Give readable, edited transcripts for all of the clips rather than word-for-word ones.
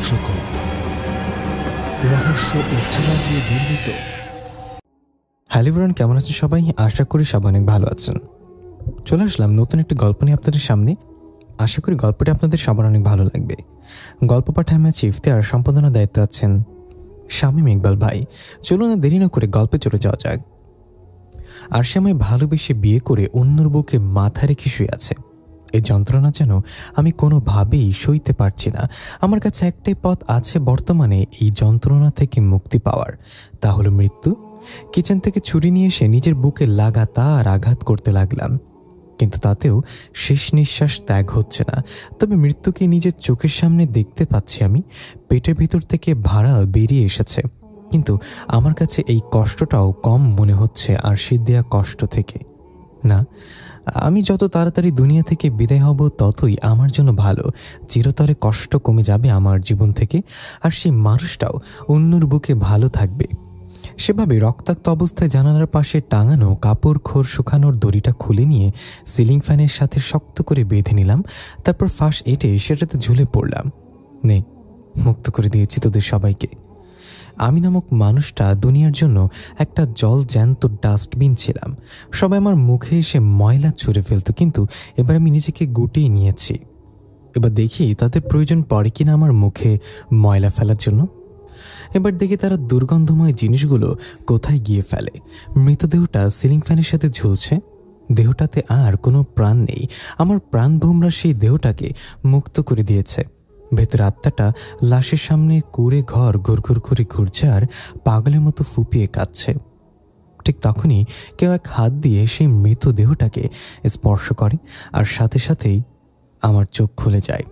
কার্যকর রহস্য ও থ্রিলার দিয়ে নির্মিত। হ্যালো এভরিওয়ান, কেমন আছেন সবাই? আশা করি সবাই অনেক ভালো আছেন। চলে আসলাম নতুন একটি গল্প নিয়ে আপনাদের সামনে। আশা করি গল্পটি আপনাদের সবার অনেক ভালো লাগবে। গল্প পাঠে আমি আছি ইফতেখার, সম্পাদনার দায়িত্বে আছেন শামীম ইকবাল ভাই। চলুন না দেরি না করে গল্পে চলে যাওয়া যাক। আর সে আমায় ভালোবেসে বিয়ে করে অন্যর বুকে মাথা রেখে শুয়ে আছে। এই যন্ত্রণা যেন আমি কোনোভাবেই সইতে পারছি না। আমার কাছে একটাই পথ আছে বর্তমানে এই যন্ত্রণা থেকে মুক্তি পাওয়ার, তা হলো মৃত্যু। কিচেন থেকে ছুরি নিয়ে এসে নিজের বুকে লাগাতার আঘাত করতে লাগলাম, কিন্তু তাতেও শেষ নিঃশ্বাস ত্যাগ হচ্ছে না। তবে মৃত্যুকে নিজের চোখের সামনে দেখতে পাচ্ছি আমি। পেটের ভিতর থেকে ভাড়াল বেরিয়ে এসেছে, কিন্তু আমার কাছে এই কষ্টটাও কম মনে হচ্ছে আরশির দেয়া কষ্ট থেকে। না, আমি যত তাড়াতাড়ি দুনিয়া থেকে বিদায় হব ততই আমার জন্য ভালো। চিরতরে কষ্ট কমে যাবে আমার জীবন থেকে, আর সেই মানুষটাও অন্যর বুকে ভালো থাকবে। সেভাবে রক্তাক্ত অবস্থায় জানালার পাশে টাঙানো কাপড় খোর শুকানোর দড়িটা খুলে নিয়ে সিলিং ফ্যানের সাথে শক্ত করে বেঁধে নিলাম। তারপর ফাঁস এঁটে সেটাতে ঝুলে পড়লাম। নে, মুক্ত করে দিয়েছি তোদের সবাইকে। আমি নামক মানুষটা দুনিয়ার জন্য একটা জল জ্যান্ত ডাস্টবিন ছিলাম। সবাই আমার মুখে এসে ময়লা ছুঁড়ে ফেলত, কিন্তু এবার আমি নিজেকে গুটিয়ে নিয়েছি। এবার দেখি তাদের প্রয়োজন পড়ে কিনা আমার মুখে ময়লা ফেলার জন্য। এবার দেখি তারা দুর্গন্ধময় জিনিসগুলো কোথায় গিয়ে ফেলে। মৃতদেহটা সিলিং ফ্যানের সাথে ঝুলছে। দেহটাতে আর কোনো প্রাণ নেই। আমার প্রাণভোমরা সেই দেহটাকে মুক্ত করে দিয়েছে। ভেতরে আত্মাটা লাশের সামনে কুড়ে ঘর ঘুরঘুর করে ঘুরছে আর পাগলের মতো ফুপিয়ে কাঁদছে। ঠিক তখনই কেউ এক হাত দিয়ে সেই মৃতদেহটাকে স্পর্শ করে, আর সাথে সাথেই আমার চোখ খুলে যায়।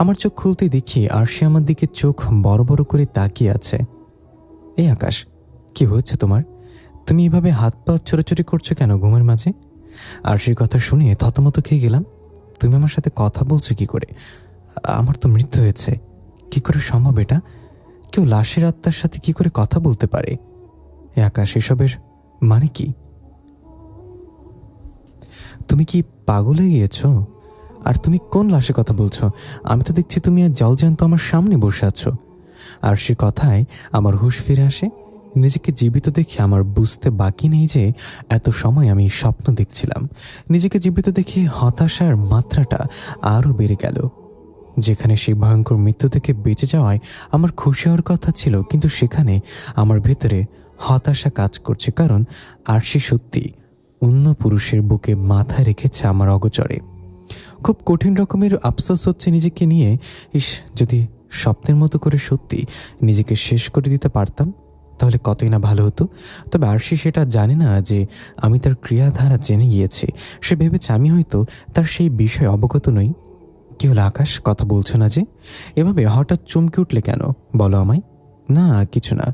আমার চোখ খুলতেই দেখি আরশি আমার দিকে চোখ বড় বড় করে তাকিয়ে আছে। এই আকাশ, কি হচ্ছে তোমার? তুমি এভাবে হাত পা ছোটাছুটি করছো কেন ঘুমের মাঝে? আরশির কথা শুনে থতমত খেয়ে গেলাম। তুমি আমার সাথে কথা বলছো কি করে? আমার তো মৃত্যু হয়েছে। কি করে সম্ভব এটা? কেউ লাশের আত্মার সাথে কি করে কথা বলতে পারে? এ আকাশ, এসবের মানে কি? তুমি কি পাগল হয়ে গিয়েছো? আর তুমি কোন লাশের কথা বলছো? আমি তো দেখছি তুমি আর জলজ্যান্ত আমার সামনে বসে আছো। আর সে কথায় আমার হুঁশ ফিরে আসে। নিজেকে জীবিত দেখে আমার বুঝতে বাকি নেই যে এত সময় আমি স্বপ্ন দেখছিলাম। নিজেকে জীবিত দেখে হতাশার মাত্রাটা আরও বেড়ে গেল। যেখানে সেই ভয়ঙ্কর মৃত্যু থেকে বেঁচে যাওয়ায় আমার খুশি হওয়ার কথা ছিল, কিন্তু সেখানে আমার ভেতরে হতাশা কাজ করছে, কারণ আরশি সত্যি অন্য পুরুষের বুকে মাথা রেখেছে আমার অগোচরে। খুব কঠিন রকমের আফসোস হচ্ছে নিজেকে নিয়ে। ইস, যদি স্বপ্নের মতো করে সত্যি নিজেকে শেষ করে দিতে পারতাম তাহলে কতই না ভালো হতো। তবে আরশি সেটা জানে না যে আমি তার ক্রিয়াধারা জেনে গিয়েছি। সে ভেবেছে আমি হয়তো তার সেই বিষয়ে অবগত নই। কি হলো আকাশ, কথা বলছো না যে? এভাবে হঠাৎ চমকে উঠলে কেন বলো আমায়? না, কিছু না।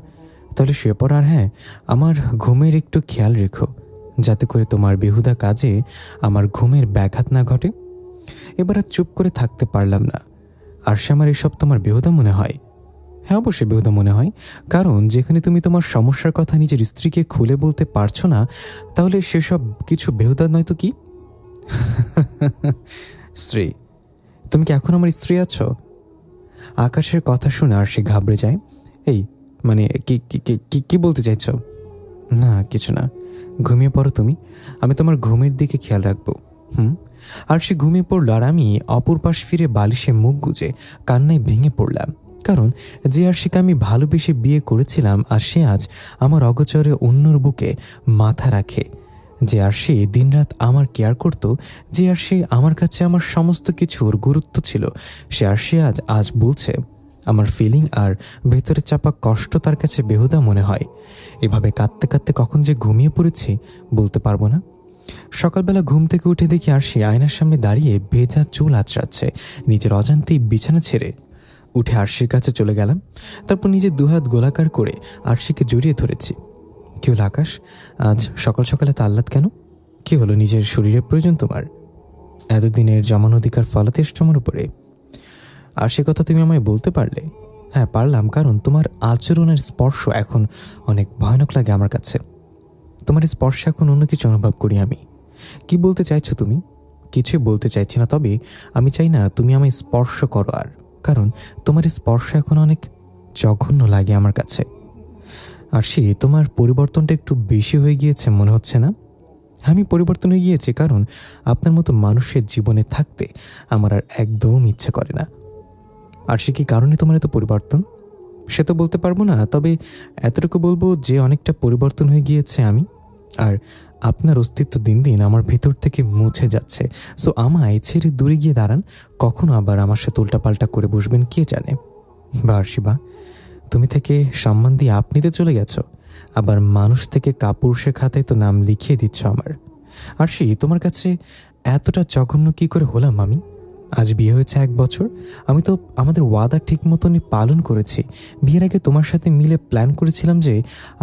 তাহলে শুয়ে পড়, আর হ্যাঁ, আমার ঘুমের একটু খেয়াল রেখো, যাতে করে তোমার বেহুদা কাজে আমার ঘুমের ব্যাঘাত না ঘটে। এবার আর চুপ করে থাকতে পারলাম না। আর সে আমার এসব তোমার বেহুদা মনে হয়? হ্যাঁ, অবশ্যই বেহুদা মনে হয়, কারণ যেখানে তুমি তোমার সমস্যার কথা নিজের স্ত্রীকে খুলে বলতে পারছো না, তাহলে সেসব কিছু বেহুদা নয় তো কি? স্ত্রী? তুমি কি এখন আমার স্ত্রী আছো? আকাশের কথা শুনে আর সে ঘাবড়ে যায়। এই, মানে কি কি কি কি বলতে চাইছো? না, কিছু না। ঘুমিয়ে পড়ো তুমি, আমি তোমার ঘুমের দিকে খেয়াল রাখবো। আর সে ঘুমিয়ে পড়ল, আর আমি অপর পাশ ফিরে বালিশে মুখ গুজে কান্নায় ভেঙে পড়লাম। কারণ যে আরশিকে আমি ভালোবেসে বিয়ে করেছিলাম, আর সে আজ আমার অগোচরে অন্যর বুকে মাথা রাখে। যে আরশি দিনরাত আমার কেয়ার করত, যে আরশি আমার কাছে আমার সমস্ত কিছুর গুরুত্ব ছিল, সে আরশি আজ বলছে আমার ফিলিং আর ভেতরে চাপা কষ্ট তার কাছে বেহুদা মনে হয়। এভাবে কাঁদতে কাঁদতে কখন যে ঘুমিয়ে পড়েছি বলতে পারবো না। সকালবেলা ঘুম থেকে উঠে দেখি আরশি আয়নার সামনে দাঁড়িয়ে ভেজা চুল আঁচড়াচ্ছে। নিজের অজান্তেই বিছানা ছেড়ে উঠে আরশির কাছে চলে গেলাম। তারপর নিজের দুহাত গোলাকার করে আরশিকে জড়িয়ে ধরেছি। কি হলো আকাশ, আজ সকাল সকালে তাল্লাদ কেন? কি হলো, নিজের শরীরের প্রয়োজন তোমার? এতদিনের জমানো অধিকার ফলাতে এসছো আমার উপরে। আর সে কথা তুমি আমায় বলতে পারলে? হ্যাঁ, পারলাম, কারণ তোমার আচরণের স্পর্শ এখন অনেক ভয়ানক লাগে আমার কাছে। তোমার স্পর্শে এখন অন্য কিছু অনুভব করি আমি। কি বলতে চাইছো তুমি? কিছুই বলতে চাইছি না, তবে আমি চাই না তুমি আমায় স্পর্শ করো আর কারণ তোমার স্পর্শ এখন অনেক জঘন্য লাগে আমার কাছে। আরশি, তোমার পরিবর্তনটা একটু বেশি হয়ে গিয়েছে মনে হচ্ছে না? আমি পরিবর্তন হয়ে গিয়েছি কারণ আপনার মতো মানুষের জীবনে থাকতে আমার আর একদম ইচ্ছে করে না। আরশি, কি কারণে তোমার এত পরিবর্তন সে তো বলতে পারবো না, তবে এতটুকু বলবো যে অনেকটা পরিবর্তন হয়ে গিয়েছে আমি। আর আপনার অস্তিত্ব দিন দিন আমার ভেতর থেকে মুছে যাচ্ছে। সো আমায় ছেড়ে দূরে গিয়ে দাঁড়ান, কখনো আবার আমার সাথে উল্টাপাল্টা করে বসবেন কে জানে। বা আরশি বা, তুমি থেকে সম্মান দিয়ে আপনিতে চলে গেছো, আবার মানুষ থেকে কাপুরুষের খাতায় তো নাম লিখিয়ে দিচ্ছ আমার। আরশি, তোমার কাছে এতটা জঘন্য কি করে হলাম আমি? আজ বিয়ে হয়েছে 1 বছর, আমি তো আমাদের ওয়াদা ঠিক মতনই পালন করেছি। বিয়ের আগে তোমার সাথে মিলে প্ল্যান করেছিলাম যে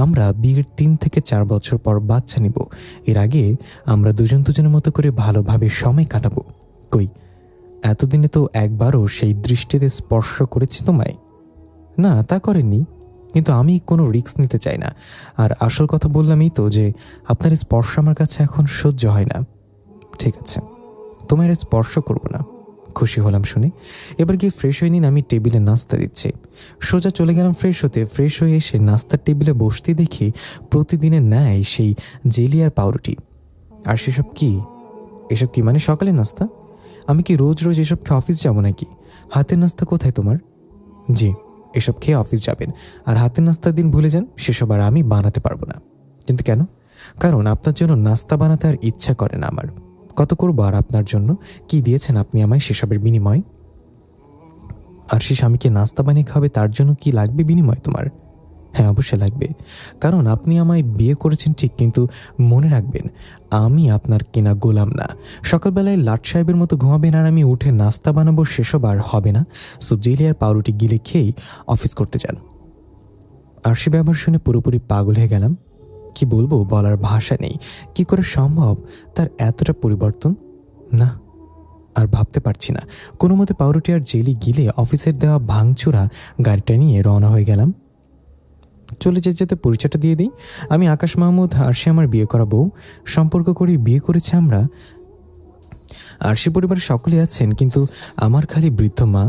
আমরা বিয়ের 3 থেকে 4 বছর পর বাচ্চা নিব। এর আগে আমরা দুজন দুজনের মতো করে ভালোভাবে সময় কাটাবো। কই, এতদিনে তো একবারও সেই দৃষ্টিতে স্পর্শ করেছি তোমায়? না, তা করেননি, কিন্তু আমি কোনো রিস্ক নিতে চাই না। আর আসল কথা বললামই তো যে আপনার স্পর্শ আমার কাছে এখন সহ্য হয় না। ঠিক আছে, তোমার স্পর্শ করব না। খুশি হলাম শুনে। এবার গিয়ে ফ্রেশ হয়ে নিন, আমি টেবিলে নাস্তা দিচ্ছি। সোজা চলে গেলাম ফ্রেশ হতে। ফ্রেশ হয়ে এসে নাস্তার টেবিলে বসতে দেখি প্রতিদিনের ন্যায় সেই জেলি আর পাউরুটি। আর সেসব কি? এসব কি মানে সকালে নাস্তা? আমি কি রোজ রোজ এসব খেয়ে অফিস যাবো নাকি? হাতের নাস্তা কোথায় তোমার? জি, এসব খেয়ে অফিস যাবেন আর হাতের নাস্তার দিন ভুলে যান, সেসব আর আমি বানাতে পারবো না। কিন্তু কেন? কারণ আপনার জন্য নাস্তা বানাতে আর ইচ্ছা করে না আমার। কত করবো আর আপনার জন্য? কি দিয়েছেন আপনি আমায় সেসবের বিনিময়? আর সে স্বামীকে নাস্তা বানিয়ে খাবে, তার জন্য কি লাগবে বিনিময় তোমার? হ্যাঁ, অবশ্যই লাগবে, কারণ আপনি আমায় বিয়ে করেছেন ঠিক, কিন্তু মনে রাখবেন আমি আপনার কেনা গোলাম না। সকালবেলায় লাট সাহেবের মতো ঘুমাবেন আর আমি উঠে নাস্তা বানাবো, সেসব আর হবে না। সো জেলি আর পাউরুটি গিলে খেয়েই অফিস করতে যান। আর সে ব্যবহার শুনে পুরোপুরি পাগল হয়ে গেলাম। কি বলবো, বলার ভাষা নেই। কি করে সম্ভব তার এতটা পরিবর্তন? না, আর ভাবতে পারছি না। কোনো মতে পাউরুটি আর জেলি গিলে অফিসের দেওয়া ভাঙচুরা গাড়িটা নিয়ে রওনা হয়ে গেলাম। চলে যেতে যেতে পরিচয়টা দিয়ে দিই, আমি আকাশ মাহমুদ। আরশি আমার বিয়ে করা বউ। সম্পর্ক করে বিয়ে করেছি আমরা। আরশি পরিবারের সকলে আছেন, কিন্তু আমার খালি বৃদ্ধ মা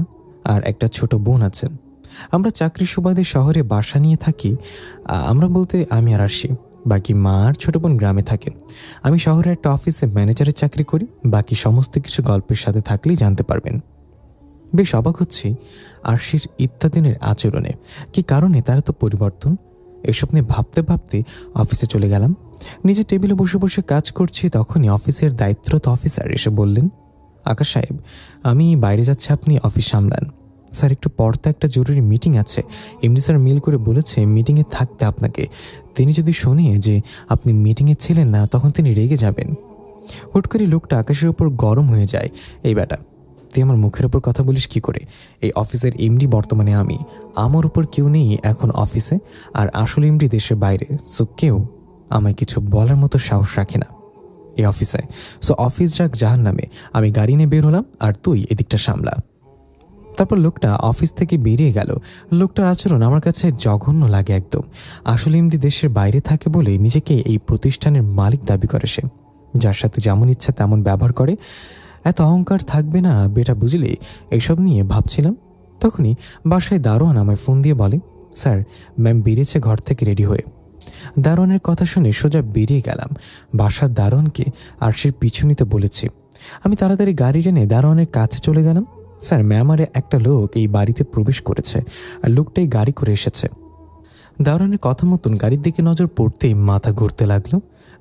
আর একটা ছোট বোন আছেন। আমরা চাকরির সুবাদে শহরে বাসা নিয়ে থাকি। আমরা বলতে আমি আর আরশি। বাকি মা আর ছোট বোন গ্রামে থাকেন। আমি শহরে একটা অফিসে ম্যানেজারের চাকরি করি। বাকি সমস্ত কিছু গল্পের সাথে থাকলেই জানতে পারবেন। বেশ অবাক হচ্ছি আরশির ইত্যাদিনের আচরণে। কি কারণে তার তো পরিবর্তন? এসব নিয়ে ভাবতে ভাবতে অফিসে চলে গেলাম। নিজে টেবিলে বসে বসে কাজ করছি, তখনই অফিসের দায়িত্বরত অফিসার এসে বললেন, আকাশ সাহেব, আমি বাইরে যাচ্ছি, আপনি অফিস সামলান। স্যার, একটু পর তো একটা জরুরি মিটিং আছে। এমডি স্যার মেল করে বলেছে মিটিংয়ে থাকতে আপনাকে। তিনি যদি শোনে যে আপনি মিটিংয়ে ছিলেন না, তখন তিনি রেগে যাবেন। হুট করে লোকটা আকাশের উপর গরম হয়ে যায়। এই বেটা, তুই আমার মুখের ওপর কথা বলিস কি করে? এই অফিসের এমডি বর্তমানে আমি। আমার উপর কেউ নেই এখন অফিসে, আর আসল এমডি দেশের বাইরে। সো কেউ আমায় কিছু বলার মতো সাহস রাখে না এই অফিসে। সো অফিস যাক জাহান্নামে। আমি গাড়ি নিয়ে বের হলাম, আর তুই এদিকটা সামলা। তারপর লোকটা অফিস থেকে বেরিয়ে গেল। লোকটার আচরণ আমার কাছে জঘন্য লাগে একদম। আসলে এমডি দেশের বাইরে থাকে বলে নিজেকে এই প্রতিষ্ঠানের মালিক দাবি করে সে। যার সাথে যেমন ইচ্ছা তেমন ব্যবহার করে। এত অহংকার থাকবে না বেটা, বুঝলি? এইসব নিয়ে ভাবছিলাম, তখনই বাসায় দারোয়ান আমায় ফোন দিয়ে বলে, স্যার, ম্যাম বেরিয়েছে ঘর থেকে রেডি হয়ে। দারোয়ানের কথা শুনে সোজা বেরিয়ে গেলাম। বাসার দারোয়ানকে আরশির পিছু নিতে বলেছি। আমি তাড়াতাড়ি গাড়ি টেনে দারোয়ানের কাছে চলে গেলাম। স্যার, ম্যাম আর একটা লোক এই বাড়িতে প্রবেশ করেছে, আর লোকটাই গাড়ি করে এসেছে। দারোয়ানের কথা মতন গাড়ির দিকে নজর পড়তেই মাথা ঘুরতে লাগলো,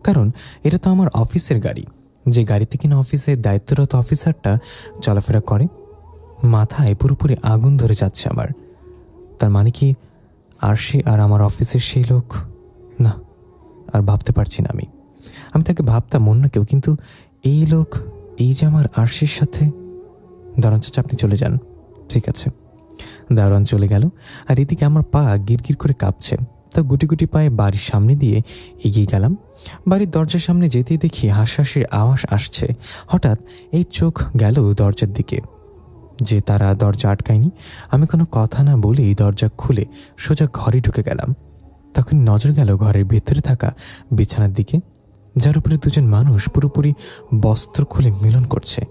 কারণ এটা তো আমার অফিসের গাড়ি, যে গাড়িতে কিনা অফিসের দায়িত্বরত অফিসারটা চলাফেরা করে। মাথায় পুরোপুরি আগুন ধরে যাচ্ছে আমার। তার মানে কি আরশি আর আমার অফিসের সেই লোক? না, আর ভাবতে পারছি না আমি। তাকে ভাবতাম অন্য কেউ, কিন্তু এই লোক, এই যে আমার আরশির সাথে। দারোয়ান চাচা, আপনি চলে যান। ঠিক আছে। দারোয়ান চলে গেল, আর এদিকে আমার পা গিরগির করে কাঁপছে। তা গুটি গুটি পায়ে বাড়ির সামনে দিয়ে এগিয়ে গেলাম। বাড়ির দরজার সামনে যেতেই দেখি হাসাহাসির আওয়াজ আসছে। হঠাৎ এই চোখ গেল দরজার দিকে, যে তারা দরজা আটকায়নি। আমি কোনো কথা না বলেই দরজা খুলে সোজা ঘরে ঢুকে গেলাম। তখন নজর গেল ঘরের ভেতরে থাকা বিছানার দিকে। যার উপরে দুজন মানুষ পুরোপুরি বস্ত্র খুলে মিলন করছে।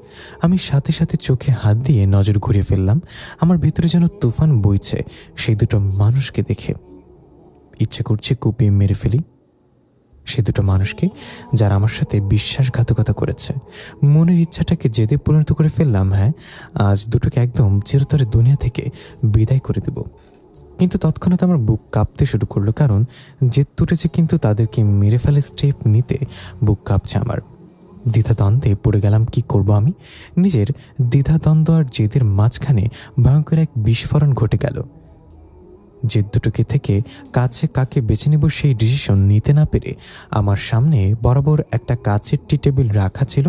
আমি সাথে সাথে চোখে হাত দিয়ে নজর ঘুরিয়ে ফেললাম। আমার ভিতরে যেন তুফান বইছে সেই দুটো মানুষকে দেখে। ইচ্ছে করছে কুপিয়ে মেরে ফেলি সে দুটো মানুষকে, যারা আমার সাথে বিশ্বাসঘাতকতা করেছে। মনের ইচ্ছাটাকে জেদে পরিণত করে ফেললাম। হ্যাঁ, আজ দুটোকে একদম চিরতরে দুনিয়া থেকে বিদায় করে দেব। কিন্তু তৎক্ষণাৎ আমার বুক কাঁপতে শুরু করলো, কারণ জেদ তুটেছে কিন্তু তাদেরকে মেরে ফেলে স্টেপ নিতে বুক কাঁপছে আমার। দ্বিধাদ্বন্দ্বে পড়ে গেলাম। কি করব আমি? নিজের দ্বিধাদ্বন্দ্ব আর জেদের মাঝখানে ভয়ঙ্কর এক বিস্ফোরণ ঘটে গেল। জেদ দুটোকে থেকে কাছে কাকে বেছে নেব সেই ডিসিশন নিতে না পেরে আমার সামনে বরাবর একটা কাচের টি টেবিল রাখা ছিল,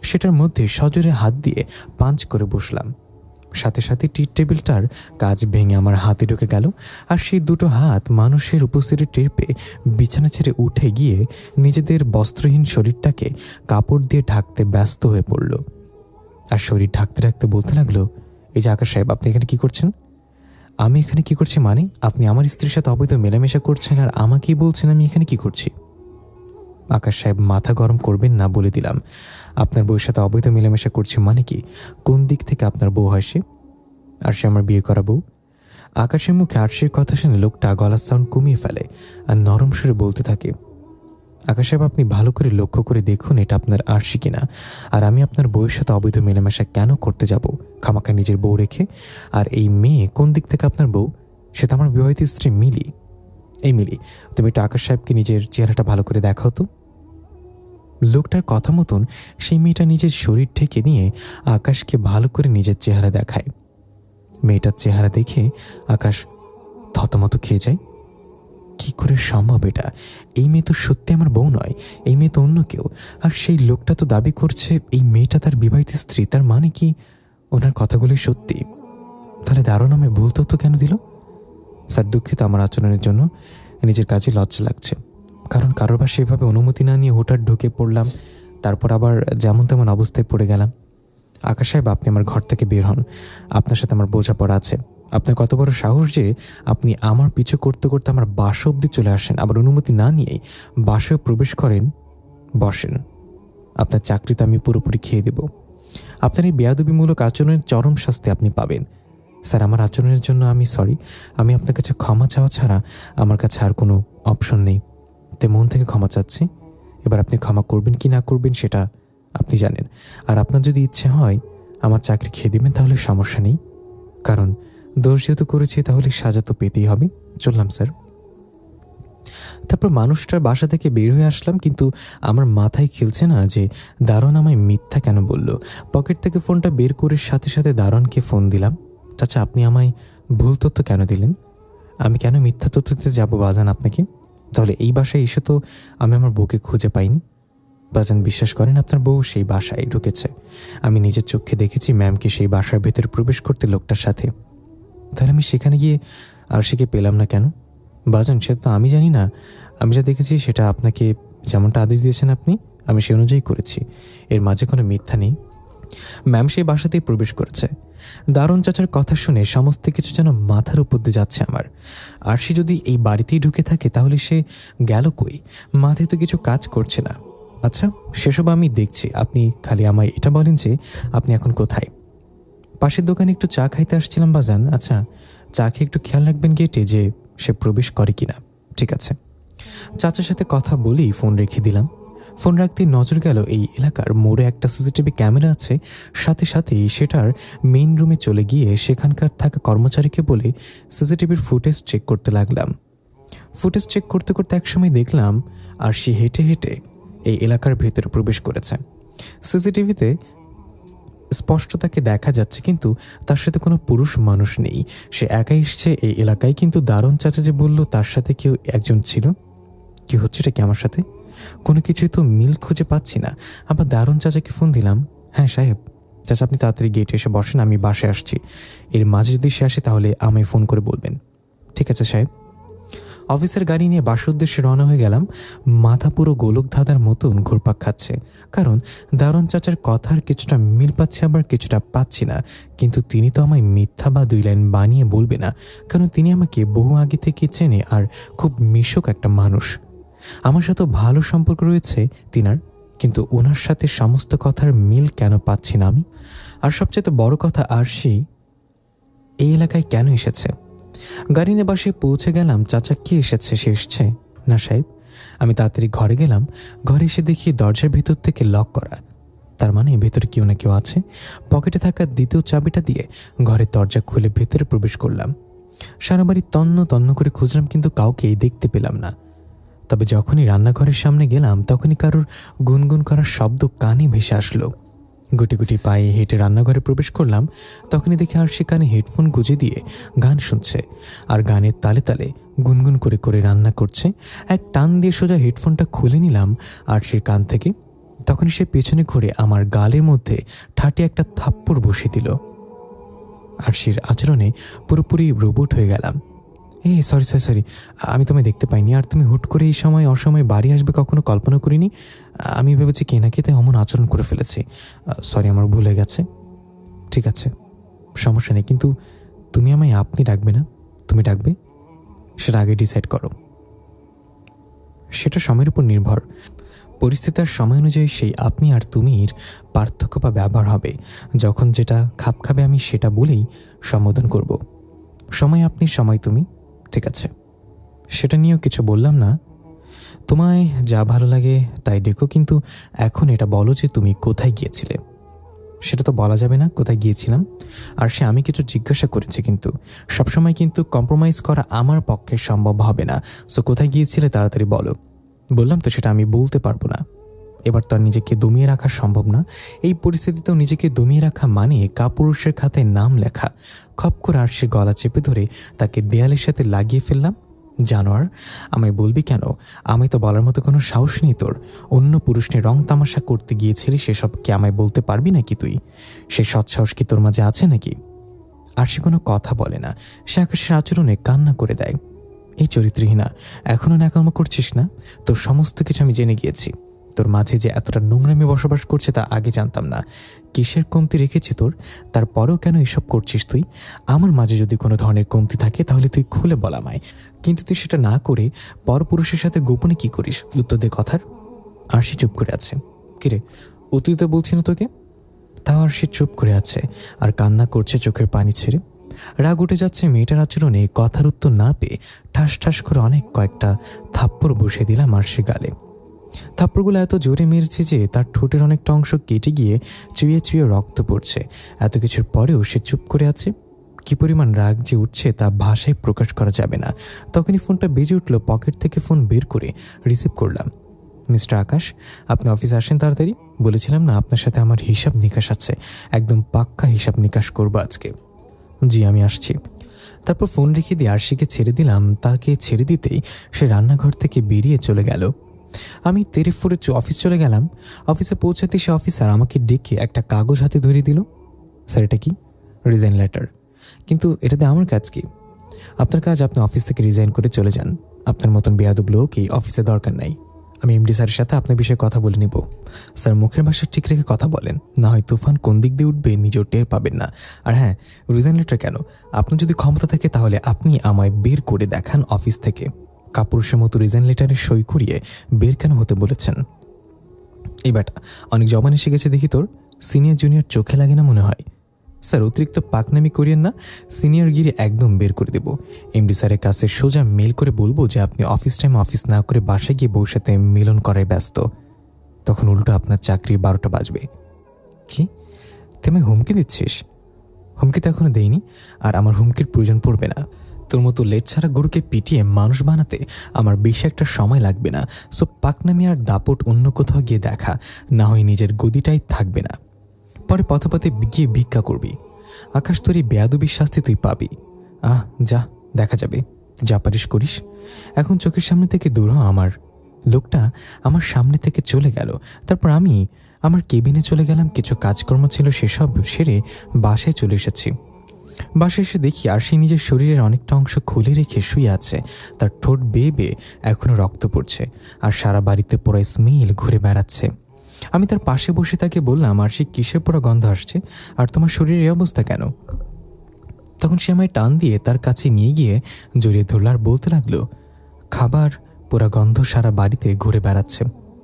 সেটার মধ্যে সজোরে হাত দিয়ে পাঞ্চ করে বসলাম। সাথে সাথে টি টেবিলটার কাজ ভেঙে আমার হাতে ঢুকে গেল, আর সেই দুটো হাত মানুষের উপস্থিতি টের পেয়ে বিছানা ছেড়ে উঠে গিয়ে নিজেদের বস্ত্রহীন শরীরটাকে কাপড় দিয়ে ঢাকতে ব্যস্ত হয়ে পড়ল। আর শরীর ঢাকতে ঢাকতে বলতে লাগলো, এই যে আকাশ সাহেব, আপনি এখানে কি করছেন? আমি এখানে কি করছি মানে? আপনি আমার স্ত্রীর সাথে অবৈধ মেলামেশা করছেন আর আমাকেই বলছেন আমি এখানে কি করছি? আকাশ সাহেব, মাথা গরম করবেন না, বলে দিলাম। আপনার বউয়ের সাথে অবৈধ মেলামেশা করছে মানে কি? কোন দিক থেকে আপনার বউ হয় সে? আর সে আমার বিয়ে করা বউ? আকাশের মুখে আরশির কথা শুনে লোকটা গলার সাউন্ড কমিয়ে ফেলে আর নরম সুরে বলতে থাকে, আকাশ সাহেব, আপনি ভালো করে লক্ষ্য করে দেখুন এটা আপনার আরশি কিনা। আর আমি আপনার বউয়ের সাথে অবৈধ মেলামেশা কেন করতে যাব খামাকা নিজের বউ রেখে? আর এই মেয়ে কোন দিক থেকে আপনার বউ? সে তো আমার বিবাহিত স্ত্রী মিলি। এই মিলি, তুমি একটু আকাশ সাহেবকে নিজের চেহারাটা ভালো করে দেখাও তো। লোকটার কথা মতন সেই মেয়েটা নিজের শরীর ঢেকে নিয়ে আকাশকে ভালো করে নিজের চেহারা দেখায়। মেয়েটার চেহারা দেখে আকাশ থতমত খেয়ে যায়। কি করে সম্ভব এটা? এই মেয়ে তো সত্যি আমার বউ নয়, এই মেয়ে তো অন্য কেউ। আর সেই লোকটা তো দাবি করছে এই মেয়েটা তার বিবাহিত স্ত্রী। তার মানে কি ওনার কথাগুলি সত্যি? তাহলে দারুণ আমায় ভুল তথ্য কেন দিল? স্যার, দুঃখিত আমার আচরণের জন্য। নিজের কাজে লজ্জা লাগছে, কারণ কারোর বা সেভাবে অনুমতি না নিয়ে হুটহাট ঢুকে পড়লাম, তারপর আবার যেমন তেমন অবস্থায় পড়ে গেলাম। আকাশ সাহেব, আপনি আমার ঘর থেকে বের হন। আপনার সাথে আমার বোঝাপড়া আছে। আপনার কত বড় সাহস যে আপনি আমার পিছু করতে করতে আমার বাসা অবধি চলে আসেন, আবার অনুমতি না নিয়েই বাসায় প্রবেশ করেন। বসেন, আপনার চাকরি তো আমি পুরোপুরি খেয়ে দেব। আপনার এই বেয়াদবিমূলক আচরণের চরম শাস্তি আপনি পাবেন। স্যার, আমার আচরণের জন্য আমি সরি। আমি আপনার কাছে ক্ষমা চাওয়া ছাড়া আমার কাছে আর কোনো অপশন নেই, তাই মন থেকে ক্ষমা চাচ্ছি। এবার আপনি ক্ষমা করবেন কি না করবেন সেটা আপনি জানেন। আর আপনার যদি ইচ্ছে হয় আমার চাকরি খেয়ে দেবেন তাহলে সমস্যা নেই, কারণ দোষ যেহেতু করেছি তাহলে সাজা তো পেতেই হবে। চললাম স্যার। তারপর মানুষটার বাসা থেকে বের হয়ে আসলাম, কিন্তু আমার মাথায় খেলছে না যে দারোয়ান আমায় মিথ্যা কেন বলল। পকেট থেকে ফোনটা বের করে সাথে সাথে দারোয়ানকে ফোন দিলাম। চাচা, আপনি আমায় ভুল তথ্য কেন দিলেন? আমি কেন মিথ্যা তথ্য দিতে যাবো বাজান আপনাকে? তাহলে এই বাসায় এসে তো আমি আমার বউকে খুঁজে পাইনি। বাজান, বিশ্বাস করেন আপনার বউ সেই বাসায় ঢুকেছে। আমি নিজের চোখে দেখেছি ম্যামকে সেই বাসার ভেতরে প্রবেশ করতে লোকটার সাথে। তাহলে আমি সেখানে গিয়ে আরশিকে পেলাম না কেন? বাজান, সেটা তো আমি জানি না। আমি যা দেখেছি সেটা আপনাকে যেমনটা আদেশ দিয়েছেন আপনি, আমি সে অনুযায়ী করেছি। এর মাঝে কোনো মিথ্যা নেই। ম্যাম সেই বাসাতেই প্রবেশ করেছে। দারুণ চাচার কথা শুনে সমস্ত কিছু যেন মাথার উপর দিয়ে যাচ্ছে আমার। আরশি যদি এই বাড়িতেই ঢুকে থাকে তাহলে সে গেল কই? মাথায় তো কিছু কাজ করছে না। আচ্ছা, সেসব আমি দেখছি। আপনি খালি আমায় এটা বলেন যে আপনি এখন কোথায়? পাশের দোকানে একটু চা খাইতে আসছিলাম বাজান। আচ্ছা, চা খেয়ে একটু খেয়াল রাখবেন গেটে যে সে প্রবেশ করে কিনা। ঠিক আছে। চাচার সাথে কথা বলেই ফোন রেখে দিলাম। ফোন রাখতেই নজর গেল এই এলাকার মোড়ে একটা সিসিটিভি ক্যামেরা আছে। সাথে সাথেই সেটার মেইন রুমে চলে গিয়ে সেখানকার থাকা কর্মচারীকে বলে সিসিটিভির ফুটেজ চেক করতে লাগলাম। ফুটেজ চেক করতে করতে একসময় দেখলাম আর সে হেঁটে হেঁটে এই এলাকার ভেতরে প্রবেশ করেছে। সিসিটিভিতে স্পষ্ট তাকে দেখা যাচ্ছে, কিন্তু তার সাথে কোনো পুরুষ মানুষ নেই। সে একাই এসছে এই এলাকায়। কিন্তু দারুণ চাচা যে বলল তার সাথে কেউ একজন ছিল। কি হচ্ছে এটা কি আমার সাথে? কোনো কিছুই তো মিল খুঁজে পাচ্ছি না। আবার দারুণ চাচাকে ফোন দিলাম। হ্যাঁ সাহেব। চাচা, আপনি তাড়াতাড়ি গেটে এসে বসেন, আমি বাসায় আসছি। এর মাঝে যদি সে আসে তাহলে আমায় ফোন করে বলবেন। ঠিক আছে সাহেব। অফিসের গাড়ি নিয়ে বাসার উদ্দেশ্যে রওনা হয়ে গেলাম। মাথা পুরো গোলক ধাঁধার মতন ঘুরপাক খাচ্ছে, কারণ দারুণ চাচার কথার কিছুটা মিল পাচ্ছে আবার কিছুটা পাচ্ছি না। কিন্তু তিনি তো আমায় মিথ্যা বা দুই লাইন বানিয়ে বলবে না, কারণ তিনি আমাকে বহু আগে থেকে চেনে আর খুব মিশুক একটা মানুষ। আমার সাথে ভালো সম্পর্ক রয়েছে তিনার, কিন্তু ওনার সাথে সমস্ত কথার মিল কেন পাচ্ছি না আমি? আর সবচেয়ে বড় কথা, আরশি এই এলাকায় কেন এসেছে? গাড়ি নিয়ে বাসে পৌঁছে গেলাম। চাচা কি এসেছে? সে এসছে না সাহেব। আমি তাড়াতাড়ি ঘরে গেলাম। ঘরে এসে দেখি দরজার ভিতর থেকে লক করা। তার মানে ভেতরে কেউ না কেউ আছে। পকেটে থাকা দ্বিতীয় চাবিটা দিয়ে ঘরের দরজা খুলে ভেতরে প্রবেশ করলাম। সারা বাড়ি তন্ন তন্ন করে খুঁজলাম, কিন্তু কাউকেই দেখতে পেলাম না। তবে যখনই রান্নাঘরের সামনে গেলাম তখনই কারোর গুনগুন করার শব্দ কানে ভেসে আসলো। গুটি গুটি পায়ে হেঁটে রান্নাঘরে প্রবেশ করলাম। তখনই দেখে আরশি কানে হেডফোন গুঁজে দিয়ে গান শুনছে, আর গানের তালে তালে গুনগুন করে করে রান্না করছে। এক টান দিয়ে সোজা হেডফোনটা খুলে নিলাম আরশির কান থেকে। তখনই সে পেছনে ঘুরে আমার গালের মধ্যে ঠাটে একটা থাপ্পড় বসিয়ে দিল। আরশির আচরণে পুরোপুরি রোবট হয়ে গেলাম। সরি সরি সরি, আমি তোমায় দেখতে পাইনি। আর তুমি হুট করে এই সময় অসময়ে বাড়ি আসবে কখনো কল্পনা করিনি। আমি ভেবেছি কে না কেতে অমন আচরণ করে ফেলেছি। সরি, আমার ভুল হয়ে গেছে। ঠিক আছে, সমস্যা নেই, কিন্তু তুমি আমায় আপনি ডাকবে না, তুমি ডাকবে, সেটা আগে ডিসাইড করো। সেটা সময়ের উপর নির্ভর। পরিস্থিতি আর সময় অনুযায়ী সেই আপনি আর তুমির পার্থক্য বা ব্যবহার হবে। যখন যেটা খাপ খাবে আমি সেটা বলেই সম্বোধন করব। সময় আপনি, সময় তুমি, ঠিক আছে, সেটা নিয়েও কিছু বললাম না। তোমায় যা ভালো লাগে তাই ডেকো, কিন্তু এখন এটা বলো যে তুমি কোথায় গিয়েছিলে। সেটা তো বলা যাবে না কোথায় গিয়েছিলাম। আর সে আমি কিছু জিজ্ঞাসা করেছি, কিন্তু সবসময় কিন্তু কম্প্রোমাইজ করা আমার পক্ষে সম্ভব হবে না। সো কোথায় গিয়েছিলে তাড়াতাড়ি বলো। বললাম তো সেটা আমি বলতে পারবো না। এবার তো আর নিজেকে দমিয়ে রাখা সম্ভব না। এই পরিস্থিতিতেও নিজেকে দমিয়ে রাখা মানে কাপুরুষের খাতায় নাম লেখা। খপ করে আরশির গলা চেপে ধরে তাকে দেয়ালের সাথে লাগিয়ে ফেললাম। জানোয়ার, আমায় বলবি কেন? আমি তো বলার মতো কোনো সাহস নেই তোর। অন্য পুরুষ নিয়ে রং তামাশা করতে গিয়েছিলি, সেসব কি আমায় বলতে পারবি নাকি তুই? সে সৎসাহস কি তোর মাঝে আছে নাকি? আর সে কোনো কথা বলে না। সে আকাশের আচরণে কান্না করে দেয়। এই চরিত্রহীনা, এখনো ন্যাকামো করছিস না? তোর সমস্ত কিছু আমি জেনে গিয়েছি। তোর মাঝে যে এতটা নোংরামি বসবাস করছে তা আগে জানতাম না। কিসের কমতি রেখেছি তোর? তারপরেও কেন এসব করছিস তুই? আমার মাঝে যদি কোনো ধরনের কমতি থাকে তাহলে তুই খুলে বল আমায়, কিন্তু তুই সেটা না করে পরপুরুষের সাথে গোপনে কি করিস? উত্তর দে কথার। আরশি চুপ করে আছে। কিরে, অতীতে বলছি না তোকে? তাও আরশি চুপ করে আছে আর কান্না করছে চোখের পানি ছেড়ে। রাগ উঠে যাচ্ছে মেয়েটার আচরণে। কথার উত্তর না পেয়ে ঠাস ঠাস করে অনেক কয়েকটা থাপ্পড় বসিয়ে দিলাম আরশির গালে। থাপ্পড়গুলো এত জোরে মেরেছে যে তার ঠোঁটের অনেকটা অংশ কেটে গিয়ে চুইয়ে চুইয়ে রক্ত পড়ছে। এত কিছুর পরেও সে চুপ করে আছে। কি পরিমাণ রাগ যে উঠছে তা ভাষায় প্রকাশ করা যাবে না। তখনই ফোনটা বেজে উঠল। পকেট থেকে ফোন বের করে রিসিভ করলাম। মিস্টার আকাশ, আপনি অফিসে আসেন তাড়াতাড়ি। বলেছিলাম না আপনার সাথে আমার হিসাব নিকাশ আছে, একদম পাক্কা হিসাব নিকাশ করবো আজকে। জি, আমি আসছি। তারপর ফোন রেখে দিয়ে আরশিকে ছেড়ে দিলাম। তাকে ছেড়ে দিতেই সে রান্নাঘর থেকে বেরিয়ে চলে গেল। আমি তেরে ফুরে অফিস চলে গেলাম। অফিসে পৌঁছাতে সে অফিসার আমাকে ডেকে একটা কাগজ হাতে ধরিয়ে দিল। স্যার, এটা কি? Resign letter. কিন্তু এটাতে আমার কাজ কি? আপনার কাজ আপনি অফিস থেকে রিজাইন করে চলে যান। আপনার মতন বেয়াদব লোক এই অফিসে দরকার নাই। আমি এমডি স্যারের সাথে আপনার বিষয়ে কথা বলে নিব। স্যার, মুখের ভাষা ঠিক রেখে কথা বলেন, না হয় তুফান কোন দিক দিয়ে উঠবে নিজেও টের পাবেন না। আর হ্যাঁ, রিজাইন লেটার কেন? আপনার যদি ক্ষমতা থাকে তাহলে আপনি আমায় বের করে দেখান অফিস থেকে। কাপুরুষের মতো রিজাইন লেটারে সই করিয়ে বের কেন হতে বলেছেন? এই বেটা অনেক জবান এসে গেছে দেখি তোর। সিনিয়র জুনিয়র চোখে লাগে না মনে হয়? স্যার, অতিরিক্ত পাকনামি করিয়েন না। সিনিয়র গিরি একদম বের করে দেব। এমডি স্যারের কাছে সোজা মেল করে বলবো যে আপনি অফিস টাইম অফিস না করে বাসায় গিয়ে বউর সাথে মিলন করায় ব্যস্ত। তখন উল্টো আপনার চাকরির 12টা বাজবে। কি? তুই আমায় হুমকি দিচ্ছিস? হুমকি তো এখনো দেইনি, আর আমার হুমকির প্রয়োজন পড়বে না। তোর মতো লেজ ছাড়া গরুকে পিটিয়ে মানুষ বানাতে আমার বেশি একটা সময় লাগবে না। সো পাকনামি আর দাপট অন্য কোথাও গিয়ে দেখা, না হয় নিজের গদিটাই থাকবে না। পরে পথে গিয়ে ভিক্ষা করবি। আকাশ, তোর এই বেয়াদবির শাস্তি তুই পাবি। যা, দেখা যাবে, যা পারিস করিস। এখন চোখের সামনে থেকে দূর হ আমার। লোকটা আমার সামনে থেকে চলে গেল। তারপর আমি আমার কেবিনে চলে গেলাম। কিছু কাজকর্ম ছিল সেসব সেরে বাসায় চলে এসেছি। বাসায় এসে দেখি আর সে নিজের শরীরের অনেকটা অংশ খুলে রেখে শুয়ে আছে। তার ঠোঁট বেয়ে বেয়ে এখনো রক্ত পড়ছে, আর সারা বাড়িতে পুরো স্মেল ঘুরে বেড়াচ্ছে। আমি তার পাশে বসে তাকে বললাম, আর সে কিসের পুরো গন্ধ আসছে, আর তোমার শরীরের এই অবস্থা কেন? তখন সে আমায় টান দিয়ে তার কাছে নিয়ে গিয়ে জড়িয়ে ধরল আর বলতে লাগলো, খাবার পুরা গন্ধ সারা বাড়িতে ঘুরে বেড়াচ্ছে।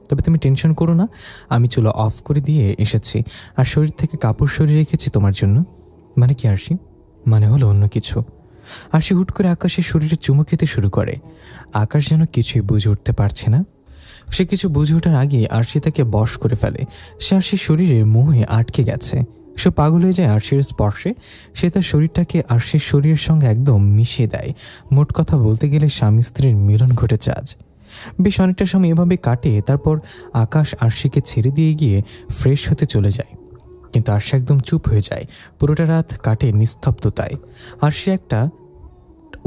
তবে তুমি টেনশন করো না, আমি চুলো অফ করে দিয়ে এসেছি আর শরীর থেকে কাপড় সরিয়ে রেখেছি তোমার জন্য। মানে কি আরশি? মানে হলো অন্য কিছু। আরশি হুট করে আকাশের শরীরে চুমু খেতে শুরু করে। আকাশ যেন কিছুই বুঝে উঠতে পারছে না। সে কিছু বুঝে ওঠার আগে আরশি তাকে বশ করে ফেলে। সে আরশির শরীরে মোহে আটকে গেছে। সে পাগল হয়ে যায় আরশির স্পর্শে। সে তার শরীরটাকে আরশির শরীরের সঙ্গে একদম মিশিয়ে দেয়। মোট কথা বলতে গেলে স্বামী স্ত্রীর মিলন ঘটেছে আজ। বেশ অনেকটা সময় এভাবে কাটে। তারপর আকাশ আরশিকে ছেড়ে দিয়ে গিয়ে ফ্রেশ হতে চলে যায়। কিন্তু আরশি একদম চুপ হয়ে যায়। পুরোটা রাত কাটে নিস্তব্ধতায়। আরশি একটা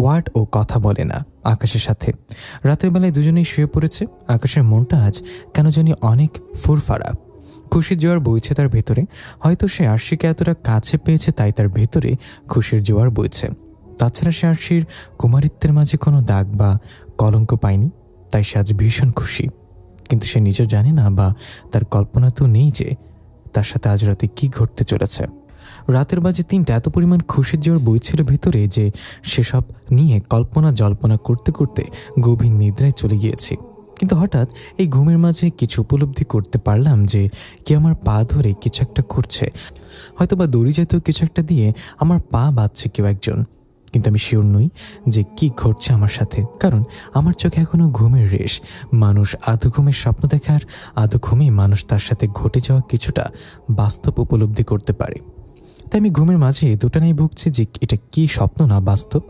ওয়ার্ড ও কথা বলে না আকাশের সাথে। রাতের বেলায় দুজনেই শুয়ে পড়েছে। আকাশের মনটা আজ কেন জানি অনেক ফুরফারা। খুশির জোয়ার বইছে তার ভেতরে। হয়তো সে আরশিকে এতটা কাছে পেয়েছে, তাই তার ভেতরে খুশির জোয়ার বইছে। তাছাড়া সে আরশির কুমারিত্বের মাঝে কোনো দাগ বা কলঙ্ক পায়নি, তাই সে আজ ভীষণ খুশি। কিন্তু সে নিজেও জানে না, বা তার কল্পনা তো নেই যে তার সাথে আজ রাতে কি ঘটতে চলেছে। রাতের বাজে 3টা। এত পরিমাণ খুশির জোর বইছিল ভিতরে যে সেসব নিয়ে কল্পনা জল্পনা করতে করতে গভীর নিদ্রায় চলে গিয়েছি। কিন্তু হঠাৎ এই ঘুমের মাঝে কিছু উপলব্ধি করতে পারলাম যে কে আমার পা ধরে কিছু একটা করছে। হয়তো বা দড়ি জাতীয় কিছু একটা দিয়ে আমার পা বাঁধছে কেউ একজন। কিন্তু আমি শিওর নই যে কি ঘটছে আমার সাথে, কারণ আমার চোখে এখনো ঘুমের রেশ। মানুষ আধো ঘুমের স্বপ্ন দেখার, আধো ঘুমে মানুষ তার সাথে ঘটে যাওয়া কিছুটা বাস্তব উপলব্ধি করতে পারে। তাই আমি ঘুমের মাঝে দুটানাই ভুগছি যে এটা কি স্বপ্ন না বাস্তব।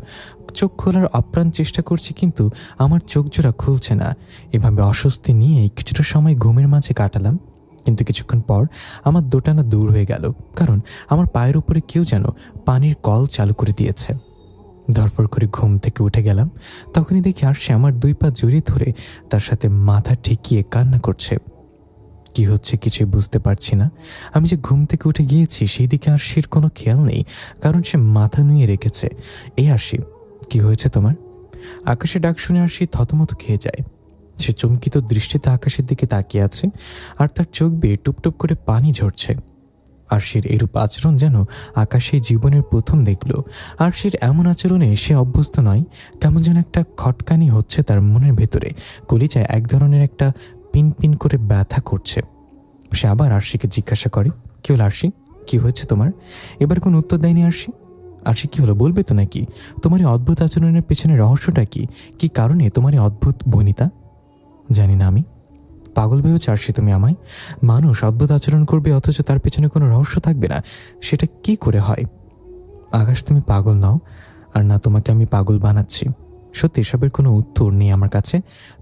চোখ খোলার আপ্রাণ চেষ্টা করছি, কিন্তু আমার চোখ জোড়া খুলছে না। এভাবে অস্বস্তি নিয়ে কিছুটা সময় ঘুমের মাঝে কাটালাম। কিন্তু কিছুক্ষণ পর আমার দোটানা দূর হয়ে গেল, কারণ আমার পায়ের উপরে কেউ যেন পানির কল চালু করে দিয়েছে। ধরফর করে ঘুম থেকে উঠে গেলাম। তখনই দেখি আরশি আমার 2 পা জড়িয়ে ধরে তার সাথে মাথা ঠেকিয়ে কান্না করছে। কি হচ্ছে কিছুই বুঝতে পারছি না। আমি যে ঘুম থেকে উঠে গিয়েছি সেই দিকে আরশির কোনো খেয়াল নেই, কারণ সে মাথা নুয়ে রেখেছে। এই আরশি, কি হয়েছে তোমার? আকাশের ডাক শুনে আরশি থতমত খেয়ে যায়। সে চমকিত দৃষ্টিতে আকাশের দিকে তাকিয়ে আছে, আর তার চোখ বেয়ে টুপটুপ করে পানি ঝরছে। আরশির এরূপ আচরণ যেন আকাশে জীবনের প্রথম দেখল। আরশির এমন আচরণে সে অভ্যস্ত নয়। কেমন যেন একটা খটকানি হচ্ছে তার মনের ভেতরে। কলিজায় এক ধরনের একটা পিন পিন করে ব্যথা করছে। সে আবার আরশিকে জিজ্ঞাসা করে, কি হলো আরশি, কি হয়েছে তোমার? এবার কোনো উত্তর দেয়নি আরশি। আরশি, কি হলো বলবে তো নাকি? তোমার এই অদ্ভুত আচরণের পেছনে রহস্যটা কি? কি কারণে তোমার এই অদ্ভুত বনিতা? জানি না। আমি পাগল ভেবেছি আরশি তুমি আমায়? মানুষ অদ্ভুত আচরণ করবে অথচ তার পেছনে কোনো রহস্য থাকবে না, সেটা কি করে হয়? আকাশ, তুমি পাগল নও, আর না তোমাকে আমি পাগল বানাচ্ছি। সত্যি এসবের কোনো উত্তর নেই আমার কাছে।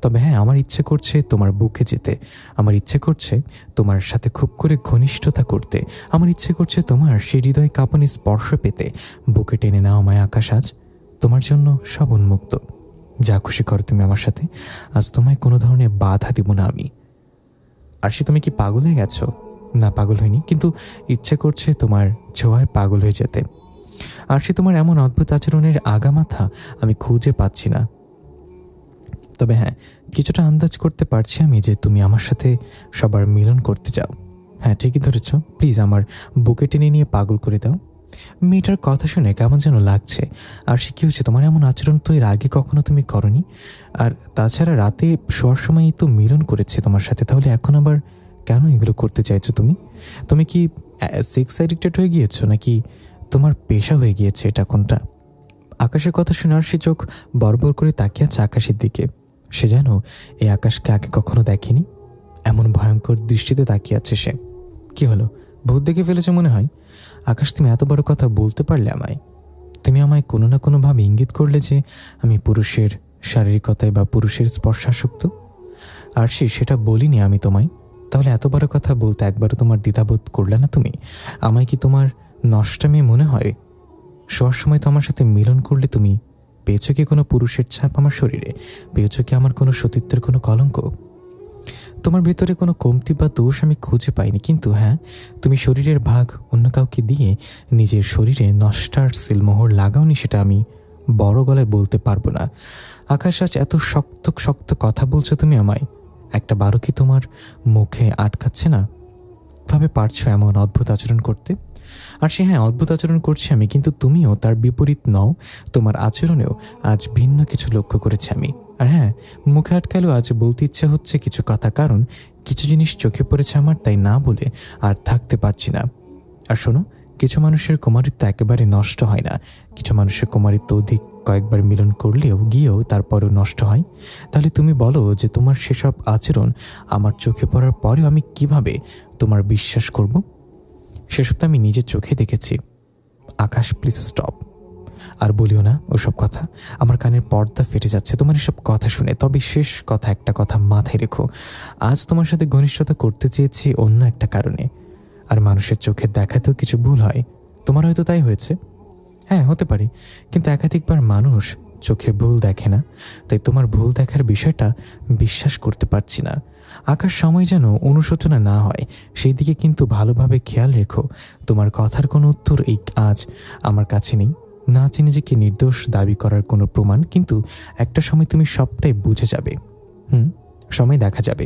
তবে হ্যাঁ, আমার ইচ্ছে করছে তোমার বুকে যেতে। আমার ইচ্ছে করছে তোমার সাথে খুব করে ঘনিষ্ঠতা করতে। আমার ইচ্ছে করছে তোমার সেই হৃদয় কাঁপানি স্পর্শ পেতে। বুকে টেনে নাও আমায় আকাশ, আজ তোমার জন্য সব উন্মুক্ত। যা খুশি করো তুমি আমার সাথে। আজ তোমায় কোনো ধরনের বাধা দিব না আমি। আরশি, তুমি কি পাগল হয়ে গেছো? না, পাগল হয়নি, কিন্তু ইচ্ছে করছে তোমার ছোঁয়ায় পাগল হয়ে যেতে। আরশি, তোমার এমন অদ্ভুত আচরণের আগামাথা আমি খুঁজে পাচ্ছি না। তবে হ্যাঁ, কিছুটা আন্দাজ করতে পারছি আমি যে তুমি আমার সাথে সবার মিলন করতে চাও। হ্যাঁ, ঠিকই ধরেছ। প্লিজ আমার বুকে টেনে নিয়ে পাগল করে দাও। মেয়েটার কথা শুনে কেমন যেন লাগছে। আরশি, কি হচ্ছে তোমার? এমন আচরণ তো এর আগে কখনো তুমি করনি। আর তাছাড়া রাতে শোয়ার সময়ই তো মিলন করেছে তোমার সাথে, তাহলে এখন আবার কেন এগুলো করতে চাইছো তুমি? তুমি কি সেক্স অ্যাডিক্টেড হয়ে গিয়েছো, নাকি তোমার পেশা হয়ে গিয়েছে এটা, কোনটা? আকাশের কথা শুনে আরশি চোখ বড়বড় করে তাকিয়ে আছে আকাশের দিকে। সে যেন এই আকাশকে আগে কখনো দেখেনি। এমন ভয়ঙ্কর দৃষ্টিতে তাকিয়ে আছে সে। কি হলো, ভূত দেখে ফেলেছে মনে হয়? আকাশ, তুমি এত বড় কথা বলতে পারলে আমায়? তুমি আমায় কোনো না কোনোভাবে ইঙ্গিত করলে যে আমি পুরুষের শারীরিকতায় বা পুরুষের স্পর্শাসক্ত। আরশি, সেটা বলিনি আমি তোমায়। তাহলে এত বড় কথা বলতে একবারও তোমার দ্বিধাবোধ করলে না তুমি? আমায় কি তোমার নষ্টামি মনে হয়? শোয়ার সময় তো আমার সাথে মিলন করলে তুমি পেয়েছো কি কোনো পুরুষের ছাপ আমার শরীরে? পেয়েছো কি আমার কোনো সতীত্বের কোনো কলঙ্ক? তোমার ভেতরে কোনো কমতি বা দোষ আমি খুঁজে পাইনি, কিন্তু হ্যাঁ, তুমি শরীরের ভাগ অন্য কাউকে দিয়ে নিজের শরীরে নষ্টার সিলমোহর লাগাওনি, সেটা আমি বড় গলায় বলতে পারবো না। আকাশ, আজ এত শক্ত শক্ত কথা বলছো তুমি আমায়, একটা বারো কি তোমার মুখে আটকাচ্ছে না? ভাবে পারছো এমন অদ্ভুত আচরণ করতে? আর সে হ্যাঁ, অদ্ভুত আচরণ করছি আমি, কিন্তু তুমিও তার বিপরীত নও। তোমার আচরণেও আজ ভিন্ন কিছু লক্ষ্য করেছি আমি। আর হ্যাঁ, মুখে আটকালেও আজ বলতে ইচ্ছে হচ্ছে কিছু কথা, কারণ কিছু জিনিস চোখে পড়েছে আমার, তাই না বলে আর থাকতে পারছি না। আর শোনো, কিছু মানুষের কুমারিত্ব একেবারে নষ্ট হয় না, কিছু মানুষের কুমারিত্ব অধিক কয়েকবার মিলন করলেও গিয়েও তারপরেও নষ্ট হয়। তাহলে তুমি বলো যে তোমার সেসব আচরণ আমার চোখে পড়ার পরেও আমি কিভাবে তোমার বিশ্বাস করব? সেসব তো আমি নিজের চোখে দেখেছি। আকাশ, প্লিজ স্টপ। আর বলিও না ওসব কথা, আমার কানের পর্দা ফেটে যাচ্ছে তোমার এসব কথা শুনে। তবে শেষ কথা, একটা কথা মাথায় রেখো, আজ তোমার সাথে ঘনিষ্ঠতা করতে চেয়েছি অন্য একটা কারণে। আর মানুষের চোখে দেখাতেও কিছু ভুল হয়, তোমার হয়তো তাই হয়েছে। হ্যাঁ, হতে পারে, কিন্তু একাধিকবার মানুষ চোখে ভুল দেখে না, তাই তোমার ভুল দেখার বিষয়টা বিশ্বাস করতে পারছি না। আকাশ, সময় যেন অনুশোচনা না হয় সেই দিকে কিন্তু ভালোভাবে খেয়াল রেখো। তোমার কথার কোনো উত্তর এই আজ আমার কাছে নেই, না আছে নিজেকে নির্দোষ দাবি করার কোনো প্রমাণ, কিন্তু একটা সময় তুমি সবটাই বুঝে যাবে। সময় দেখা যাবে।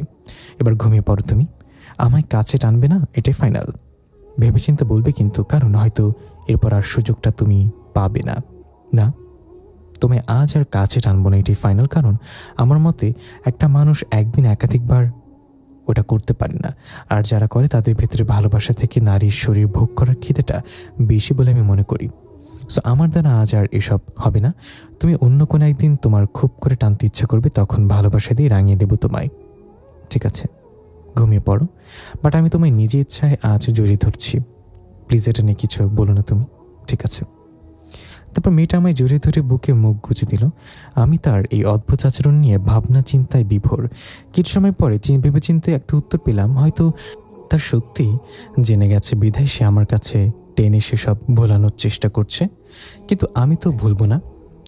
এবার ঘুমিয়ে পড়ো তুমি, আমায় কাছে টানবে না, এটাই ফাইনাল। ভেবেচিন্তে বলবে কিন্তু, কারণ হয়তো এরপর আর সুযোগটা তুমি পাবে না। না, তোমায় আজ আর কাছে টানবো না, এটাই ফাইনাল। কারণ আমার মতে একটা মানুষ একদিন একাধিকবার ওটা করতে পারে না, আর যারা করে তাদের ভেতরে ভালোবাসা থেকে নারীর শরীর ভোগ করার খিদেটা বেশি বলে আমি মনে করি। সো আমার দ্বারা আজ আর এসব হবে না। তুমি অন্য কোনো একদিন তোমার খুব করে টানতে ইচ্ছা করবে, তখন ভালোবাসা দিয়ে রাঙিয়ে দেবো তোমায়। ঠিক আছে, ঘুমিয়ে পড়ো। বাট আমি তোমায় নিজে ইচ্ছায় আজ জড়িয়ে ধরছি, প্লিজ এটা নিয়ে কিছু বলো না তুমি, ঠিক আছে? তারপর মেয়েটা আমায় জড়িয়ে ধরে বুকে মুখ গুজে দিল। আমি তার এই অদ্ভুত আচরণ নিয়ে ভাবনা চিন্তায় বিভোর। কিছু সময় পরে ভেবে চিন্তে একটা উত্তর পেলাম, হয়তো তার সত্যি জেনে গেছে বিধায় সে আমার কাছে টেনে সেসব ভোলানোর চেষ্টা করছে। কিন্তু আমি তো ভুলবো না,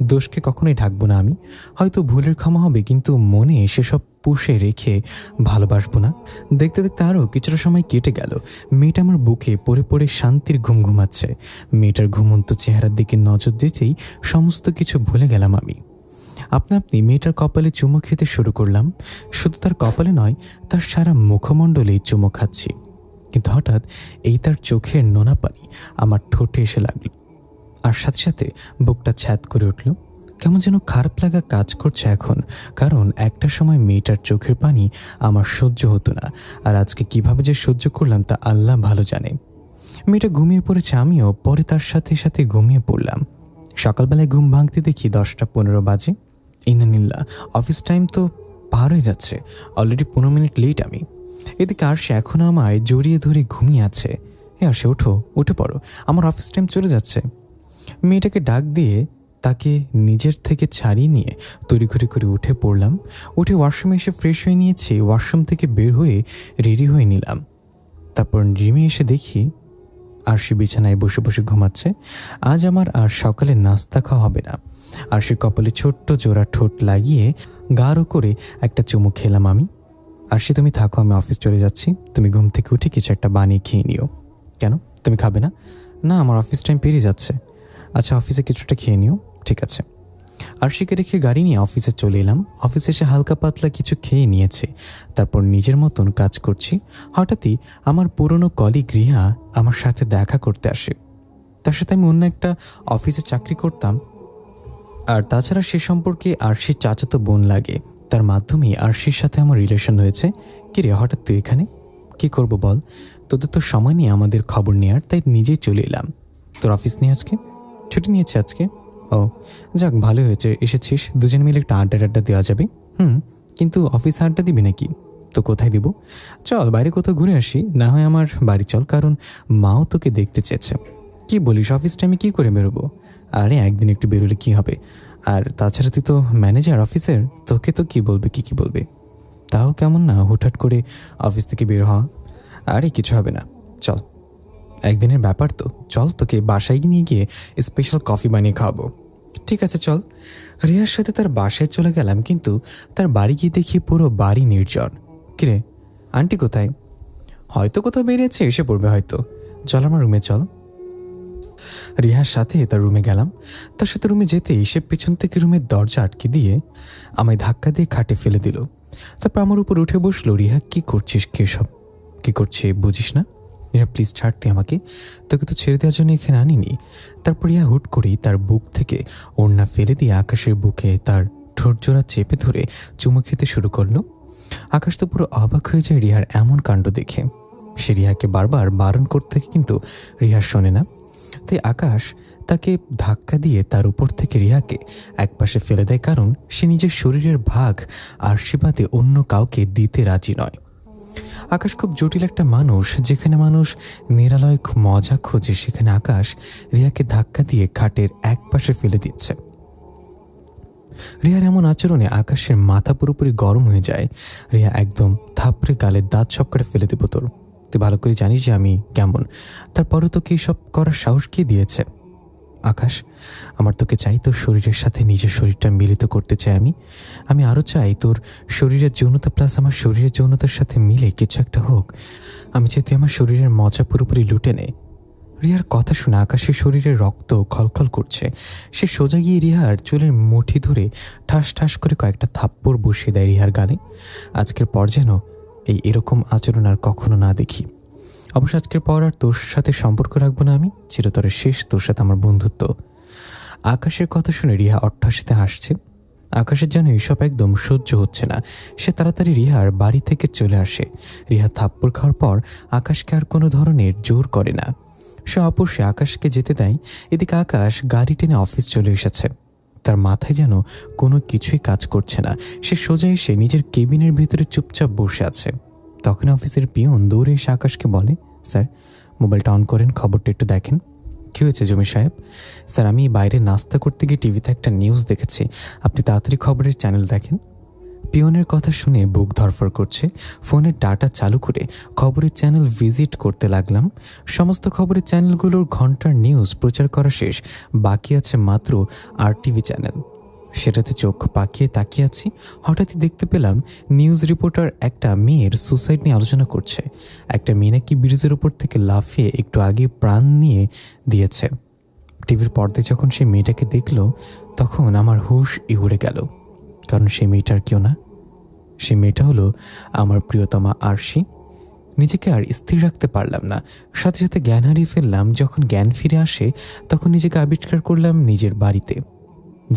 দোষকে কখনোই ঢাকবো না আমি। হয়তো ভুলের ক্ষমা হবে, কিন্তু মনে সেসব পুষে রেখে ভালোবাসবো না। দেখতে দেখতে আরও কিছুটা সময় কেটে গেল। মেয়েটা আমার বুকে পড়ে পড়ে শান্তির ঘুম ঘুমাচ্ছে। মেয়েটার ঘুমন্ত চেহারার দিকে নজর দিতেই সমস্ত কিছু ভুলে গেলাম আমি। আপনা আপনি মেয়েটার কপালে চুমু খেতে শুরু করলাম। শুধু তার কপালে নয়, তার সারা মুখমণ্ডলেই চুমু খাচ্ছি। কিন্তু হঠাৎ এই তার চোখের নোনা পানি আমার ঠোঁটে এসে লাগলো, আর সাথে সাথে বুকটা ছ্যাদ করে উঠল। কেমন যেন খারাপ লাগা কাজ করছে এখন, কারণ একটা সময় মেয়েটার চোখের পানি আমার সহ্য হতো না, আর আজকে কিভাবে যে সহ্য করলাম তা আল্লাহ ভালো জানে। মেয়েটা ঘুমিয়ে পড়েছে, আমিও পরে তার সাথে সাথে ঘুমিয়ে পড়লাম। সকালবেলায় ঘুম ভাঙতে দেখি 10টা 15 বাজে। ইন্নালিল্লাহ, অফিস টাইম তো পার হয়ে যাচ্ছে, অলরেডি 15 মিনিট লেট আমি। এদিকে আর সে এখনও আমায় জড়িয়ে ধরে ঘুমিয়ে আছে। আর সে ওঠো, উঠে পড়ো, আমার অফিস টাইম চলে যাচ্ছে। মেয়েটাকে ডাক দিয়ে তাকে নিজের থেকে ছাড়িয়ে নিয়ে তড়িঘড়ি করে উঠে পড়লাম। উঠে ওয়াশরুমে এসে ফ্রেশ হয়ে নিয়েছি, ওয়াশরুম থেকে বের হয়ে রেডি হয়ে নিলাম। তারপর রুমে এসে দেখি আরশি বিছানায় বসে বসে ঘুমাচ্ছে। আজ আমার আর সকালে নাস্তা খাওয়া হবে না। আরশির কপালে ছোট্ট জোড়া ঠোঁট লাগিয়ে গাঢ় করে একটা চুমু খেলাম আমি। আরশি, তুমি থাকো, আমি অফিস চলে যাচ্ছি। তুমি ঘুম থেকে উঠে কিছু একটা বানিয়ে খেয়ে নিও। কেন, তুমি খাবে না? না, আমার অফিস টাইম পেরিয়ে যাচ্ছে। আচ্ছা, অফিসে কিছুটা খেয়ে নিও, ঠিক আছে। আরশিকে রেখে গাড়ি নিয়ে অফিসে চলে এলাম। অফিসে এসে হালকা পাতলা কিছু খেয়ে নিয়েছে, তারপর নিজের মতন কাজ করছি। হঠাৎই আমার পুরনো কলিগ রিহা আমার সাথে দেখা করতে আসে। তার সাথে আমি অন্য একটা অফিসে চাকরি করতাম, আর তাছাড়া সে সম্পর্কে আরশির চাচাতো বোন লাগে। তার মাধ্যমেই আরশির সাথে আমার রিলেশন হয়েছে। কিরে, হঠাৎ তুই এখানে? কি করব বল, তোদের তো সময় নেই আমাদের খবর নেওয়ার, তাই নিজেই চলে এলাম। তোর অফিস নিয়ে আজকে ছুটি নিয়েছে আজকে? ও যাক, ভালো হয়েছে এসেছিস, দুজন মিলে একটা আড্ডা দেওয়া যাবে। কিন্তু অফিসে আড্ডা দিবি নাকি? তো কোথায় দিব? চল বাইরে কোথাও ঘুরে আসি, না হয় আমার বাড়ি চল, কারণ মাও তোকে দেখতে চেয়েছে। কি বলিস, অফিস টাইমে কী করে বেরোবো? আরে একদিন একটু বেরোলে কি হবে? আর তাছাড়া তুই তো ম্যানেজার অফিসের, তোকে তো কি বলবে, কি বলবে? তাও কেমন না হুটহাট করে অফিস থেকে বের হওয়া। আরে কিছু হবে না, চল, একদিনের ব্যাপার তো, চল তোকে বাসায় নিয়ে গিয়ে স্পেশাল কফি বানিয়ে খাওয়াবো। ঠিক আছে চল। রিয়ার সাথে তার বাসায় চলে গেলাম, কিন্তু তার বাড়ি গিয়ে দেখি পুরো বাড়ি নির্জন। কিরে, আন্টি কোথায়? হয়তো কোথাও বেরিয়েছে, এসে পড়বে হয়তো। চল আমার রুমে চল। রিহার সাথে তার রুমে গেলাম। তার সাথে রুমে যেতেই সে পেছন থেকে রুমের দরজা আটকে দিয়ে আমায় ধাক্কা দিয়ে খাটে ফেলে দিল। তারপর আমার উপর উঠে বসলো। রিহা, কি করছিস? কে সব কি করছে বুঝিস না? রিহা, প্লিজ ছাড় তুই আমাকে, তোকে তো ছেড়ে দেওয়ার জন্য এখানে আনিনি। তারপর রিহা হুট করেই তার বুক থেকে ওড়না ফেলে দিয়ে আকাশের বুকে তার ঠোঁটজোড়া চেপে ধরে চুমু খেতে শুরু করলো। আকাশ তো পুরো অবাক হয়ে যায় রিহার এমন কাণ্ড দেখে। সে রিহাকে বারবার বারণ করতে কিন্তু রিহা শোনে না। তাই আকাশ তাকে ধাক্কা দিয়ে তার উপর থেকে রিহাকে একপাশে ফেলে দেয়, কারণ সে নিজের শরীরের ভাগ আশীর্বাদে অন্য কাউকে দিতে রাজি নয়। আকাশ খুব জটিল একটা মানুষ। যেখানে মানুষ নিরালয় মজা খোঁজে, সেখানে আকাশ রিয়াকে ধাক্কা দিয়ে খাটের এক পাশে ফেলে দিচ্ছে। রিয়ার এমন আচরণে আকাশের মাথা পুরোপুরি গরম হয়ে যায়। রিয়া একদম থাপড়ে গালের দাঁত সব করে ফেলে দেবো তোর। তুই ভালো করে জানিস যে আমি কেমন, তারপরও তোকে এইসব করার সাহস কে দিয়েছে? আকাশ, আমার তোকে চাই, তোর শরীরের সাথে নিজের শরীরটা মিলিত করতে চাই আমি আরও চাই তোর শরীরের যৌনতা প্লাস আমার শরীরের যৌনতার সাথে মিলে কিছু একটা হোক। আমি চাই তুই আমার শরীরের মজা পুরোপুরি লুটে নে। রিয়ার কথা শুনে আকাশের শরীরের রক্ত খলখল করছে। সে সোজা গিয়ে রিহার চুলের মুঠি ধরে ঠাস ঠাস করে কয়েকটা থাপ্পড় বসিয়ে দেয় রিহার গালে। আজকের পর যেন এরকম আচরণ আর কখনো না দেখি। অবশ্য আজকের পর আর তোর সাথে সম্পর্ক রাখবো না আমি, চিরতরের শেষ তোর সাথে আমার বন্ধুত্ব। আকাশের কথা শুনে রিহা অট্টহাসিতে হাসছে। আকাশের যেন এসব একদম সহ্য হচ্ছে না। সে তাড়াতাড়ি রিহার বাড়ি থেকে চলে আসে। রিহা থাপ্পড় খাওয়ার পর আকাশকে আর কোনো ধরনের জোর করে না। সে অবশ্যই আকাশকে যেতে দেয়। এদিকে আকাশ গাড়ি টেনে অফিস চলে এসেছে। তার মাথায় যেন কোনো কিছুই কাজ করছে না। সে সোজা এসে নিজের কেবিনের ভিতরে চুপচাপ বসে আছে। তখন অফিসের পিয়ন দৌড়ে এসে আকাশকে বলে, স্যার মোবাইলটা অন করেন, খবরটা একটু দেখেন। কী হয়েছে জমির সাহেব? স্যার আমি বাইরে নাস্তা করতে গিয়ে টিভিতে একটা নিউজ দেখেছি, আপনি তাড়াতাড়ি খবরের চ্যানেল দেখেন। পিয়নের কথা শুনে বুক ধরফর করছে। ফোনের ডাটা চালু করে খবরের চ্যানেল ভিজিট করতে লাগলাম। সমস্ত খবরের চ্যানেলগুলোর ঘন্টার নিউজ প্রচার করা শেষ, বাকি আছে মাত্র RTV চ্যানেল। সেটাতে চোখ পাকিয়ে তাকিয়ে আছি। হঠাৎই দেখতে পেলাম নিউজ রিপোর্টার একটা মেয়ের সুসাইড নিয়ে আলোচনা করছে। একটা মেয়ে নাকি ব্রিজের উপর থেকে লাফিয়ে একটু আগে প্রাণ নিয়ে দিয়েছে। টিভির পর্দায় যখন সেই মেয়েটাকে দেখল তখন আমার হুঁশ উড়ে গেল, কারণ সেই মেয়েটার কেউ না, সে মেয়েটা হলো আমার প্রিয়তমা আরশি। নিজেকে আর স্থির রাখতে পারলাম না, সাথে সাথে জ্ঞান হারিয়ে ফেললাম। যখন জ্ঞান ফিরে আসে তখন নিজেকে আবিষ্কার করলাম নিজের বাড়িতে,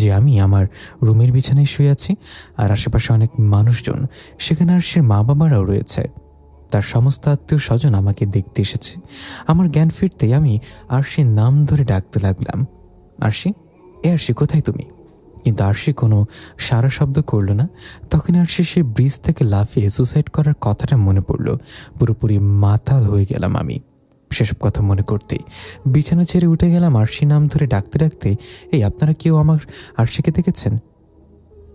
যে আমি আমার রুমের বিছানায় শুয়ে আছি আর আশেপাশে অনেক মানুষজন। সেখানে আরশির মা বাবারাও রয়েছে। তার সমস্ত আত্মীয় স্বজন আমাকে দেখতে এসেছে। আমার জ্ঞান ফিরতেই আমি আরশির নাম ধরে ডাকতে লাগলাম, আরশি, এ আরশি কোথায় তুমি? কিন্তু আরশি কোনো সারা শব্দ করল না। তখন আরশি সে ব্রিজ থেকে লাফিয়ে সুসাইড করার কথাটা মনে পড়ল। পুরোপুরি মাতাল হয়ে গেলাম আমি সেসব কথা মনে করতেই। বিছানা ছেড়ে উঠে গেলাম আরশি নাম ধরে ডাকতে ডাকতে, এই আপনারা কেউ আমার আরশিকে দেখেছেন?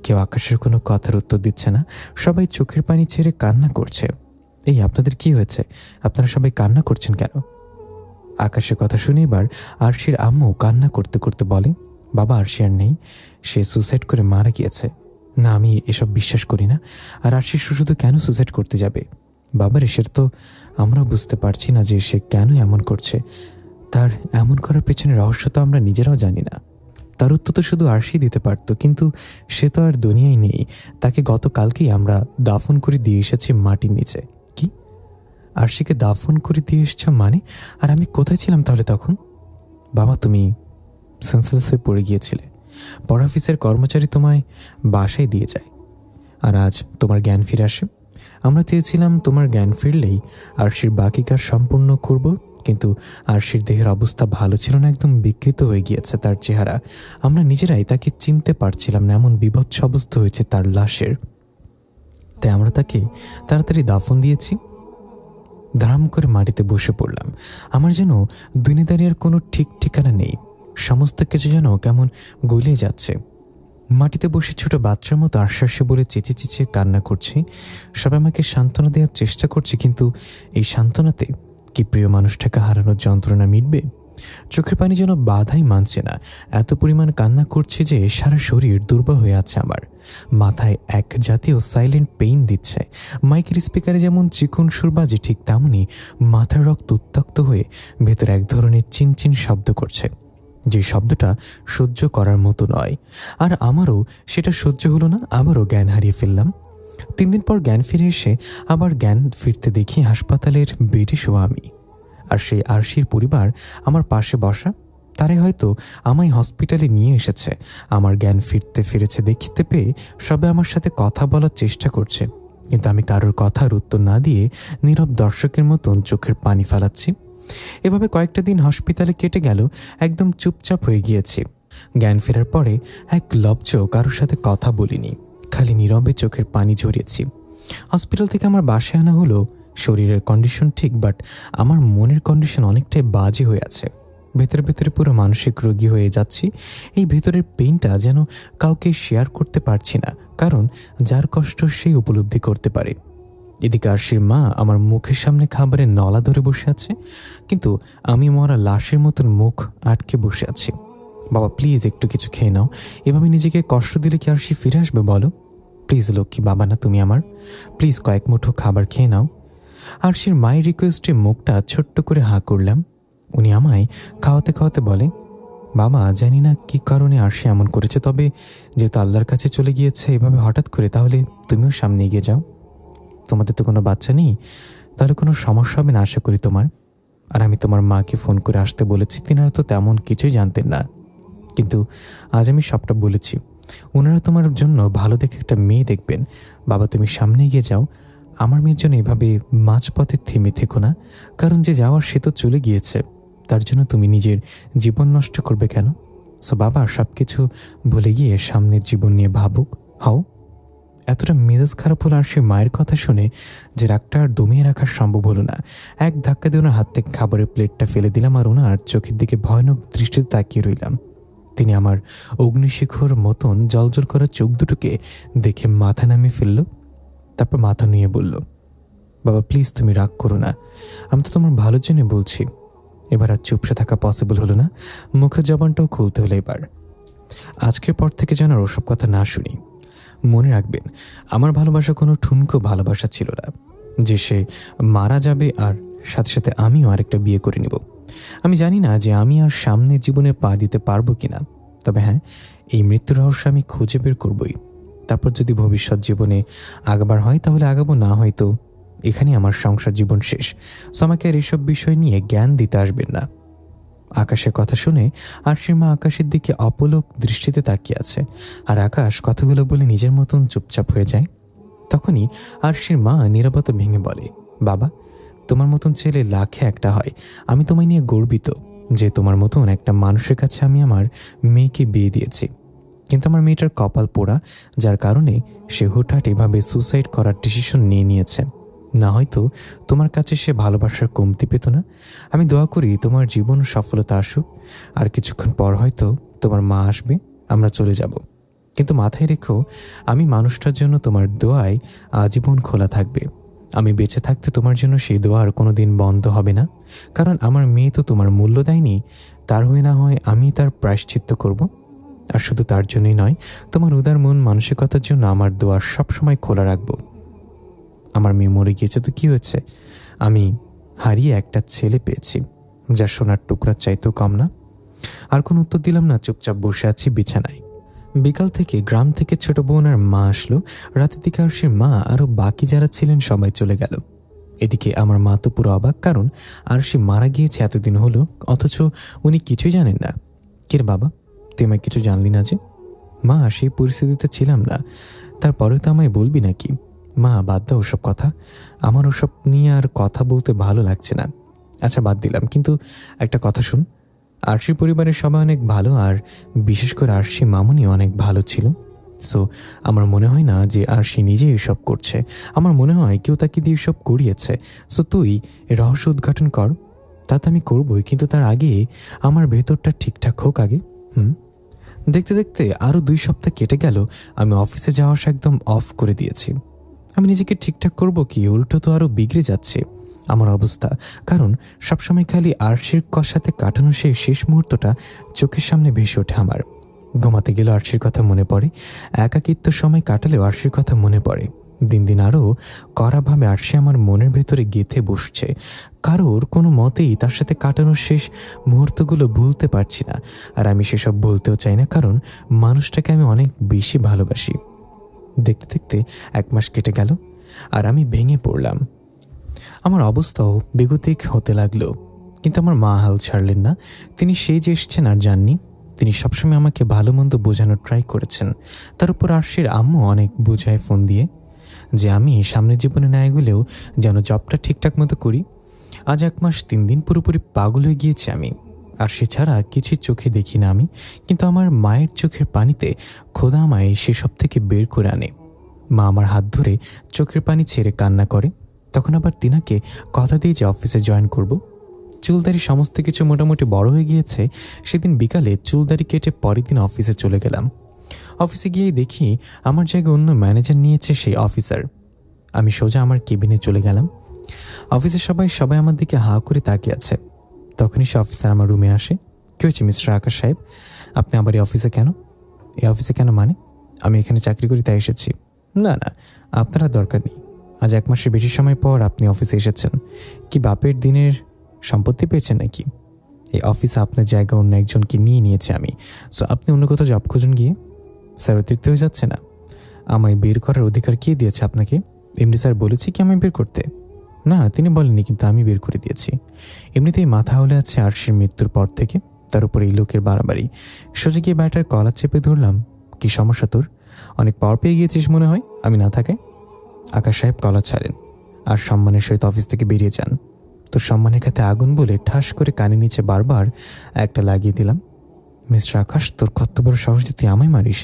কেউ আকাশের কোনো কথার উত্তর দিচ্ছে না। সবাই চোখের পানি ছেড়ে কান্না করছে। এই আপনাদের কি হয়েছে? আপনারা সবাই কান্না করছেন কেন? আকাশের কথা শুনে এবার আরশির আম্মু কান্না করতে করতে বলে, বাবা আরশি আর নেই, সে সুসাইড করে মারা গিয়েছে। না, আমি এসব বিশ্বাস করি না। আর আরশি শুধু কেন সুসাইড করতে যাবে? বাবার এসের তো আমরা বুঝতে পারছি না যে সে কেন এমন করছে। তার এমন করার পেছনে রহস্য তো আমরা নিজেরাও জানি না। তার উত্তর তো শুধু আরশি দিতে পারত, কিন্তু সে তো আর দুনিয়ায় নেই। তাকে গতকালকেই আমরা দাফন করে দিয়ে এসেছি মাটির নিচে। কি? আরশিকে দাফন করে দিয়ে এসছ মানে? আর আমি কোথায় ছিলাম তাহলে তখন? বাবা তুমি সেন্সলেস হয়ে পড়ে গিয়েছিলে। পর অফিসের কর্মচারী তোমায় বাসায় দিয়ে যায়, আর আজ তোমার জ্ঞান ফিরে আসে। আমরা চেয়েছিলাম তোমার জ্ঞান ফিরলেই আরশির বাকি কাজ সম্পূর্ণ করব, কিন্তু আরশির দেহের অবস্থা ভালো ছিল না, একদম বিকৃত হয়ে গিয়েছে তার চেহারা। আমরা নিজেরাই তাকে চিনতে পারছিলাম না, এমন বিভৎস অবস্থা হয়েছে তার লাশের। তাই আমরা তাকে তাড়াতাড়ি দাফন দিয়েছি। ধাম করে মাটিতে বসে পড়লাম। আমার যেন দুনিয়াদারির কোনো ঠিক ঠিকানা নেই। সমস্ত কিছু যেন কেমন গলিয়ে যাচ্ছে। মাটিতে বসে ছোট বাচ্চার মতো আশ্বাসে বলে চেঁচিয়ে চেঁচিয়ে কান্না করছি। সবাই আমাকে সান্ত্বনা দেওয়ার চেষ্টা করছে, কিন্তু এই সান্ত্বনাতে কি প্রিয় মানুষটাকে হারানোর যন্ত্রণা মিটবে? চোখের পানি যেন বাধাই মানছে না। এত পরিমাণ কান্না করছে যে সারা শরীর দুর্বল হয়ে আছে আমার। মাথায় এক জাতীয় সাইলেন্ট পেইন দিচ্ছে। মাইকের স্পিকারে যেমন চিকন সুর বাজে, ঠিক তেমনই মাথার রক্ত উত্তক্ত হয়ে ভেতরে এক ধরনের চিনচিন শব্দ করছে, যে শব্দটা সহ্য করার মতো নয়। আর আমারও সেটা সহ্য হলো না। আবারও জ্ঞান হারিয়ে ফেললাম। 3 দিন পর জ্ঞান ফিরে এসে আবার জ্ঞান ফিরতে দেখি হাসপাতালের বেডে শোয়া আমি, আর সেই আরশির পরিবার আমার পাশে বসা। তারাই হয়তো আমায় হসপিটালে নিয়ে এসেছে। আমার জ্ঞান ফিরেছে দেখতে পেয়ে সবে আমার সাথে কথা বলার চেষ্টা করছে, কিন্তু আমি কারোর কথার উত্তর না দিয়ে নীরব দর্শকের মতন চোখের পানি ফেলাচ্ছি। এভাবে কয়েকটা দিন হসপিটালে কেটে গেল। একদম চুপচাপ হয়ে গিয়েছি। জ্ঞান ফেরার পরে এক লব্জ কারোর সাথে কথা বলিনি, খালি নীরবে চোখের পানি ঝরিয়েছি। হসপিটাল থেকে আমার বাসায় আনা হলো। শরীরের কন্ডিশন ঠিক, বাট আমার মনের কন্ডিশন অনেকটাই বাজে হয়ে আছে। ভেতরে ভেতরে পুরো মানসিক রোগী হয়ে যাচ্ছি। এই ভেতরের পেইনটা যেন কাউকে শেয়ার করতে পারছি না, কারণ যার কষ্ট সেই উপলব্ধি করতে পারে। এদিকে আরশির মা আমার মুখের সামনে খাবারের নলা ধরে বসে আছে, কিন্তু আমি মরা লাশের মতন মুখ আটকে বসে আছি। বাবা প্লিজ একটু কিছু খেয়ে নাও, এভাবে নিজেকে কষ্ট দিলে কি আরশি ফিরে আসবে বলো? প্লিজ লক্ষ্মী বাবা না তুমি আমার, প্লিজ কয়েক মুঠো খাবার খেয়ে নাও। আরশির মায়ের রিকোয়েস্টে মুখটা ছোট্ট করে হাঁ করলাম। উনি আমায় খাওয়াতে খাওয়াতে বলে, বাবা জানি না কি কারণে আরশি এমন করেছে, তবে যেহেতু আল্লাহর কাছে চলে গিয়েছে এভাবে হঠাৎ করে, তাহলে তুমিও সামনে এগিয়ে যাও। তোমাদের তো কোনো বাচ্চা নেই, তাহলে কোনো সমস্যা হবে না আশা করি তোমার। আর আমি তোমার মাকে ফোন করে আসতে বলেছি, তিনারা তো তেমন কিছুই জানতেন না, কিন্তু আজ আমি সবটা বলেছি। ওনারা তোমার জন্য ভালো দেখে একটা মেয়ে দেখবেন। বাবা তুমি সামনে এগিয়ে যাও, আমার মেয়ের জন্য এভাবে মাঝপথে থেমে থেকো না, কারণ যে যাওয়ার সে তো চলে গিয়েছে, তার জন্য তুমি নিজের জীবন নষ্ট করবে কেন? সো বাবা সব কিছু ভুলে গিয়ে সামনের জীবন নিয়ে ভাবুক, হও। এতটা মেজাজ খারাপ হলো আর সে মায়ের কথা শুনে যে রাগটা আর দমিয়ে রাখা সম্ভব হলো না। এক ধাক্কা দিয়ে ওনার হাত থেকে খাবারের প্লেটটা ফেলে দিলাম আর ওনার চোখের দিকে ভয়ানক দৃষ্টিতে তাকিয়ে রইলাম। তিনি আমার অগ্নিশিখর মতন জলজল করা চোখ দুটোকে দেখে মাথা নামিয়ে ফেলল, তারপর মাথা নিয়ে বলল, বাবা প্লিজ তুমি রাগ করো না, আমি তো তোমার ভালোর জন্য বলছি। এবার আর চুপসে থাকা পসিবল হলো না, মুখের জবানটাও খুলতে হলো এবার। আজকের পর থেকে যেন আর ওসব কথা না শুনি। মনে রাখবেন, আমার ভালোবাসা কোনো ঠুনকো ভালোবাসা ছিল না যে সে মারা যাবে আর সাথে সাথে আমিও আরেকটা বিয়ে করে নেব। আমি জানি না যে আমি আর সামনের জীবনে পা দিতে পারবো কিনা, তবে হ্যাঁ এই মৃত্যুর রহস্য আমি খুঁজে বের করবই। তারপর যদি ভবিষ্যৎ জীবনে আগাবার হয় তাহলে আগাবো, না হয়তো এখানেই আমার সংসার জীবন শেষ। সো আমাকে আর এসব বিষয় নিয়ে জ্ঞান দিতে আসবেন না। আকাশের কথা শুনে আরশির মা আকাশের দিকে অপলক দৃষ্টিতে তাকিয়ে আছে, আর আকাশ কথাগুলো বলে নিজের মতন চুপচাপ হয়ে যায়। তখনই আরশির মা নীরবতা ভেঙে বলে, বাবা তোমার মতন ছেলে লাখে একটা হয়। আমি তোমায় নিয়ে গর্বিত যে তোমার মতন একটা মানুষের কাছে আমি আমার মেয়েকে বিয়ে দিয়েছি। কিন্তু আমার মেয়েটার কপাল পোড়া, যার কারণে সে হুটহাট এভাবে সুসাইড করার ডিসিশন নিয়েছে। না হয়তো তোমার কাছে সে ভালোবাসার কমতি পেত না। আমি দোয়া করি তোমার জীবন সফলতা আসুক, আর কিছুক্ষণ পর হয়তো তোমার মা আসবে, আমরা চলে যাব। কিন্তু মাথায় রেখো, আমি মানুষটার জন্য তোমার দোয়ায় আজীবন খোলা থাকবে। আমি বেঁচে থাকতে তোমার জন্য সেই দোয়া আর কোনো দিন বন্ধ হবে না, কারণ আমার মেয়ে তো তোমার মূল্য দেয়নি। তার হয়ে না হয় আমি তার প্রায়শ্চিত্ত করব। আর শুধু তার জন্যই নয়, তোমার উদার মন মানসিকতার জন্য আমার দোয়া সবসময় খোলা রাখবো। আমার মেয়ে মরে গিয়েছে তো কি হয়েছে, আমি হারিয়ে একটা ছেলে পেয়েছি যা সোনার টুকরার চাইতেও কম না। আর কোনো উত্তর দিলাম না, চুপচাপ বসে আছি বিছানায়। বিকাল থেকে গ্রাম থেকে ছোট বোন আর মা আসলো। রাতের দিকে আর সে মা আরও বাকি যারা ছিলেন সবাই চলে গেল। এদিকে আমার মা তো পুরো অবাক, কারণ আর সে মারা গিয়েছে এতদিন হলো, অথচ উনি কিছুই জানেন না। কিরে বাবা তুই আমায় কিছু জানলি না যে? মা সেই পরিস্থিতিতে ছিলাম না, তারপরেও তো আমায় বলবি নাকি? মা বাদ দাও ওসব কথা, আমার ওসব নিয়ে আর কথা বলতে ভালো লাগছে না। আচ্ছা বাদ দিলাম, কিন্তু একটা কথা শুন, আরশি পরিবারের সবাই অনেক ভালো, আর বিশেষ করে আরশি মামুনি অনেক ভালো ছিল। সো আমার মনে হয় না যে আরশি নিজেই এসব করছে, আমার মনে হয় কেউ তাকে দিয়ে এসব করিয়েছে। সো তুই রহস্য উদ্ঘাটন কর। তা তো আমি করবই, কিন্তু তার আগে আমার ভেতরটা ঠিকঠাক হোক আগে। দেখতে দেখতে আরও 2 সপ্তাহ কেটে গেল। আমি অফিসে যাওয়া আসা একদম অফ করে দিয়েছি। আমি নিজেকে ঠিকঠাক করব কি, উল্টো তো আরও বিগড়ে যাচ্ছে আমার অবস্থা, কারণ সবসময় খালি আরশির সাথে কাটানো সেই শেষ মুহূর্তটা চোখের সামনে ভেসে ওঠে আমার। ঘুমাতে গেলে আরশির কথা মনে পড়ে, একাকিত্ব সময় কাটালেও আরশির কথা মনে পড়ে। দিন দিন আরও কড়াভাবে আরশি আমার মনের ভেতরে গেঁথে বসছে। কারোর কোনো মতেই তার সাথে কাটানোর শেষ মুহূর্তগুলো ভুলতে পারছি না, আর আমি সেসব বলতেও চাই না, কারণ মানুষটাকে আমি অনেক বেশি ভালোবাসি। দেখতে দেখতে 1 মাস কেটে গেল আর আমি ভেঙে পড়লাম। আমার অবস্থাও বেগতিক হতে লাগলো। কিন্তু আমার মা হাল ছাড়লেন না। তিনি সেই যে এসছেন আর যাননি। তিনি সবসময় আমাকে ভালো মন্দ বোঝানোর ট্রাই করেছেন। তার উপর আরশির আম্মু অনেক বোঝায় ফোন দিয়ে যে আমি সামনের জীবনে না এগোলেও যেন জবটা ঠিকঠাক মতো করি। আজ 1 মাস 3 দিন পুরোপুরি পাগল হয়ে গিয়েছি আমি। আর সে ছাড়া কিছুই চোখে দেখি না আমি, কিন্তু আমার মায়ের চোখের পানিতে খোদা আমায় সেসব থেকে বের করে আনে। মা আমার হাত ধরে চোখের পানি ছেড়ে কান্না করে। তখন আবার তিনাকে কথা দিয়ে যে অফিসে জয়েন করব। চুলদারি সমস্ত কিছু মোটামুটি বড় হয়ে গিয়েছে। সেদিন বিকালে চুলদারি কেটে পরের দিন অফিসে চলে গেলাম। অফিসে গিয়েই দেখি আমার জায়গায় অন্য ম্যানেজার নিয়েছে সেই অফিসার। আমি সোজা আমার কেবিনে চলে গেলাম। অফিসের সবাই আমার দিকে হাঁ করে তাকিয়ে আছে। তখনই সে অফিসার আমার রুমে আসে। কী হয়েছে মিস্টার আকাশ সাহেব, আপনি আবার এই অফিসে কেন? এই অফিসে কেন মানে? আমি এখানে চাকরি করি তাই এসেছি। না না, আপনার আর দরকার নেই। আজ 1 মাসের বেশি সময় পর আপনি অফিসে এসেছেন। কি বাপের দিনের সম্পত্তি পেয়েছেন নাকি? এই অফিসে আপনার জায়গা অন্য একজনকে নিয়েছি আমি। সো আপনি অন্য কোথাও জব খুঁজুন গিয়ে। স্যার অতিরিক্ত হয়ে যাচ্ছে না? আমায় বের করার অধিকার কে দিয়েছে আপনাকে? এমডি স্যার বলেছি কি আমায় বের করতে? না, তিনি বলেননি, কিন্তু আমি বের করে দিয়েছি। এমনিতেই মাথা হলে আছে আরশির মৃত্যুর পর থেকে। তার উপর এই লোকের বাড়াবাড়ি। সোজা গিয়ে ব্যাটার কলার চেপে ধরলাম। কি সমস্যা তোর? অনেক পাওয়ার পেয়ে গিয়েছিস মনে হয় আমি না থাকায়। আকাশ সাহেব কলার ছাড়েন আর সম্মানের সহিত অফিস থেকে বেরিয়ে যান। তোর সম্মানের খাতে আগুন বলে ঠাস করে কানে নিচে বারবার একটা লাগিয়ে দিলাম। মিস্টার আকাশ, তোর কত বড় সাহস যে তুই আমায় মারিস?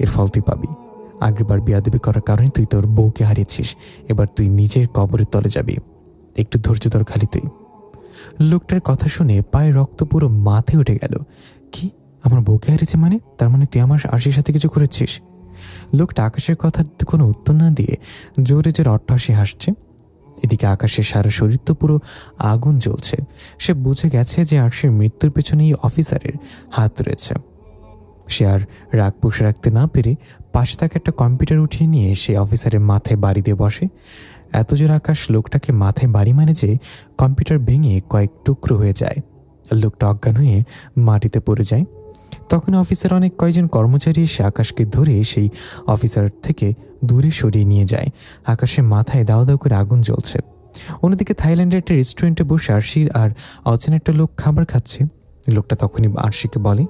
এর ফল তুই পাবি। আগেরবার বেয়াদবি করার কারণে তুই তোর বউকে হারিয়েছিস। এবার তুই নিজের কবরের তলে যাবি। একটু ধৈর্য ধর খালি তুই। লোকটার কথা শুনে পায়ে রক্ত পুরো মাথায় উঠে গেল। কি, আমার বউকে হারিয়েছে মানে? তার মানে তুই আমার আরশির সাথে কিছু করেছিস? লোকটা আকাশের কথা কোনো উত্তর না দিয়ে জোরে জোরে অট্টহাসি হাসছে। এদিকে আকাশের সারা শরীর তো পুরো আগুন জ্বলছে। সে বুঝে গেছে যে আরশির মৃত্যুর পেছনে এই অফিসারের হাত রয়েছে। সে আর রাগ পুষে রাখতে না পেরে পাশে থাকা একটা কম্পিউটার উঠিয়ে নিয়ে সে অফিসারের মাথায় বাড়ি দিয়ে বসে। এত জোর আকাশ লোকটাকে মাথায় বাড়ি মানে যে কম্পিউটার ভেঙে কয়েক টুকরো হয়ে যায়। লোকটা অজ্ঞান হয়ে মাটিতে পড়ে যায়। তখন অফিসের অনেক কয়েকজন কর্মচারী এসে আকাশকে ধরে সেই অফিসার থেকে দূরে সরিয়ে নিয়ে যায়। আকাশের মাথায় দাও দাও করে আগুন জ্বলছে। অন্যদিকে থাইল্যান্ডের একটা রেস্টুরেন্টে বসে আরশি আর অচেনা একটা লোক খাবার খাচ্ছে। লোকটা তখনই আরশিকে বলে,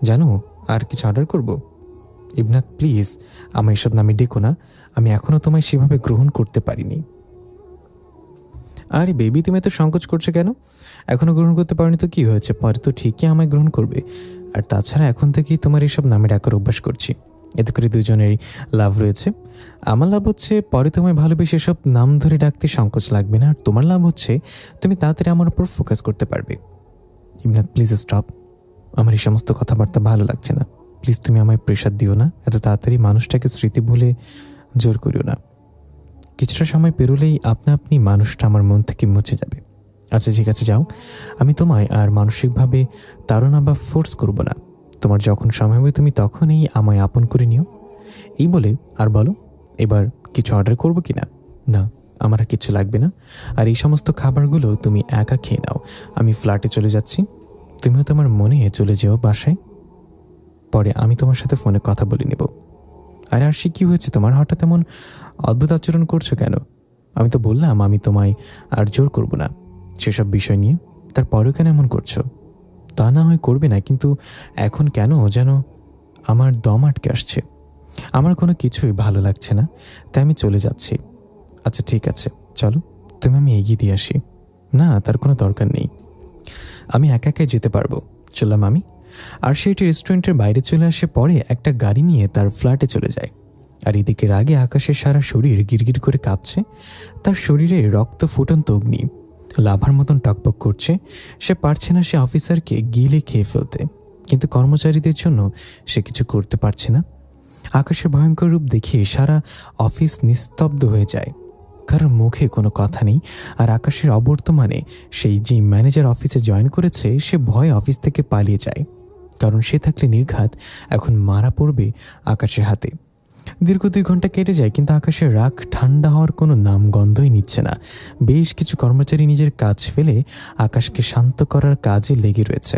জানো আর কিছু অর্ডার করব? ইবনাথ প্লিজ, আমার এসব নামে ডেকো না। আমি এখনও তোমায় সেভাবে গ্রহণ করতে পারিনি। আরে বেবি, তুমি এত সংকোচ করছো কেন? এখনও গ্রহণ করতে পারোনি তো কি হয়েছে? পরে তো ঠিকই আমায় গ্রহণ করবে। আর তাছাড়া এখন থেকেই তোমার এসব নামে ডাকার অভ্যাস করছি। এতে করে দুজনেরই লাভ রয়েছে। আমার লাভ হচ্ছে পরে তোমায় ভালোবেসে এসব নাম ধরে ডাকতে সংকোচ লাগবে না। আর তোমার লাভ হচ্ছে তুমি তাড়াতাড়ি আমার উপর ফোকাস করতে পারবে। ইবনাথ প্লিজ স্টপ। আমার এই সমস্ত কথাবার্তা ভালো লাগছে না। প্লিজ তুমি আমায় প্রেশার দিও না। এত তাড়াতাড়ি মানুষটাকে স্মৃতি ভুলে জোর করিও না। কিছুটা সময় পেরোলেই আপনি মানুষটা আমার মন থেকে মুছে যাবে। আচ্ছা ঠিক আছে, যাও। আমি তোমায় আর মানসিকভাবে তাড়না বা ফোর্স করব না। তোমার যখন সময় হবে তুমি তখনই আমায় আপন করে নিও। এই বলে আর বলো, এবার কিছু অর্ডার করবো কি না? না, আমার আর কিছু লাগবে না। আর এই সমস্ত খাবারগুলো তুমি একা খেয়ে নাও। আমি ফ্ল্যাটে চলে যাচ্ছি। তুমিও তোমার মনে চলে যেও বাসায়। পরে আমি তোমার সাথে ফোনে কথা বলে নেব। আর আরশি, কি হয়েছে তোমার? হঠাৎ এমন অদ্ভুত আচরণ করছো কেন? আমি তো বললাম আমি তোমায় আর জোর করব না সেসব বিষয় নিয়ে। তারপরেও কেন এমন করছো? তা না হয় করবে না, কিন্তু এখন কেন যেন আমার দম আটকে আসছে। আমার কোনো কিছুই ভালো লাগছে না, তাই আমি চলে যাচ্ছি। আচ্ছা ঠিক আছে, চলো। তুমি আমি এগিয়ে দিয়ে আসি। না, তার কোনো দরকার নেই, আমি একা একাই যেতে পারবো। চললাম আমি। আর সেটি রেস্টুরেন্টের বাইরে চলে আসে। পরে একটা গাড়ি নিয়ে তার ফ্ল্যাটে চলে যায়। আর এদিকে রাগে আকাশের সারা শরীর গিরগির করে কাঁপছে। তার শরীরে রক্ত ফুটন্ত অগ্নি লাভার মতন টকবক করছে। সে পারছে না সে অফিসারকে গিলে খেয়ে ফেলতে, কিন্তু কর্মচারীদের জন্য সে কিছু করতে পারছে না। আকাশের ভয়ঙ্কর রূপ দেখে সারা অফিস নিস্তব্ধ হয়ে যায়। কারণ মুখে কোনো কথা নেই। আর আকাশের অবর্তমানে সেই যে ম্যানেজার অফিসে জয়েন করেছে সে ভয়ে অফিস থেকে পালিয়ে যায়। কারণ সে থাকলে নির্ঘাত এখন মারা পড়বে আকাশের হাতে। দীর্ঘ 2 ঘন্টা কেটে যায়, কিন্তু আকাশের রাগ ঠান্ডা হওয়ার কোনো নামগন্ধই নিচ্ছে না। বেশ কিছু কর্মচারী নিজের কাজ ফেলে আকাশকে শান্ত করার কাজে লেগে রয়েছে।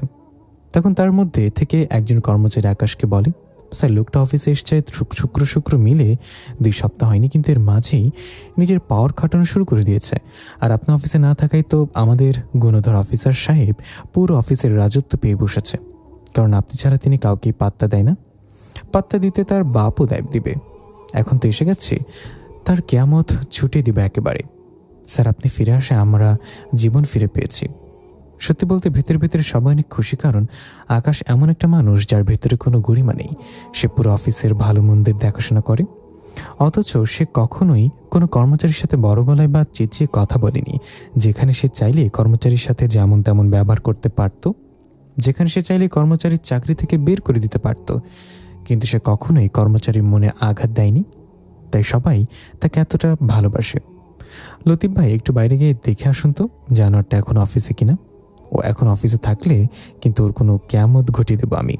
তখন তার মধ্যে থেকে একজন কর্মচারী আকাশকে বলে, স্যার লোকটা অফিসে এসছে শুক্র শুক্র মিলে 2 সপ্তাহ হয়নি, কিন্তু এর মাঝেই নিজের পাওয়ার খাটানো শুরু করে দিয়েছে। আর আপনি অফিসে না থাকায় তো আমাদের গুণধর অফিসার সাহেব পুরো অফিসের রাজত্ব পেয়ে বসেছে, কারণ আপনি ছাড়া তিনি কাউকে পাত্তা দেয় না। পাত্তা দিতে তার বাপও দিবে। এখন তো এসে গেছে, তার কেয়ামত ছুটিয়ে দিবে একেবারে। স্যার আপনি ফিরে আসে আমরা জীবন ফিরে পেয়েছি। সত্যি বলতে ভেতরে ভেতরে সবাই অনেক খুশি, কারণ আকাশ এমন একটা মানুষ যার ভেতরে কোনো গরিমা নেই। সে পুরো অফিসের ভালো মন্দের দেখাশোনা করে, অথচ সে কখনোই কোনো কর্মচারীর সাথে বড় গলায় বা চেঁচিয়ে কথা বলেনি। যেখানে সে চাইলে কর্মচারীর সাথে যেমন তেমন ব্যবহার করতে পারত, যেখানে সে চাইলে কর্মচারীর চাকরি থেকে বের করে দিতে পারত, কিন্তু সে কখনোই কর্মচারীর মনে আঘাত দেয়নি। তাই সবাই তাকে এতটা ভালোবাসে। লতিফ ভাই একটু বাইরে গিয়ে দেখে আসুন তো জানোয়ারটা এখন অফিসে কিনা। ও এখন অফিসে থাকলে কিন্তু ওর কোনো কিয়ামত ঘটিয়ে দেবো আমি।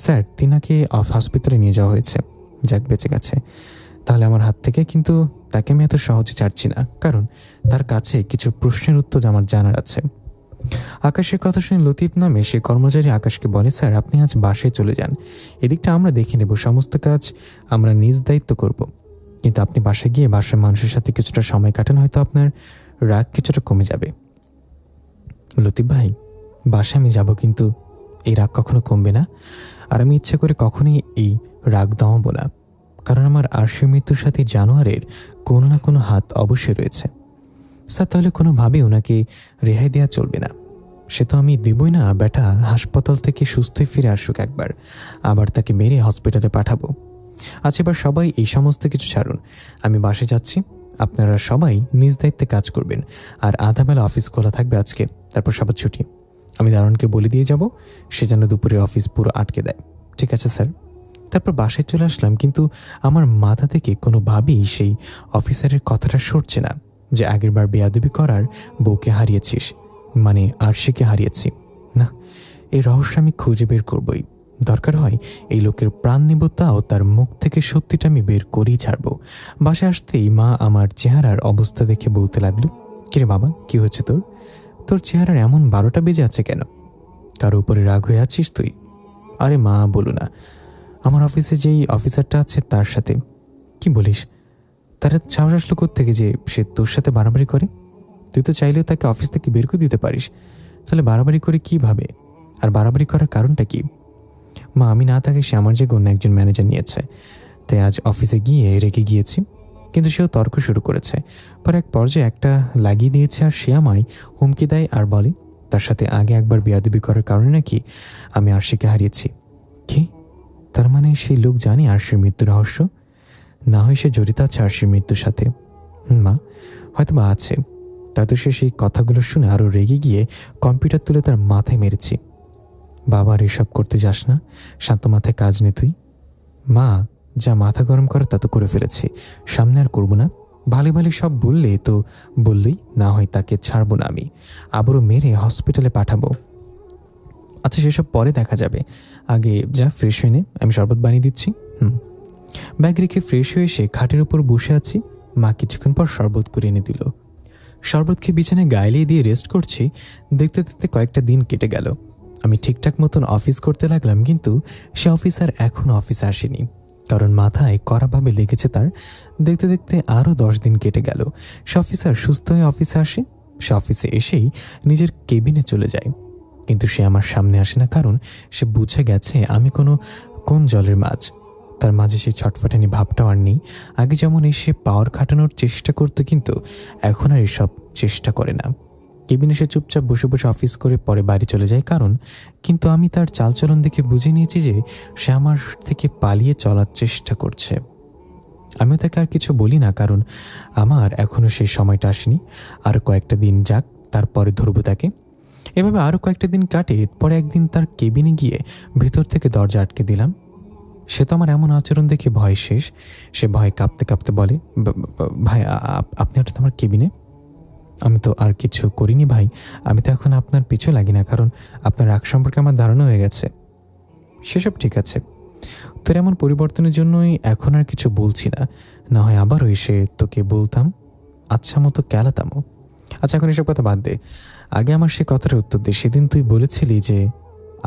স্যার তিনাকে হসপিটালে নিয়ে যাওয়া হয়েছে, যাক বেঁচে গেছে। তাহলে আমার হাত থেকে, কিন্তু তাকে আমি এত সহজে ছাড়ছি না, কারণ তার কাছে কিছু প্রশ্নের উত্তর আমার জানার আছে। আকাশের কথা শুনে লতিফ নামে সে কর্মচারী আকাশকে বলে, স্যার আপনি আজ বাসায় চলে যান, এদিকটা আমরা দেখে নেব, সমস্ত কাজ আমরা নিজ দায়িত্ব করব। কিন্তু আপনি বাসায় গিয়ে বাসার মানুষের সাথে কিছুটা সময় কাটান, হয়তো আপনার রাগ কিছুটা কমে যাবে। লতিফ ভাই বাসায় আমি যাব, কিন্তু এই রাগ কখনো কমবে না। আর আমি ইচ্ছে করে কখনোই এই রাগ দমাবো না, কারণ আমার আরশির মৃত্যুর সাথে জানোয়ারের কোনো না কোনো হাত অবশ্যই রয়েছে। স্যার তাহলে কোনোভাবেই ওনাকে রেহাই দেওয়া চলবে না। সে তো আমি দেবই না, বেটা হাসপাতাল থেকে সুস্থই ফিরে আসুক একবার, আবার তাকে মেরে হসপিটালে পাঠাবো। আচ্ছা এবার সবাই এই সমস্ত কিছু ছাড়ুন, আমি বাসে যাচ্ছি। আপনারা সবাই নিজ দায়িত্বে কাজ করবেন, আর আধাবেলা অফিস খোলা থাকবে আজকে, তারপর সবার ছুটি। আমি দারোয়ানকে বলে দিয়ে যাব, সে যেন দুপুরের অফিস পুরো আটকে দেয়। ঠিক আছে স্যার। তারপর বাসায় চলে আসলাম, কিন্তু আমার মাথা থেকে কোনোভাবেই সেই অফিসারের কথাটা সরছে না যে আগেরবার বেয়াদবি করার বউকে হারিয়েছিস, মানে আরশিকে হারিয়েছি। না, এই রহস্য আমি খুঁজে বের করবই। দরকার হয় এই লোকের প্রাণ নিব, তাও তার মুখ থেকে সত্যিটা আমি বের করেই ছাড়বো। বাসায় আসতেই মা আমার চেহারার অবস্থা দেখে বলতে লাগলো, কিরে বাবা কি হয়েছে তোর? তোর চেহারার এমন 12টা বেজে আছে কেন? কারো উপরে রাগ হয়ে আছিস তুই? আরে মা বলো না, আমার অফিসে যেই অফিসারটা আছে তার সাথে। কি বলিস? তার এত সাহস আসলো কোত্থেকে যে সে তোর সাথে বাড়াবাড়ি করে? তুই তো চাইলেও তাকে অফিস থেকে বের করে দিতে পারিস, তাহলে বাড়াবাড়ি করে কিভাবে? আর বাড়াবাড়ি করার কারণটা কি? মা আমি না থাকে সে আমার জায়গায় অন্য একজন ম্যানেজার নিয়েছে, তাই আজ অফিসে গিয়ে রেখে গিয়েছি। কিন্তু সেও তর্ক শুরু করেছে, পর এক পর্যায়ে একটা লাগিয়ে দিয়েছে, আর সে আমায় হুমকি দেয় আর বলে তার সাথে আগে একবার বেয়াদবি করার কারণে নাকি আমি আরশিকে হারিয়েছি। কি? তার মানে সেই লোক জানে আরশির মৃত্যুর রহস্য? না হয় সে জড়িত আছে আরশির মৃত্যুর সাথে। মা হয়তো বা আছে। তাতে সে সেই কথাগুলো শুনে আরও রেগে গিয়ে কম্পিউটার তুলে তার মাথায় মেরেছি। বাবা আর এসব করতে যাস না, শান্ত মাথায় কাজ নে তুই। মা যা মাথা গরম করা তা তো করে ফেলেছি, সামনে আর করবো না। ভালো ভালো সব বললে তো বললেই, না হয় তাকে ছাড়বো না, আমি আবারও মেরে হসপিটালে পাঠাবো। আচ্ছা সেসব পরে দেখা যাবে, আগে যা ফ্রেশ হয়ে নে, আমি শরবত বানিয়ে দিচ্ছি। ব্যাগ রেখে ফ্রেশ হয়ে এসে খাটের উপর বসে আছি। মা কিছুক্ষণ পর শরবত করে এনে দিল। শরবত খেয়ে বিছানায় গায়ে দিয়ে রেস্ট করছি। দেখতে দেখতে কয়েকটা দিন কেটে গেল। আমি ঠিকঠাক মতন অফিস করতে লাগলাম, কিন্তু সে অফিসার এখনও অফিসে আসেনি, কারণ মাথায় কড়াভাবে লেগেছে তার। দেখতে দেখতে আরও 10 দিন কেটে গেল। সে অফিসার সুস্থ হয়ে অফিসে আসে। সে অফিসে এসেই নিজের কেবিনে চলে যায়, কিন্তু সে আমার সামনে আসে না, কারণ সে বুঝে গেছে আমি কোন জলের মাছ। তার মাঝে সেই ছটফটানি ভাবটাও আর নেই। আগে যেমন এসে পাওয়ার খাটানোর চেষ্টা করতো, কিন্তু এখন আর এসব চেষ্টা করে না। কেবিনে সে চুপচাপ বসে বসে অফিস করে পরে বাড়ি চলে যায়, কারণ কিন্তু আমি তার চালচলন দেখে বুঝে নিয়েছি যে সে আমার থেকে পালিয়ে চলার চেষ্টা করছে। আমিও তাকে আর কিছু বলি না, কারণ আমার এখনও সেই সময়টা আসেনি। আর কয়েকটা দিন যাক, তারপরে ধরবো তাকে। এভাবে আরও কয়েকটা দিন কাটে। পরে একদিন তার কেবিনে গিয়ে ভেতর থেকে দরজা আটকে দিলাম। সে তো আমার এমন আচরণ দেখে ভয় শেষ। সে ভয় কাঁপতে কাঁপতে বলে, ভাই আপনি হঠাৎ আমার কেবিনে? আমি তো আর কিছু করিনি ভাই, আমি তো এখন আপনার পিছু লাগি না, কারণ আপনার রাগ সম্পর্কে আমার ধারণা হয়ে গেছে। সেসব ঠিক আছে, তোর এমন পরিবর্তনের জন্যই এখন আর কিছু বলছি না, না হয় আবারও এসে তোকে বলতাম, আচ্ছা মতো ক্যালাতামও। আচ্ছা এখন এসব কথা বাদ দে, আগে আমার সে কথার উত্তর দে। সেদিন তুই বলেছিলি যে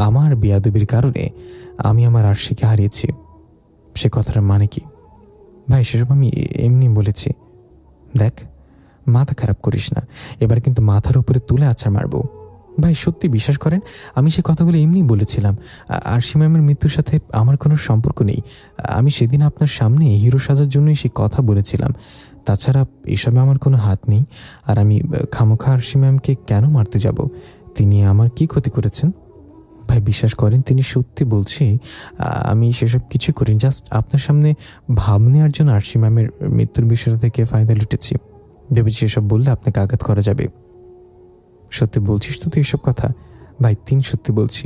আমার বেয়াদবির কারণে আমি আমার আরশিকে হারিয়েছি। সে কথাটার মানে কি? ভাই সেসব আমি এমনি বলেছি। দেখ, মাথা খারাপ করিস না, এবার কিন্তু মাথার উপরে তুলে আছাড় মারবো। ভাই সত্যি বিশ্বাস করেন, আমি সে কথাগুলো এমনি বলেছিলাম। আরশি ম্যামের মৃত্যুর সাথে আমার কোনো সম্পর্ক নেই। আমি সেদিন আপনার সামনে হিরো সাজার জন্যই সেই কথা বলেছিলাম। তাছাড়া এসবে আমার কোনো হাত নেই। আর আমি খামোখা আরশি ম্যামকে কেন মারতে যাব? তিনি আমার কি ক্ষতি করেছেন? ভাই বিশ্বাস করেন, তিনি সত্যি বলছি, আমি সেসব কিছু করিনি। জাস্ট আপনার সামনে ভাব নেওয়ার জন্য আরশি ম্যামের মৃত্যুর বিষয়টা থেকে ফায়দা লুটেছি। ভেবেছি এসব বললে আপনাকে আঘাত করা যাবে। সত্যি বলছিস তো তুই এসব কথা? ভাই সত্যি বলছি।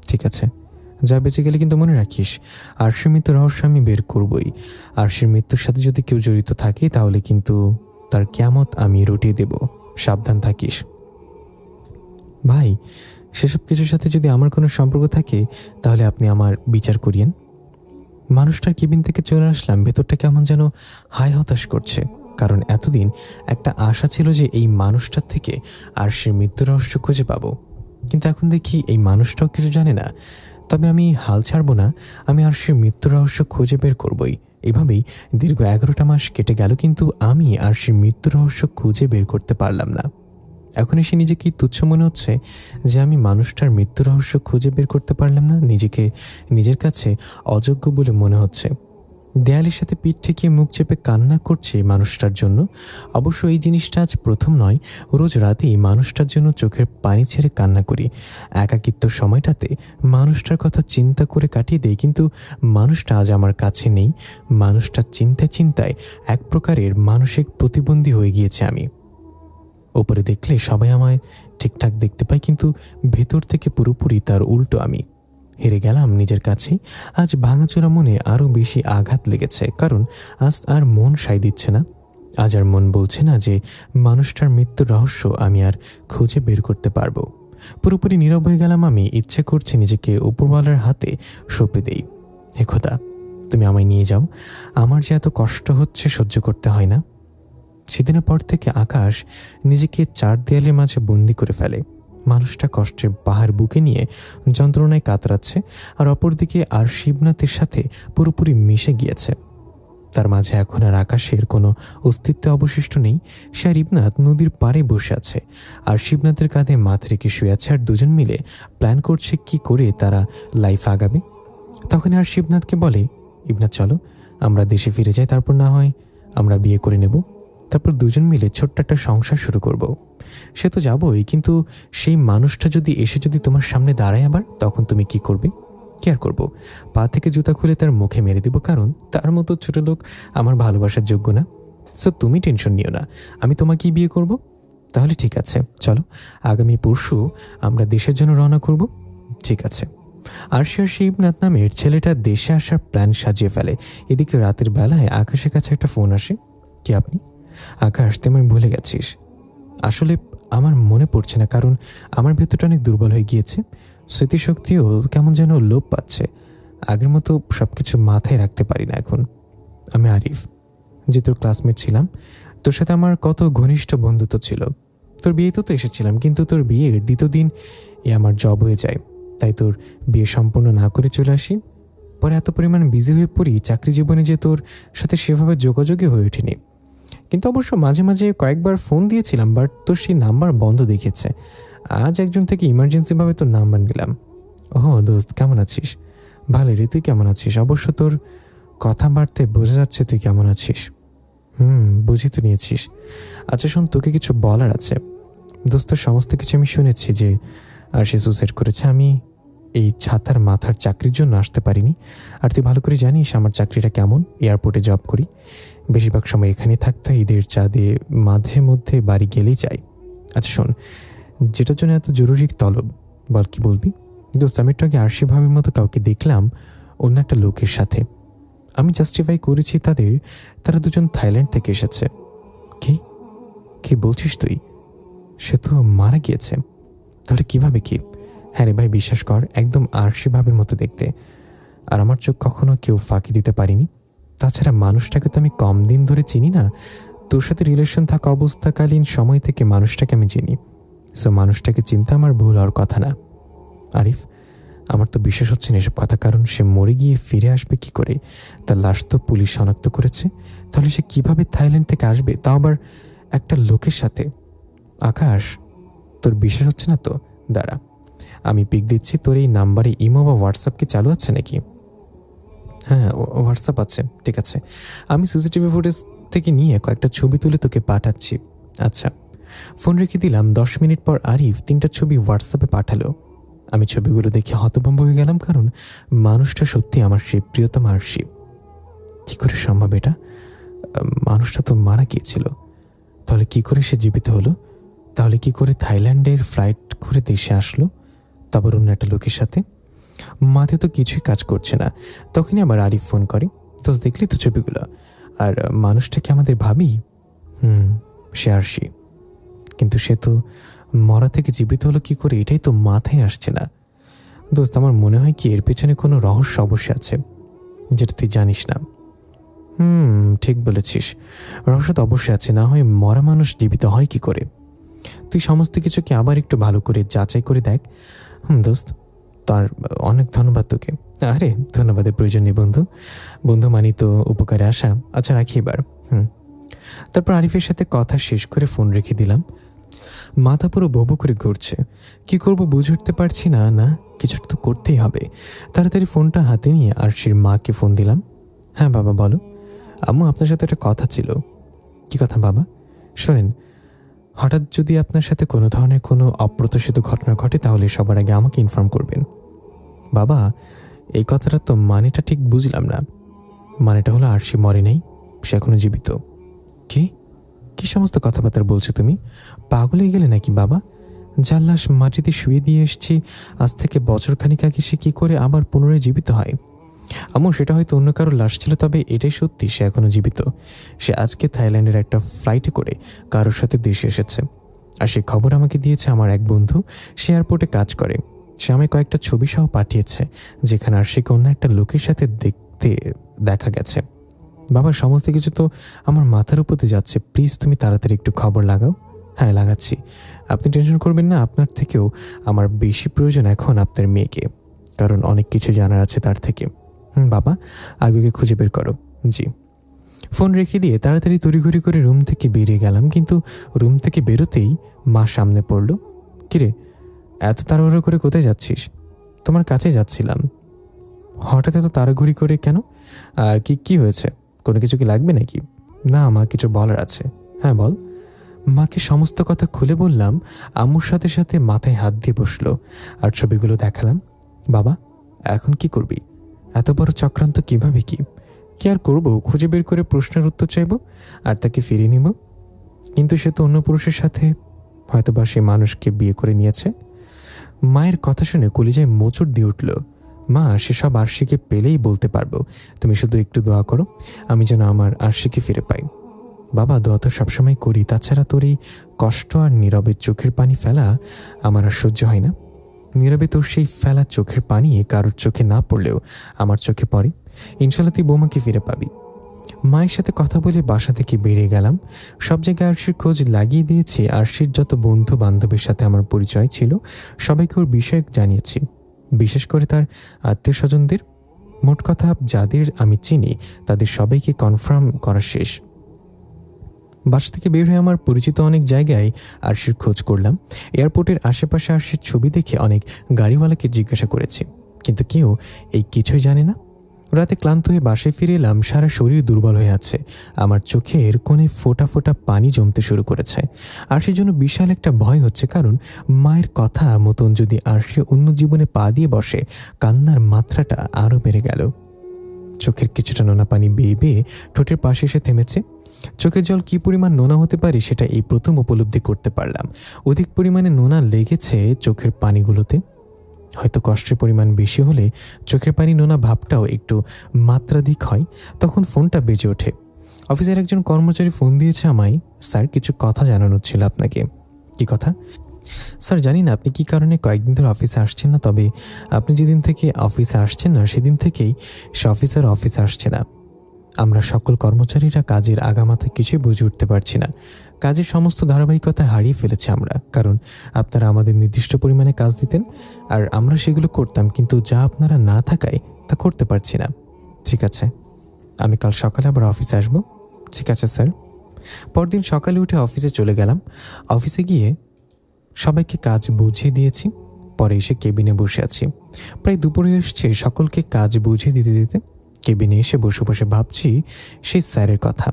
ঠিক আছে, যা বেঁচে গেলে কিন্তু মনে রাখিস, আরশির মৃত্যুর রহস্য আমি বের করবই। আরশির মৃত্যুর সাথে যদি কেউ জড়িত থাকে তাহলে কিন্তু তার কিয়ামত আমি রটিয়ে দেব। সাবধান থাকিস। ভাই সেসব কিছুর সাথে যদি আমার কোনো সম্পর্ক থাকে তাহলে আপনি আমার বিচার করিয়েন। মানুষটার কেবিন থেকে চলে আসলাম, ভেতরটা কেমন যেন হায় হতাশ করছে। কারণ এতদিন একটা আশা ছিল যে এই মানুষটার থেকে আরশির মৃত্যুর রহস্য খুঁজে পাবো, কিন্তু এখন দেখি এই মানুষটাও কিছু জানে না। তবে আমি হাল ছাড়বো না, আমি আরশির মৃত্যুর রহস্য খুঁজে বের করবই। এভাবেই দীর্ঘ 11টা মাস কেটে গেল, কিন্তু আমি আরশির মৃত্যুর রহস্য খুঁজে বের করতে পারলাম না। এখন এসে নিজেকে তুচ্ছ মনে হচ্ছে যে আমি মানুষটার মৃত্যু রহস্য খুঁজে বের করতে পারলাম না। নিজেকে নিজের কাছে অযোগ্য বলে মনে হচ্ছে। দেয়ালের সাথে পিঠ ঠেকিয়ে মুখ চেপে কান্না করছি মানুষটার জন্য। অবশ্য এই জিনিসটা আজ প্রথম নয়, রোজ রাতেই মানুষটার জন্য চোখের পানি ছেড়ে কান্না করি। একাকিত্ব সময়টাতে মানুষটার কথা চিন্তা করে কাটিয়ে দেই, কিন্তু মানুষটা আজ আমার কাছে নেই। মানুষটার চিন্তায় চিন্তায় এক প্রকারের মানসিক প্রতিবন্ধী হয়ে গিয়েছে আমি। ওপরে দেখলে সবাই আমায় ঠিকঠাক দেখতে পায়, কিন্তু ভেতর থেকে পুরোপুরি তার উল্টো আমি। হেরে গেলাম নিজের কাছেই। আজ ভাঙাচোরা মনে আরও বেশি আঘাত লেগেছে, কারণ আজ আর মন সায় দিচ্ছে না। আজ আর মন বলছে না যে মানুষটার মৃত্যুর রহস্য আমি আর খুঁজে বের করতে পারবো। পুরোপুরি নীরব হয়ে গেলাম আমি। ইচ্ছে করছে নিজেকে উপরওয়ালার হাতে সঁপে দেই। হে খোদা, তুমি আমায় নিয়ে যাও, আমার যে এত কষ্ট হচ্ছে সহ্য করতে হয় না। সেদিনের পর থেকে আকাশ নিজেকে চার দেয়ালের মাঝে বন্দি করে ফেলে। মানুষটা কষ্টের পাহাড় বুকে নিয়ে যন্ত্রণায় কাতরাচ্ছে, আর অপরদিকে আর শিবনাথের সাথে পুরোপুরি মিশে গিয়েছে। তার মাঝে এখন আর আকাশের কোনো অস্তিত্ব অবশিষ্ট নেই। সে আর ইবনাথ নদীর পাড়ে বসে আছে, আর শিবনাথের কাঁধে মাথা রেখে শুয়ে আছে, আর দুজন মিলে প্ল্যান করছে কি করে তারা লাইফ আগাবে। তখন আর শিবনাথকে বলে, ইবনাথ চলো আমরা দেশে ফিরে যাই, তারপর না হয় আমরা বিয়ে করে নেব, তারপর দুজন মিলে ছোট্ট একটা সংসার শুরু করব। সে তো যাবই, কিন্তু সেই মানুষটা যদি তোমার সামনে দাঁড়ায় আবার, তখন তুমি কি করবে? কি আর করবো? পা থেকে জুতা খুলে তার মুখে মেরে দেব, কারণ তার মতো ছোট লোক আমার ভালোবাসার যোগ্য না। সো তুমি টেনশন নিও না, আমি তোমাকেই বিয়ে করব। তাহলে ঠিক আছে, চলো আগামী পরশু আমরা দেশের জন্য রওনা করব। ঠিক আছে। আরশি ইবনাথ নামের ছেলেটা দেশে আসার প্ল্যান সাজিয়ে ফেলে। এদিকে রাতের বেলায় আকাশের কাছে একটা ফোন আসে। কি আপনি? আকাশ, তুই আমায় ভুলে গেছিস? আসলে আমার মনে পড়ছে না, কারণ আমার ভেতরটা অনেক দুর্বল হয়ে গিয়েছে। স্মৃতিশক্তিও কেমন যেন লোপ পাচ্ছে। আগের মতো সব কিছু মাথায় রাখতে পারি না এখন। আমি আরিফ, যে তোর ক্লাসমেট ছিলাম। তোর সাথে আমার কত ঘনিষ্ঠ বন্ধুত্ব ছিল। তোর বিয়েতে তো এসেছিলাম, কিন্তু তোর বিয়ের দ্বিতীয় দিন আমার জব হয়ে যায়, তাই তোর বিয়ে সম্পূর্ণ না করে চলে আসি। পরে এত পরিমাণ বিজি হয়ে পড়ি চাকরি জীবনে যে তোর সাথে সেভাবে যোগাযোগই হয়ে ওঠেনি। কিন্তু অবশ্য মাঝে মাঝে কয়েকবার ফোন দিয়েছিলাম, বাট তোর সেই নাম্বার বন্ধ দেখেছে। আজ একজন থেকে ইমার্জেন্সিভাবে তোর নাম্বার নিলাম। ও দোস্ত, কেমন আছিস? ভালো রে, তুই কেমন আছিস? অবশ্য তোর কথাবার্তায় বোঝা যাচ্ছে তুই কেমন আছিস। বুঝি তো নিয়েছিস। আচ্ছা শোন, তোকে কিছু বলার আছে। দোস্ত, সমস্ত কিছু আমি শুনেছি যে আর সে সুসাইড করেছে। আমি এই ছাতার মাথার চাকরির জন্য আসতে পারিনি। আর তুই ভালো করে জানিস আমার চাকরিটা কেমন। এয়ারপোর্টে জব করি, বেশিরভাগ সময় এখানেই থাকতে হয়। ঈদের চাঁদে মাঝে মধ্যে বাড়ি গেলেই যাই। আচ্ছা শোন, যেটার জন্য এত জরুরি তলব, বল কি বলবি? দোস্ত, আমি একটু আগে আরশি ভাবির মতো কাউকে দেখলাম অন্য একটা লোকের সাথে। আমি জাস্টিফাই করেছি তারা দুজন থাইল্যান্ড থেকে এসেছে। কি বলছিস তুই? সে তো মারা গিয়েছে। তাহলে কিভাবে কি? হ্যাঁ রে ভাই, বিশ্বাস কর, একদম আরশি ভাবের মতো দেখতে। আর আমার চোখ কখনো কেউ ফাঁকি দিতে পারিনি। তাছাড়া মানুষটাকে তো আমি কম দিন ধরে চিনি না। তোর সাথে রিলেশন থাকা অবস্থাকালীন সময় থেকে মানুষটাকে আমি চিনি। সো মানুষটাকে চিনতে আমার ভুল হওয়ার কথা না। আরিফ, আমার তো বিশ্বাস হচ্ছে না এসব কথা, কারণ সে মরে গিয়ে ফিরে আসবে কি করে? তার লাশ তো পুলিশ শনাক্ত করেছে। তাহলে সে কিভাবে থাইল্যান্ড থেকে আসবে, তাও আবার একটা লোকের সাথে? আকাশ, তোর বিশ্বাস হচ্ছে না তো? দাঁড়া, আমি পিক দিচ্ছি। তোর এই নাম্বারে ইমো বা হোয়াটসঅ্যাপ কি চালু আছে নাকি? হ্যাঁ, হোয়াটসঅ্যাপ আছে। ঠিক আছে, আমি সিসিটিভি ফুটেজ থেকে নিয়ে কয়েকটা ছবি তুলে তোকে পাঠাচ্ছি। আচ্ছা। ফোন রেখে দিলাম। 10 মিনিট পর আরিফ 3টা ছবি হোয়াটসঅ্যাপে পাঠালো। আমি ছবিগুলো দেখে হতভম্ব হয়ে গেলাম, কারণ মানুষটা সত্যি আমার সেই প্রিয়তম আরশি। কি করে সম্ভব এটা? মানুষটা তো মারা গিয়েছিল। তাহলে কি করে সে জীবিত হলো? তাহলে কি করে থাইল্যান্ডের ফ্লাইট করে দেশে আসলো, তারপর অন্য একটা লোকের সাথে? মাথায় তো কিছুই কাজ করছে না। তখনই আবার আরিফ ফোন করে। দোস্ত, দেখলি তো ছবিগুলো? আর মানুষটা কি আমাদের ভাবি? সে আরশি। কিন্তু সে তো মরা থেকে জীবিত হলো কি করে, এটাই তো মাথায় আসছে না। দোস্ত, আমার মনে হয় কি এর পেছনে কোনো রহস্য অবশ্যই আছে, যেটা তুই জানিস না। ঠিক বলেছিস, রহস্য তো অবশ্যই আছে। না হয় মরা মানুষ জীবিত হয় কি করে? তুই সমস্ত কিছুকে আবার একটু ভালো করে যাচাই করে দেখ। দোস্ত, তার অনেক ধন্যবাদ তোকে। আরে, ধন্যবাদের প্রয়োজন নেই বন্ধু। বন্ধু মানি তো উপকারে আসা। আচ্ছা, রাখি এবার। তারপর আরিফের সাথে কথা শেষ করে ফোন রেখে দিলাম। মাথা পুরো ভোবো করে ঘুরছে। কি করব বুঝে উঠতে পারছি না। না, কিছু তো করতেই হবে। তাড়াতাড়ি ফোনটা হাতে নিয়ে আরশির মাকে ফোন দিলাম। হ্যাঁ বাবা, বলো। আম্মু, আপনার সাথে একটা কথা ছিল। কি কথা বাবা? শোনেন, হঠাৎ যদি আপনার সাথে কোনো ধরনের কোনো অপ্রত্যাশিত ঘটনা ঘটে, তাহলে সবার আগে আমাকে ইনফর্ম করবেন। বাবা, এই কথাটা তো মানেটা ঠিক বুঝলাম না। মানেটা হলো আরশি মরে নাই, সে এখনো জীবিত। কি কি সমস্ত কথাবার্তা বলছো তুমি? পাগল হয়ে গেলে নাকি বাবা? যার লাশ মাটিতে শুয়ে দিয়ে এসছি আজ থেকে বছরখানিক আগে, সে কি করে আবার পুনরায় জীবিত হয়? আম্মু, সেটা হয়তো অন্য কারোর লাশ ছিল, তবে এটাই সত্যি, সে এখনো জীবিত। সে আজকে থাইল্যান্ডের একটা ফ্লাইটে করে কারোর সাথে দেশে এসেছে। আর সে খবর আমাকে দিয়েছে আমার এক বন্ধু, সে এয়ারপোর্টে কাজ করে। সে আমায় কয়েকটা ছবি সহ পাঠিয়েছে, যেখানে আরশিকে অন্য একটা লোকের সাথে দেখতে দেখা গেছে। বাবা, সমস্ত কিছু তো আমার মাথার উপর দিয়ে যাচ্ছে। প্লিজ তুমি তাড়াতাড়ি একটু খবর লাগাও। হ্যাঁ, লাগাচ্ছি। আপনি টেনশন করবেন না। আপনার থেকেও আমার বেশি প্রয়োজন এখন আপনার মেয়েকে, কারণ অনেক কিছু জানার আছে তার থেকে। বাবা, আগুকে খুঁজে বের করো। জি। ফোন রেখে দিয়ে তাড়াতাড়ি তড়িঘড়ি করে রুম থেকে বেরিয়ে গেলাম, কিন্তু রুম থেকে বেরোতেই মা সামনে পড়ল। কিরে, এত তাড়াহুড়ো করে কোথায় যাচ্ছিস? তোমার কাছে যাচ্ছিলাম। হঠাৎ এত তাড়াহুড়ি করে কেন? আর কি হয়েছে? কোনো কিছু কি লাগবে নাকি? না মা, কিছু বলার আছে। হ্যাঁ বল। মাকে সমস্ত কথা খুলে বললাম। আম্মুর সাথে সাথে মাথায় হাত দিয়ে বসলো আর ছবিগুলো দেখালাম। বাবা, এখন কি করবি? এত বড় চক্রান্ত কিভাবে কি আর করবো? খুঁজে বের করে প্রশ্নের উত্তর চাইব আর তাকে ফিরিয়ে নিব। কিন্তু সে তো অন্য পুরুষের সাথে, হয়তোবা সে মানুষকে বিয়ে করে নিয়েছে। মায়ের কথা শুনে কলিজায় মোচড় দিয়ে উঠল। মা, সেসব আরশিকে পেলেই বলতে পারবো। তুমি শুধু একটু দোয়া করো, আমি যেন আমার আরশিকে ফিরে পাই। বাবা, দোয়া তো সবসময় করি। তাছাড়া তোর এই কষ্ট আর নীরবে চোখের পানি ফেলা আমার আর সহ্য হয় না। নীরবে তোর সেই ফেলা চোখের পানি কারোর চোখে না পড়লেও আমার চোখে পড়ে। ইনশাল্লাহ তুই বৌমাকে ফিরে পাবি। মায়ের সাথে কথা বলে বাসা থেকে বেরিয়ে গেলাম। সব জায়গায় আরশির খোঁজ লাগিয়ে দিয়েছি। আরশির যত বন্ধু বান্ধবের সাথে আমার পরিচয় ছিল, সবাইকে ওর বিষয় জানিয়েছি, বিশেষ করে তার আত্মীয় স্বজনদের। মোট কথা, যাদের আমি চিনি তাদের সবাইকে কনফার্ম করা শেষ। বাসা থেকে বের হয়ে আমার পরিচিত অনেক জায়গায় আরশির খোঁজ করলাম। এয়ারপোর্টের আশেপাশে আরশির ছবি দেখে অনেক গাড়িওয়ালাকে জিজ্ঞাসা করেছি, কিন্তু কেউ এই কিছুই জানে না। রাতে ক্লান্ত হয়ে বাসায় ফিরে এলাম। সারা শরীর দুর্বল হয়ে আছে। আমার চোখের কোণে ফোঁটা ফোঁটা পানি জমতে শুরু করেছে। আরশির জন্য বিশাল একটা ভয় হচ্ছে, কারণ মায়ের কথা মতন যদি আরশি অন্য জীবনে পা দিয়ে বসে, কান্নার মাত্রাটা আরও বেড়ে গেল। চোখের কিছুটা নোনা পানি বেয়ে বেয়ে ঠোঁটের পাশে এসে থেমেছে। চোখের জল কি পরিমাণ নোনা হতে পারে সেটা এই প্রথম উপলব্ধি করতে পারলাম। অধিক পরিমাণে নোনা লেগেছে চোখের পানিগুলোতে। হয়তো কষ্টের পরিমাণ বেশি হলে চোখের পানি নোনা ভাবটাও একটু মাত্রাধিক হয়। তখন ফোনটা বেজে ওঠে। অফিসের একজন কর্মচারী ফোন দিয়েছে আমায়। স্যার, কিছু কথা জানানোর ছিল আপনাকে। কি কথা? স্যার, জানি না আপনি কি কারণে কয়েকদিন ধরে অফিসে আসছেন না, তবে আপনি যেদিন থেকে অফিসে আসছেন না সেদিন থেকেই সে অফিসে আসছে না। আমরা সকল কর্মচারীরা কাজের আগামাথা কিছুই বুঝে উঠতে পারছি না। কাজের সমস্ত ধারাবাহিকতা হারিয়ে ফেলেছি আমরা, কারণ আপনারা আমাদের নির্দিষ্ট পরিমাণে কাজ দিতেন আর আমরা সেগুলো করতাম, কিন্তু যা আপনারা না থাকায় তা করতে পারছি না। ঠিক আছে, আমি কাল সকালে আবার অফিসে আসবো। ঠিক আছে স্যার। পরদিন সকালে উঠে অফিসে চলে গেলাম। অফিসে গিয়ে সবাইকে কাজ বুঝিয়ে দিয়েছি। পরে এসে কেবিনে বসে আছি। প্রায় দুপুরে এসছে সকলকে কাজ বুঝিয়ে দিতে দিতে। কেবিনে এসে বসে বসে ভাবছি সেই স্যারের কথা।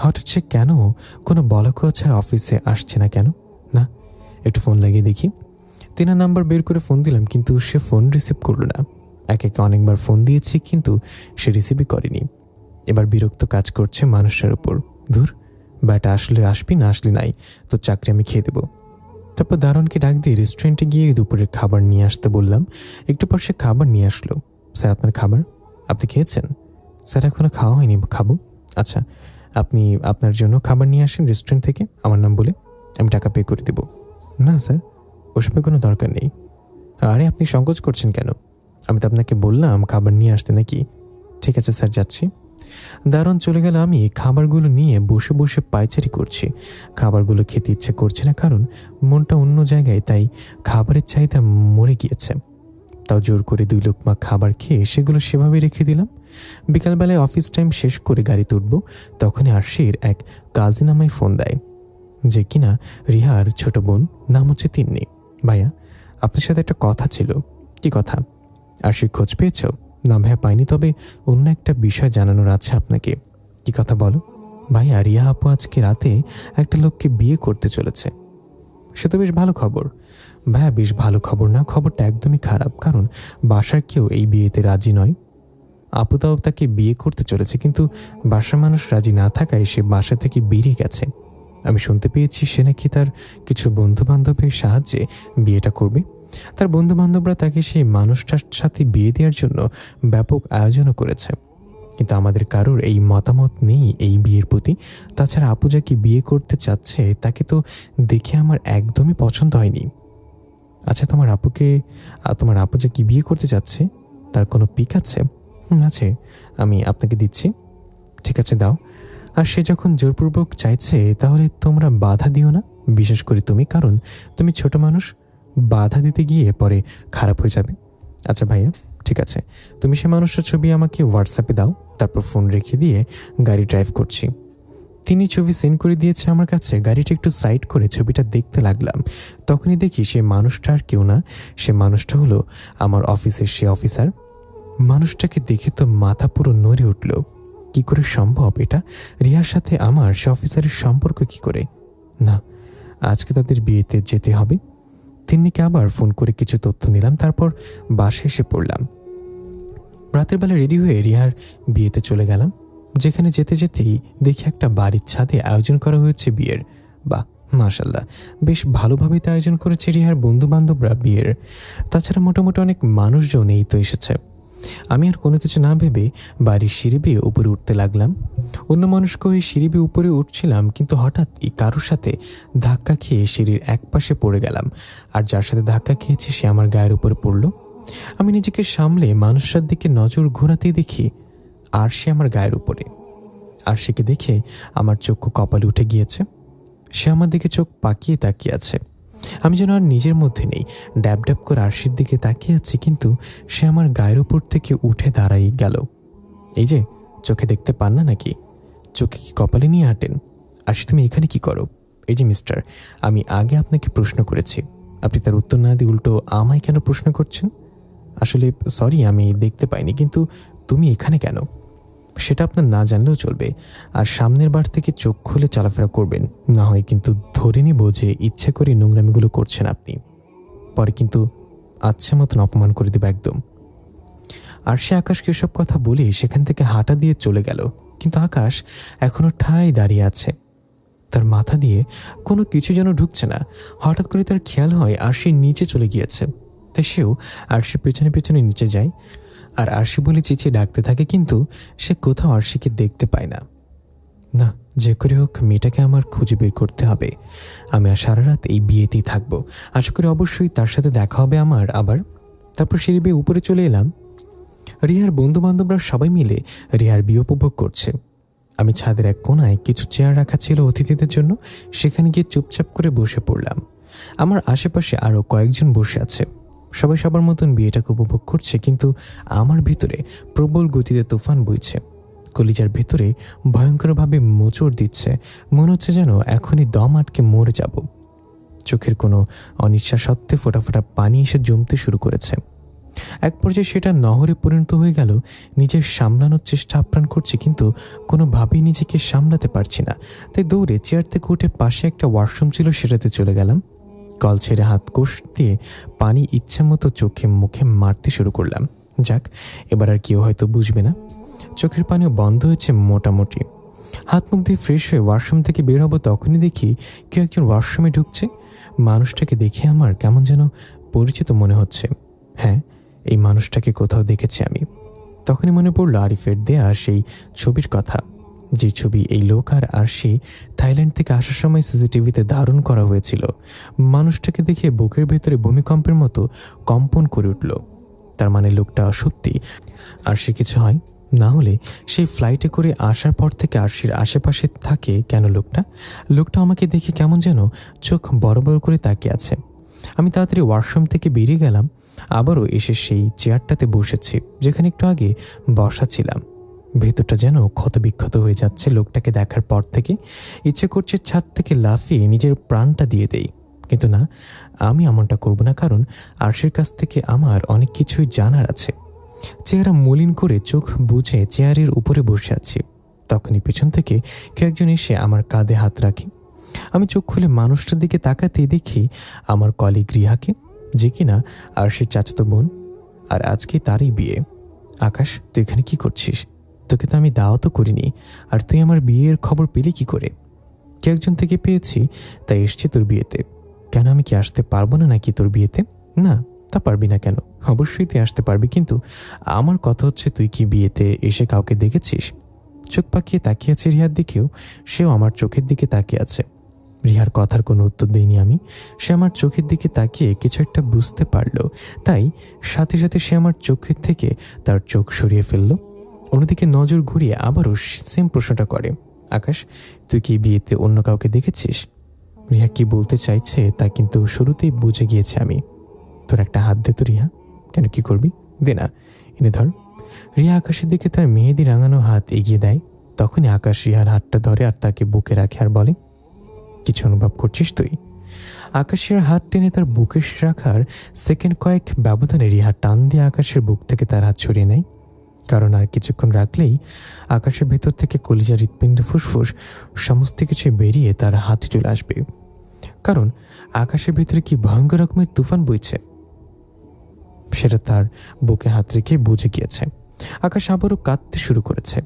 হঠাৎ সে কেন কোনো বলাকোয়া ছাড়া অফিসে আসছে না কেন? না, একটু ফোন লাগিয়ে দেখি। 3 নাম্বার বের করে ফোন দিলাম, কিন্তু সে ফোন রিসিভ করলো না। একে অনেকবার ফোন দিয়েছি, কিন্তু সে রিসিভই করেনি। এবার বিরক্ত কাজ করছে মানুষটার উপর। ধুর, ব্যাটা আসলে আসবি, না আসলে নাই, তো চাকরি আমি খেয়ে দেবো। তারপর দারোয়ানকে ডাক দিয়ে রেস্টুরেন্টে গিয়ে দুপুরের খাবার নিয়ে আসতে বললাম। একটু পর সে খাবার নিয়ে আসলো। স্যার, আপনার খাবার, আপনি খেয়েছেন? স্যার, এখনো খাওয়া হয়নি, খাবো। আচ্ছা, আপনি আপনার জন্য খাবার নিয়ে আসেন রেস্টুরেন্ট থেকে, আমার নাম বলে, আমি টাকা পে করে দেবো। না স্যার, ওসবের কোনো দরকার নেই। আরে, আপনি সংকোচ করছেন কেন? আমি তো আপনাকে বললাম খাবার নিয়ে আসতে নাকি। ঠিক আছে স্যার, যাচ্ছি। দারুণ চলে গেল। আমি খাবারগুলো নিয়ে বসে বসে পায়চারি করছি। খাবারগুলো খেতে ইচ্ছে করছে না, কারণ মনটা অন্য জায়গায়, তাই খাবারের চাহিদা মরে গিয়েছে। তাও জোর করে 2 লোকমা খাবার খেয়ে সেগুলো সেভাবে রেখে দিলাম। বিকালবেলায় অফিস টাইম শেষ করে গাড়িতে উঠব, তখনই আরশির এক কাজিন আমায় ফোন দেয়, যে কিনা রিহার ছোট বোন, নাম হচ্ছে তিন্নি। ভাইয়া, আপনার সাথে একটা কথা ছিল। কি কথা? আরশির খোঁজ পেয়েছ? না ভাইয়া, পাইনি, তবে অন্য একটা বিষয় জানানোর আছে আপনাকে। কি কথা বলো। ভাইয়া, রিয়া আপু আজকে রাতে একটা লোককে বিয়ে করতে চলেছে। সে তো বেশ ভালো খবর। ভাইয়া, বেশ ভালো খবর না, খবরটা একদমই খারাপ, কারণ বাসার কেউ এই বিয়েতে রাজি নয়। আপু তাও তাকে বিয়ে করতে চলেছে, কিন্তু বাসার মানুষ রাজি না থাকায় সে বাসা থেকে বেরিয়ে গেছে। আমি শুনতে পেয়েছি সে নাকি তার কিছু বন্ধু বান্ধবের সাহায্যে বিয়েটা করবে। তার বন্ধু বান্ধবরা তাকে সেই মানুষটার সাথে বিয়ে দেওয়ার জন্য ব্যাপক আয়োজনও করেছে, কিন্তু আমাদের কারোর এই মতামত নেই এই বিয়ের প্রতি। তাছাড়া আপু যাকে বিয়ে করতে চাচ্ছে তাকে তো দেখে আমার একদমই পছন্দ হয়নি। আচ্ছা, তোমার আপু যে কি বিয়ে করতে চাচ্ছে তার কোনো পিক আছে? আছে, আমি আপনাকে দিচ্ছি। ঠিক আছে, দাও। আর সে যখন জোরপূর্বক চাইছে, তাহলে তোমরা বাধা দিও না, বিশেষ করে তুমি, কারণ তুমি ছোট মানুষ। বাধা দিতে গিয়ে পরে খারাপ হয়ে যাবে। আচ্ছা ভাইয়া, ঠিক আছে, তুমি সে মানুষটার ছবি আমাকে হোয়াটসঅ্যাপে দাও। তারপর ফোন রেখে দিয়ে গাড়ি ড্রাইভ করছি। তিনি ছবি সেন্ড করে দিয়েছে আমার কাছে। গাড়িটা একটু সাইড করে ছবিটা দেখতে লাগলাম। তখনই দেখি সে মানুষটা আর কেউ না, সে মানুষটা হলো আমার অফিসের সে অফিসার। মানুষটাকে দেখে তো মাথা পুরো নড়ে উঠল। কি করে সম্ভব এটা? রিয়ার সাথে আমার সে অফিসারের সম্পর্ক কি করে? না, আজকে তাদের বিয়েতে যেতে হবে। তিন্নিকে আবার ফোন করে কিছু তথ্য নিলাম, তারপর বাসায় এসে পড়লাম। রাতের বেলা রেডি হয়ে রিয়ার বিয়েতে চলে গেলাম। যেখানে যেতে যেতেই দেখি একটা বাড়ির ছাদে আয়োজন করা হয়েছে বিয়ের। বাহ, মাশাল্লাহ, বেশ ভালোভাবেই তো আয়োজন করেছে রিয়ার বন্ধু বান্ধবরা বিয়ের। তাছাড়া মোটামুটি অনেক মানুষজন এই তো এসেছে। আমি আর কোনো কিছু না ভেবে বাড়ির সিঁড়ি বেয়ে উপরে উঠতে লাগলাম। অন্য মানুষকে ওই সিঁড়ি বেয়ে উপরে উঠছিলাম, কিন্তু হঠাৎ কারোর সাথে ধাক্কা খেয়ে সিঁড়ির এক পাশে পড়ে গেলাম। আর যার সাথে ধাক্কা খেয়েছি সে আমার গায়ের উপরে পড়ল। আমি নিজেকে সামলে মানুষটার দিকে নজর ঘোরাতেই দেখি আর সে আমার গায়ের উপরে। আর সেকে দেখে আমার চক্ষু কপালে উঠে গিয়েছে। সে আমার দিকে চোখ পাকিয়ে তাকিয়ে আছে। আমি যেন আর নিজের মধ্যে নেই, ড্যাব ড্যাব করে আরশির দিকে তাকিয়ে আছি, কিন্তু সে আমার গায়ের উপর থেকে উঠে দাঁড়াই গেল। এই যে, চোখে দেখতে পান না নাকি? চোখে কি কপালে নিয়ে হাঁটেন? আরশি, তুমি এখানে কি করো? এই যে মিস্টার, আমি আগে আপনাকে প্রশ্ন করেছি, আপনি তার উত্তর না দিয়ে উল্টো আমায় কেন প্রশ্ন করছেন? আসলে সরি, আমি দেখতে পাইনি, কিন্তু তুমি এখানে কেন? সেটা আপনার না জানলেও চলবে। আর সামনের বার থেকে চোখ খুলে চলাফেরা করবেন, না হয় কিন্তু ধরে নিব যে ইচ্ছে করে নোংরামিগুলো করছেন আপনি। পরে কিন্তু আচ্ছা মতন অপমান করে দেব একদম। আর সে আকাশকে এসব কথা বলে সেখান থেকে হাঁটা দিয়ে চলে গেল, কিন্তু আকাশ এখনো ঠায় দাঁড়িয়ে আছে। তার মাথা দিয়ে কোনো কিছু যেন ঢুকছে না। হঠাৎ করে তার খেয়াল হয় আরশি নিচে চলে গিয়েছে, তাই সেও আরশির পেছনে পেছনে নিচে যায়। আর আরশি বলে চেঁচিয়ে ডাকতে থাকে, কিন্তু সে কোথাও আরশিকে দেখতে পায় না। না, যে করে হোক মেয়েটাকে আমার খুঁজে বের করতে হবে। আমি আর সারা রাত এই বিয়েতেই থাকবো। আশা করি অবশ্যই তার সাথে দেখা হবে আমার আবার। তারপর সিঁড়ি বেয়ে উপরে চলে এলাম। রিহার বন্ধু বান্ধবরা সবাই মিলে রিহার বিয়ে উপভোগ করছে। আমি ছাদের এক কোনায় কিছু চেয়ার রাখা ছিল অতিথিদের জন্য, সেখানে গিয়ে চুপচাপ করে বসে পড়লাম। আমার আশেপাশে আরও কয়েকজন বসে আছে, সবাই সবার মতন বিয়েটাকে উপভোগ করছে, কিন্তু আমার ভিতরে প্রবল গতিতে তুফান বইছে। কলিজার ভিতরে ভয়ঙ্করভাবে মোচড় দিচ্ছে, মনে হচ্ছে যেন এখনই দম আটকে মরে যাব। চোখের কোনো অনিচ্ছা সত্ত্বে ফোটা ফোটা পানি এসে জমতে শুরু করেছে। এক পর্যায়ে সেটা নহরে পরিণত হয়ে গেল। নিজের সামলানোর চেষ্টা আপ্রাণ করছি, কিন্তু কোনোভাবেই নিজেকে সামলাতে পারছি না। তাই দৌড়ে চেয়ার থেকে উঠে পাশে একটা ওয়াশরুম ছিল, সেটাতে চলে গেলাম। কল ছেড়ে হাত কোষ দিয়ে পানি ইচ্ছে মতো চোখে মুখে মারতে শুরু করলাম। যাক, এবার আর কেউ হয়তো বুঝবে না। চোখের পানিও বন্ধ হয়েছে মোটামুটি। হাত মুখ দিয়ে ফ্রেশ হয়ে ওয়াশরুম থেকে বের হবো, তখনই দেখি কেউ একজন ওয়াশরুমে ঢুকছে। মানুষটাকে দেখে আমার কেমন যেন পরিচিত মনে হচ্ছে। হ্যাঁ, এই মানুষটাকে কোথাও দেখেছি আমি। তখনই মনে পড়লো আরিফের দেয়া সেই ছবির কথা, যে ছবি এই লোক আর আরশি থাইল্যান্ড থেকে আসার সময় সিসিটিভিতে ধারণ করা হয়েছিল। মানুষটাকে দেখে বুকের ভেতরে ভূমিকম্পের মতো কম্পন করে উঠল। তার মানে লোকটা সত্যি আরশি কিছু হয় না হলে সেই ফ্লাইটে করে আসার পর থেকে আরশির আশেপাশে থাকে কেন লোকটা আমাকে দেখে কেমন যেন চোখ বড় বড় করে তাকিয়ে আছে। আমি তাড়াতাড়ি ওয়াশরুম থেকে বেরিয়ে গেলাম, আবারও এসে সেই চেয়ারটাতে বসেছি যেখানে একটু আগে বসা ছিলাম। ভেতরটা যেন ক্ষতবিক্ষত হয়ে যাচ্ছে লোকটাকে দেখার পর থেকে। ইচ্ছে করছে ছাদ থেকে লাফিয়ে নিজের প্রাণটা দিয়ে দেই, কিন্তু না, আমি এমনটা করব না, কারণ আরশির কাছ থেকে আমার অনেক কিছুই জানার আছে। চেহারা মলিন করে চোখ বুঝে চেয়ারের উপরে বসে আছি। তখনই পেছন থেকে কেউ একজন এসে আমার কাঁধে হাত রাখে। আমি চোখ খুলে মানুষটার দিকে তাকাতেই দেখি আমার কলিগ রিহাকে, যে কিনা আরশির চাচাতো বোন, আর আজকে তারই বিয়ে। আকাশ, তুই এখানে কি করছিস? তোকে তো আমি দাওয়াতও করিনি, আর তুই আমার বিয়ের খবর পেলি কি করে? কে একজন থেকে পেয়েছি, তাই এসছি তোর বিয়েতে। কেন, আমি কি আসতে পারবো না নাকি তোর বিয়েতে? না, তা পারবি না কেন? অবশ্যই তুই আসতে পারবি, কিন্তু আমার কথা হচ্ছে তুই কি বিয়েতে এসে কাউকে দেখেছিস? চোখ পাকিয়ে তাকিয়ে আছে রিহার দিকেও, সেও আমার চোখের দিকে তাকিয়ে আছে। রিহার কথার কোনো উত্তর দেয়নি আমি। সে আমার চোখের দিকে তাকিয়ে কিছু একটা বুঝতে পারলো, তাই সাথে সাথে সে আমার চোখের থেকে তার চোখ সরিয়ে ফেলল। অন্যদিকে নজর ঘুরিয়ে আবারও সেম প্রশ্নটা করে, আকাশ, তুই কি বিয়েতে অন্য কাউকে দেখেছিস? রিহা কি বলতে চাইছে তা কিন্তু শুরুতেই বুঝে গিয়েছে আমি। তোর একটা হাত দে তো রিহা। কেন, কি করবি? দে না, এনে ধর। রিয়া আকাশের দিকে তার মেহেদি রাঙানো হাত এগিয়ে দেয়। তখনই আকাশ রিহার হাতটা ধরে আর তাকে বুকে রাখে আর বলে, কিছু অনুভব করছিস তুই? আকাশের হাত টেনে তার বুকে রাখার সেকেন্ড কয়েক ব্যবধানে রিহা টান দিয়ে আকাশের বুক থেকে তার হাত সরিয়ে নেয়, কারণ আর কিছুক্ষণ রাখলেই আকাশের ভেতর থেকে কলিজা, হৃৎপিণ্ড, ফুসফুস সমস্ত কিছু বেরিয়ে তার হাতে চলে আসবে। কারণ আকাশের ভেতরে কি ভয়ঙ্কর রকমের তুফান বইছে সেটা তার বুকে হাত রেখে বুঝে গিয়েছে। আকাশ আবারও কাঁদতে শুরু করেছে।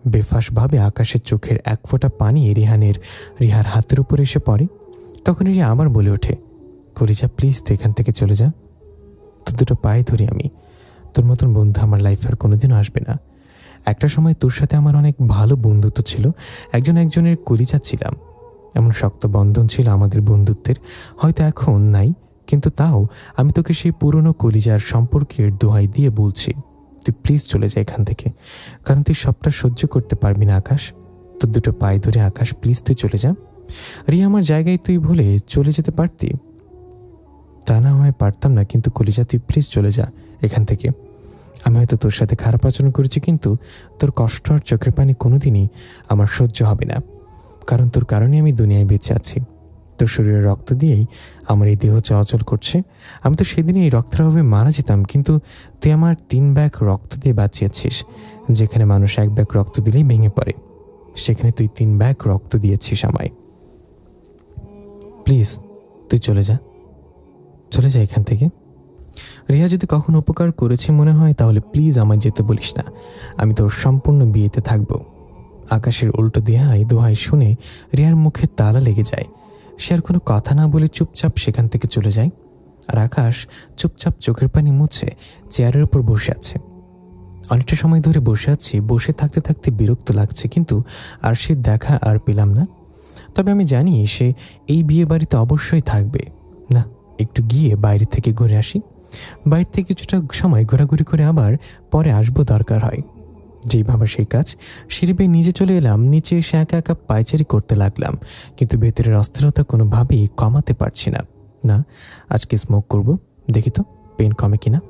বেফাঁসভাবে আকাশের চোখের এক ফোঁটা পানি রিহার হাতের উপর এসে পড়ে। তখন রিয়া আবার বলে ওঠে, কলিজা, প্লিজ তুই এখান থেকে চলে যা। তোর দুটো পায়ে ধরি আমি। তোর মতন বন্ধু আমার লাইফে আর কোনোদিনও আসবে না। একটা সময় তোর সাথে আমার অনেক ভালো বন্ধুত্ব ছিল, একজনের কলিজা ছিলাম। এমন শক্ত বন্ধন ছিল আমাদের বন্ধুত্বের, হয়তো এখন নাই, কিন্তু তাও আমি তোকে সেই পুরনো কলিজার সম্পর্কের দোহাই দিয়ে বলছি, তুই প্লিজ চলে যা এখান থেকে, কারণ তুই সবটা সহ্য করতে পারবি না আকাশ। তোর দুটো পায়ে ধরে আকাশ, প্লিজ তুই চলে যা। রিয়া, আমার জায়গায় তুই ভুলে চলে যেতে পারতি। তা না হয় পারতাম না, কিন্তু কলিজা তুই প্লিজ চলে যা এখান থেকে। আমি হয়তো তোর সাথে খারাপ আচরণ করেছি, কিন্তু তোর কষ্ট আর চোখের পানি কোনোদিনই আমার সহ্য হবে না, কারণ তোর কারণে আমি দুনিয়ায় বেঁচে আছি। তোর শরীরে রক্ত দিয়েই আমার এই দেহ চলাচল করছে। আমি তো সেদিনই এই রক্তের অভাবে মারা যেতাম, কিন্তু তুই আমার 3 ব্যাগ রক্ত দিয়ে বাঁচিয়েছিস। যেখানে মানুষ 1 ব্যাগ রক্ত দিলেই ভেঙে পড়ে, সেখানে তুই 3 ব্যাগ রক্ত দিয়েছিস আমায়। প্লিজ তুই চলে যা এখান থেকে। রিয়া, যদি কখনো উপকার করেছি মনে হয় তাহলে প্লিজ আমায় যেতে বলিস না। আমি তোর সম্পূর্ণ বিয়েতে থাকবো। আকাশের উল্টো দোহাই শুনে রিয়ার মুখে তালা লেগে যায়। সে আর কোনো কথা না বলে চুপচাপ সেখান থেকে চলে যায়, আর আকাশ চুপচাপ চোখের পানি মুছে চেয়ারের উপর বসে আছে। অনেকটা সময় ধরে বসে আছি। বসে থাকতে থাকতে বিরক্ত লাগছে, কিন্তু আর সে দেখা আর পেলাম না। তবে আমি জানি সে এই বিয়ে বাড়িতে অবশ্যই থাকবে। না, একটু গিয়ে বাইরে থেকে ঘুরে আসি। বাইরে থেকে কিছুটা সময় ঘোরাঘুরি করে আবার পরে আসবো দরকার হয়। যেই ভাবা সেই কাজ। সিঁড়ি বেয়ে নিচে চলে এলাম। নিচে এসে একা একা পায়চারি করতে লাগলাম, কিন্তু ভেতরের অস্থিরতা কোনোভাবেই কমাতে পারছি না। না, আজকে স্মোক করব, দেখি তো পেন কমে কিনা।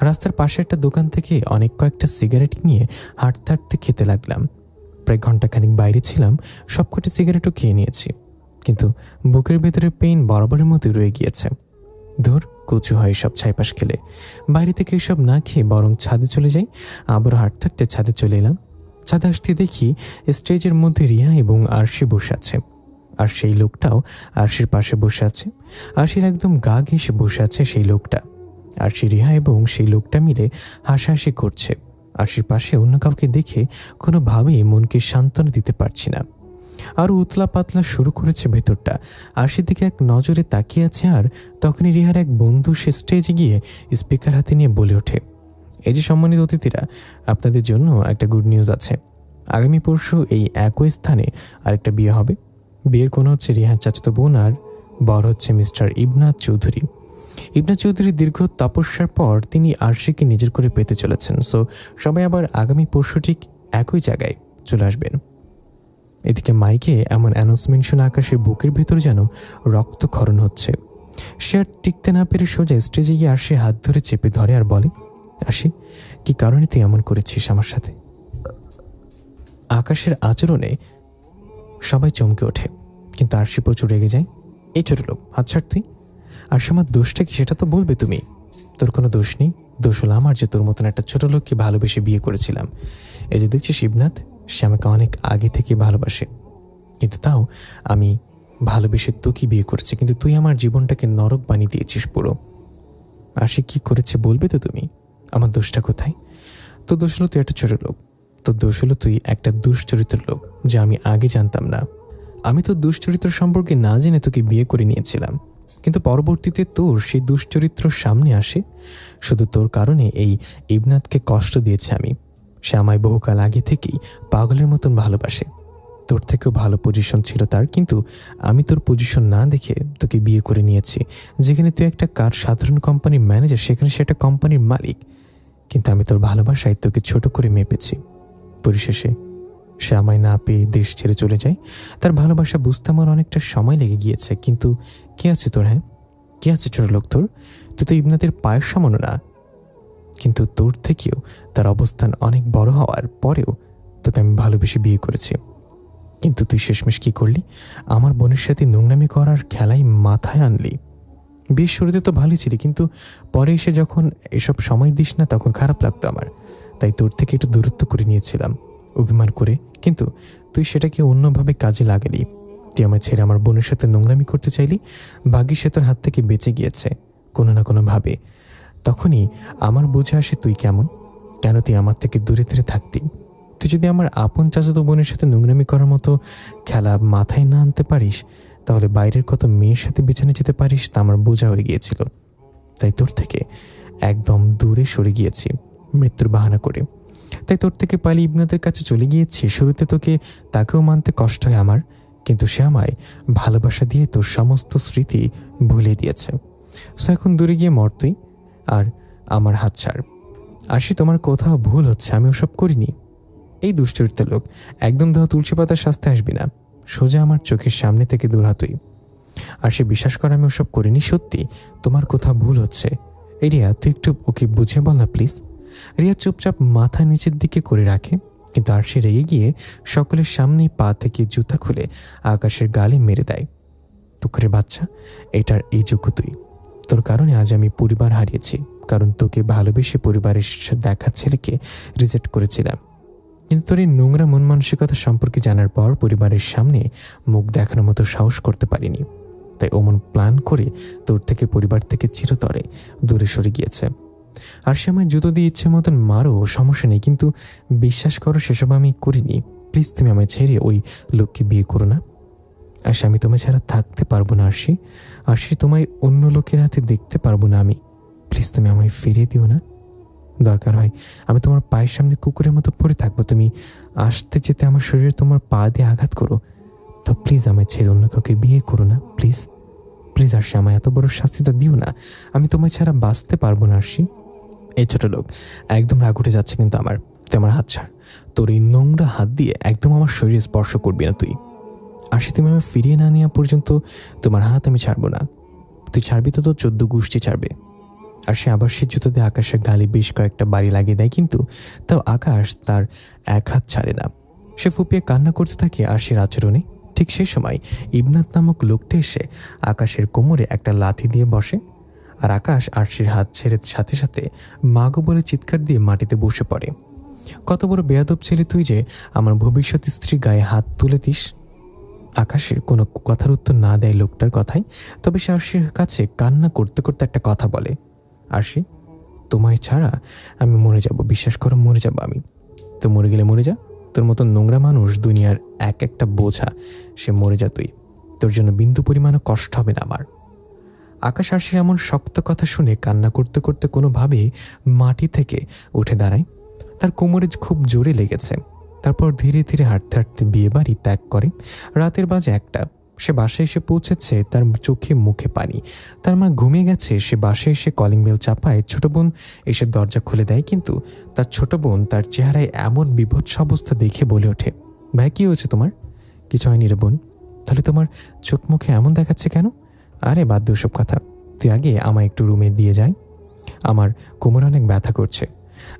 রাস্তার পাশে একটা দোকান থেকে অনেক কয়েকটা সিগারেট নিয়ে হাঁটতে হাঁটতে খেতে লাগলাম। প্রায় ঘন্টাখানিক বাইরে ছিলাম, সবকটি সিগারেটও খেয়ে নিয়েছি, কিন্তু বুকের ভেতরে পেইন বরাবরের মতোই রয়ে গিয়েছে। ধুর, কচু হয় সব ছাইপাশ খেলে। বাইরে থেকে এসব না খেয়ে বরং ছাদে চলে যাই। আবার হাঁটতে হাঁটতে ছাদে চলে এলাম। ছাদে আসতে দেখি স্টেজের মধ্যে রিয়া এবং আরশি বসে আছে, আর সেই লোকটাও আরশির পাশে বসে আছে। আরশির একদম গা ঘেঁষে বসে আছে সেই লোকটা। আরশি, রিয়া এবং সেই লোকটা মিলে হাসাহাসি করছে। আরশির পাশে অন্য কাউকে দেখে কোনোভাবেই মনকে সান্ত্বনা দিতে পারছি না। আরও উতলা পাতলা শুরু করেছে ভেতরটা। আরশির দিকে এক নজরে তাকিয়ে আছে, আর তখনই রিহার এক বন্ধু সে স্টেজে গিয়ে স্পিকার হাতে নিয়ে বলে ওঠে, এই যে সম্মানিত অতিথিরা, আপনাদের জন্য একটা গুড নিউজ আছে। আগামী পরশু এই একই স্থানে আরেকটা বিয়ে হবে। বিয়ের কোনো হচ্ছে রিহার চাচাতো বোন, আর বর হচ্ছে মিস্টার ইবনাত চৌধুরী। ইবনাত চৌধুরীর দীর্ঘ তপস্যার পর তিনি আরশিকে নিজের করে পেতে চলেছেন। সো সবাই আবার আগামী পরশু ঠিক একই জায়গায় চলে আসবেন। এদিকে মাইকে এমন অ্যানাউন্সমেন্ট শুনে আকাশের বুকের ভেতর যেন রক্তক্ষরণ হচ্ছে। সে আর টিকতে না পেরে সোজা স্টেজে গিয়ে আরশি হাত ধরে চেপে ধরে আর বলে, আরশি, কি কারণে তুই এমন করেছিস আমার সাথে? আকাশের আচরণে সবাই চমকে ওঠে, কিন্তু আরশি প্রচুর রেগে যায়। এই ছোট লোক, হাত ছাড় তুই। আরশি, আমার দোষটা কি সেটা তো বলবে তুমি। তোর কোনো দোষ নেই, দোষ হলো আমার যে তোর মতন একটা ছোট লোককে ভালোবেসে বিয়ে করেছিলাম। এই যে দেখছিস শিবনাথ, সে আমাকে অনেক আগে থেকে ভালোবাসে, কিন্তু তাও আমি ভালোবেসে তোকে বিয়ে করেছি, কিন্তু তুই আমার জীবনটাকে নরক বানিয়ে দিয়েছিস পুরো। আরশি, কি করেছে বলবে তো তুমি? আমার দোষটা কোথায়? তোর দোষ হলো তুই একটা ছোট লোক, তোর দোষ হলো তুই একটা দুশ্চরিত্র লোক, যা আমি আগে জানতাম না। আমি তোর দুশ্চরিত্র সম্পর্কে না জেনে তোকে বিয়ে করে নিয়েছিলাম, কিন্তু পরবর্তীতে তোর সেই দুশ্চরিত্র সামনে আসে। শুধু তোর কারণে এই ইবনাথকে কষ্ট দিয়েছে আমি। সে আমায় বহুকাল আগে থেকেই পাগলের মতন ভালোবাসে। তোর থেকেও ভালো পজিশন ছিল তার, কিন্তু আমি তোর পজিশন না দেখে তোকে বিয়ে করে নিয়েছি। যেখানে তুই একটা সাধারণ কোম্পানির ম্যানেজার, সেখানে সে একটা কোম্পানির মালিক। কিন্তু আমি তোর ভালোবাসায় তোকে ছোট করে মেপেছি। পরিশেষে সে আমায় না পেয়ে দেশ ছেড়ে চলে যায়। তার ভালোবাসা বুঝতে আমার অনেকটা সময় লেগে গিয়েছে, কিন্তু কে আছে তোর? হ্যাঁ, কে আছে ছোট লোক তোর? তুই তো ইবনাতের পায়ের সামান্য না, কিন্তু তোর থেকেও তার অবস্থান অনেক বড় হওয়ার পরেও তোকে আমি ভালোবেসে বিয়ে করেছি। কিন্তু তুই শেষমেশ কি করলি? আমার বোনের সাথে নোংরামি করার খেলাই মাথায় আনলি। বিয়ের শুরুতে তো ভালোই ছিলি, কিন্তু পরে এসে যখন এসব সময় দিস না তখন খারাপ লাগতো আমার। তাই তোর থেকে একটু দূরত্ব করে নিয়েছিলাম অভিমান করে, কিন্তু তুই সেটাকে অন্যভাবে কাজে লাগালি। তুই আমায় ছেড়ে আমার বোনের সাথে নোংরামি করতে চাইলি। ভাগ্যিস সে তোর হাত থেকে বেঁচে গিয়েছে কোনো না কোনোভাবে। তখনই আমার বুঝে আসে তুই কেমন, কেন তুই আমার থেকে দূরে দূরে থাকতি। তুই যদি আমার আপন চাচাতো বোনের সাথে নোংরামি করার মতো খেলা মাথায় না আনতে পারিস, তাহলে বাইরের কত মেয়ের সাথে বিছানে যেতে পারিস তা আমার বোঝা হয়ে গিয়েছিল। তাই তোর থেকে একদম দূরে সরে গিয়েছি মৃত্যুর বাহানা করে। তাই তোর থেকে পালিয়ে ইবনাতের কাছে চলে গিয়েছি। শুরুতে তোকে তাকেও মানতে কষ্ট হয় আমার, কিন্তু সে আমায় ভালোবাসা দিয়ে তোর সমস্ত স্মৃতি ভুলে দিয়েছে। সো এখন দূরে গিয়ে মর তুই, আর আমার হাত ছাড়। আরশি, তোমার কোথাও ভুল হচ্ছে, আমি ওসব করিনি। এই দুশ্চরিত্রের লোক, একদম ধোয়া তুলসী পাতার শাস্তে আসবি না। সোজা আমার চোখের সামনে থেকে দূর হ তুই। আর সে বিশ্বাস করে আমি ওসব করিনি। সত্যি তোমার কোথাও ভুল হচ্ছে। এই রিয়া, তুই একটু ওকে বুঝিয়ে বল না প্লিজ। রিয়া চুপচাপ মাথা নিচের দিকে করে রাখে, কিন্তু আরশি রেগে গিয়ে সকলের সামনেই পা থেকে জুতা খুলে আকাশের গালে মেরে দেয়। টুকরে বাচ্চা, এটার এই যোগ্য তুই। তোর কারণে আজ আমি পরিবার হারিয়েছি, কারণ তোকে ভালোবেসে পরিবারের দেখা ছেলেকে রিজেক্ট করেছিলাম। কিন্তু তোর এই নোংরা মন মানসিকতা সম্পর্কে জানার পর পরিবারের সামনে মুখ দেখানোর মতো সাহস করতে পারিনি। তাই ওমন প্ল্যান করে তোর থেকে পরিবার থেকে চিরতরে দূরে সরে গিয়েছে। আর সে আমায় জুতো দিয়ে ইচ্ছে মতন মারো, সমস্যা নেই, কিন্তু বিশ্বাস করো সেসব আমি করিনি। প্লিজ তুমি আমায় ছেড়ে ওই লোককে বিয়ে করো না। আর আমি তোমায় ছাড়া থাকতে পারবো না আরশি। আরশি, তোমায় অন্য লোকের হাতে দেখতে পারবো না আমি। প্লিজ তুমি আমায় ফিরিয়ে দিও না। দরকার হয় আমি তোমার পায়ের সামনে কুকুরের মতো পড়ে থাকবো। তুমি আসতে যেতে আমার শরীরে তোমার পা দিয়ে আঘাত করো, তো প্লিজ আমায় ছেড়ে অন্য কাউকে বিয়ে করো না প্লিজ। প্লিজ আরশি, আমায় এত বড় শাস্তিটা দিও না। আমি তোমায় ছাড়া বাঁচতে পারবো না আরশি। এই ছোট লোক, একদম রাগ উঠে যাচ্ছে কিন্তু আমার। তুই আমার হাত ছাড়। তোর এই নোংরা হাত দিয়ে একদম আমার শরীরে স্পর্শ করবি না তুই। আরশি, তুমি আমায় ফিরিয়ে না নেওয়া পর্যন্ত তোমার হাত আমি ছাড়বো না। তুই ছাড়বি তো তোর 14 গোষ্ঠী ছাড়বে। আর সে আবার সে জুতো দিয়ে আকাশের গালে বেশ কয়েকটা বাড়ি লাগিয়ে দেয়, কিন্তু তাও আকাশ তার এক হাত ছাড়ে না। সে ফুপিয়ে কান্না করতে থাকে আরশির আচরণে। ঠিক সেই সময় ইবনাত নামক লোকটা এসে আকাশের কোমরে একটা লাথি দিয়ে বসে, আর আকাশ আরশির হাত ছেড়ে সাথে সাথে মাগো বলে চিৎকার দিয়ে মাটিতে বসে পড়ে। কত বড় বেয়াদব ছেলে তুই যে আমার ভবিষ্যৎ স্ত্রী গায়ে হাত তুলে দিস। আকাশের কোনো কথার উত্তর না দেয় লোকটার কথায়, তবে সে আরশির কাছে কান্না করতে করতে একটা কথা বলে, আরশি, তোমায় ছাড়া আমি মরে যাব, বিশ্বাস করো মরে যাব আমি। তো মরে গেলে মরে যা, তোর মতো নোংরা মানুষ দুনিয়ার এক একটা বোঝা, সে মরে যা তুই, তোর জন্য বিন্দু পরিমাণও কষ্ট হবে না আমার। আকাশ আরশির এমন শক্ত কথা শুনে কান্না করতে করতে কোনোভাবে মাটি থেকে উঠে দাঁড়ায়। তার কোমরে খুব জোরে লেগেছে। তারপর ধীরে ধীরে হাঁটতে হাঁটতে বিয়ে বাড়ি ত্যাগ করে। রাতের বাজে 1টা। সে বাসায় এসে পৌঁছেছে, তার চোখে মুখে পানি। তার মা ঘুমিয়ে গেছে। সে বাসায় এসে কলিং বেল চাপায়। ছোট বোন এসে দরজা খুলে দেয়, কিন্তু তার ছোট বোন তার চেহারায় এমন বিভৎস অবস্থা দেখে বলে ওঠে, ভাই কি হয়েছে তোমার? কিছু হয়নি রে বোন। তাহলে তোমার চোখ মুখে এমন দেখাচ্ছে কেন? আরে বাদ দে ওসব কথা, তুই আগে আমায় একটু রুমে দিয়ে যাই, আমার কোমর অনেক ব্যথা করছে।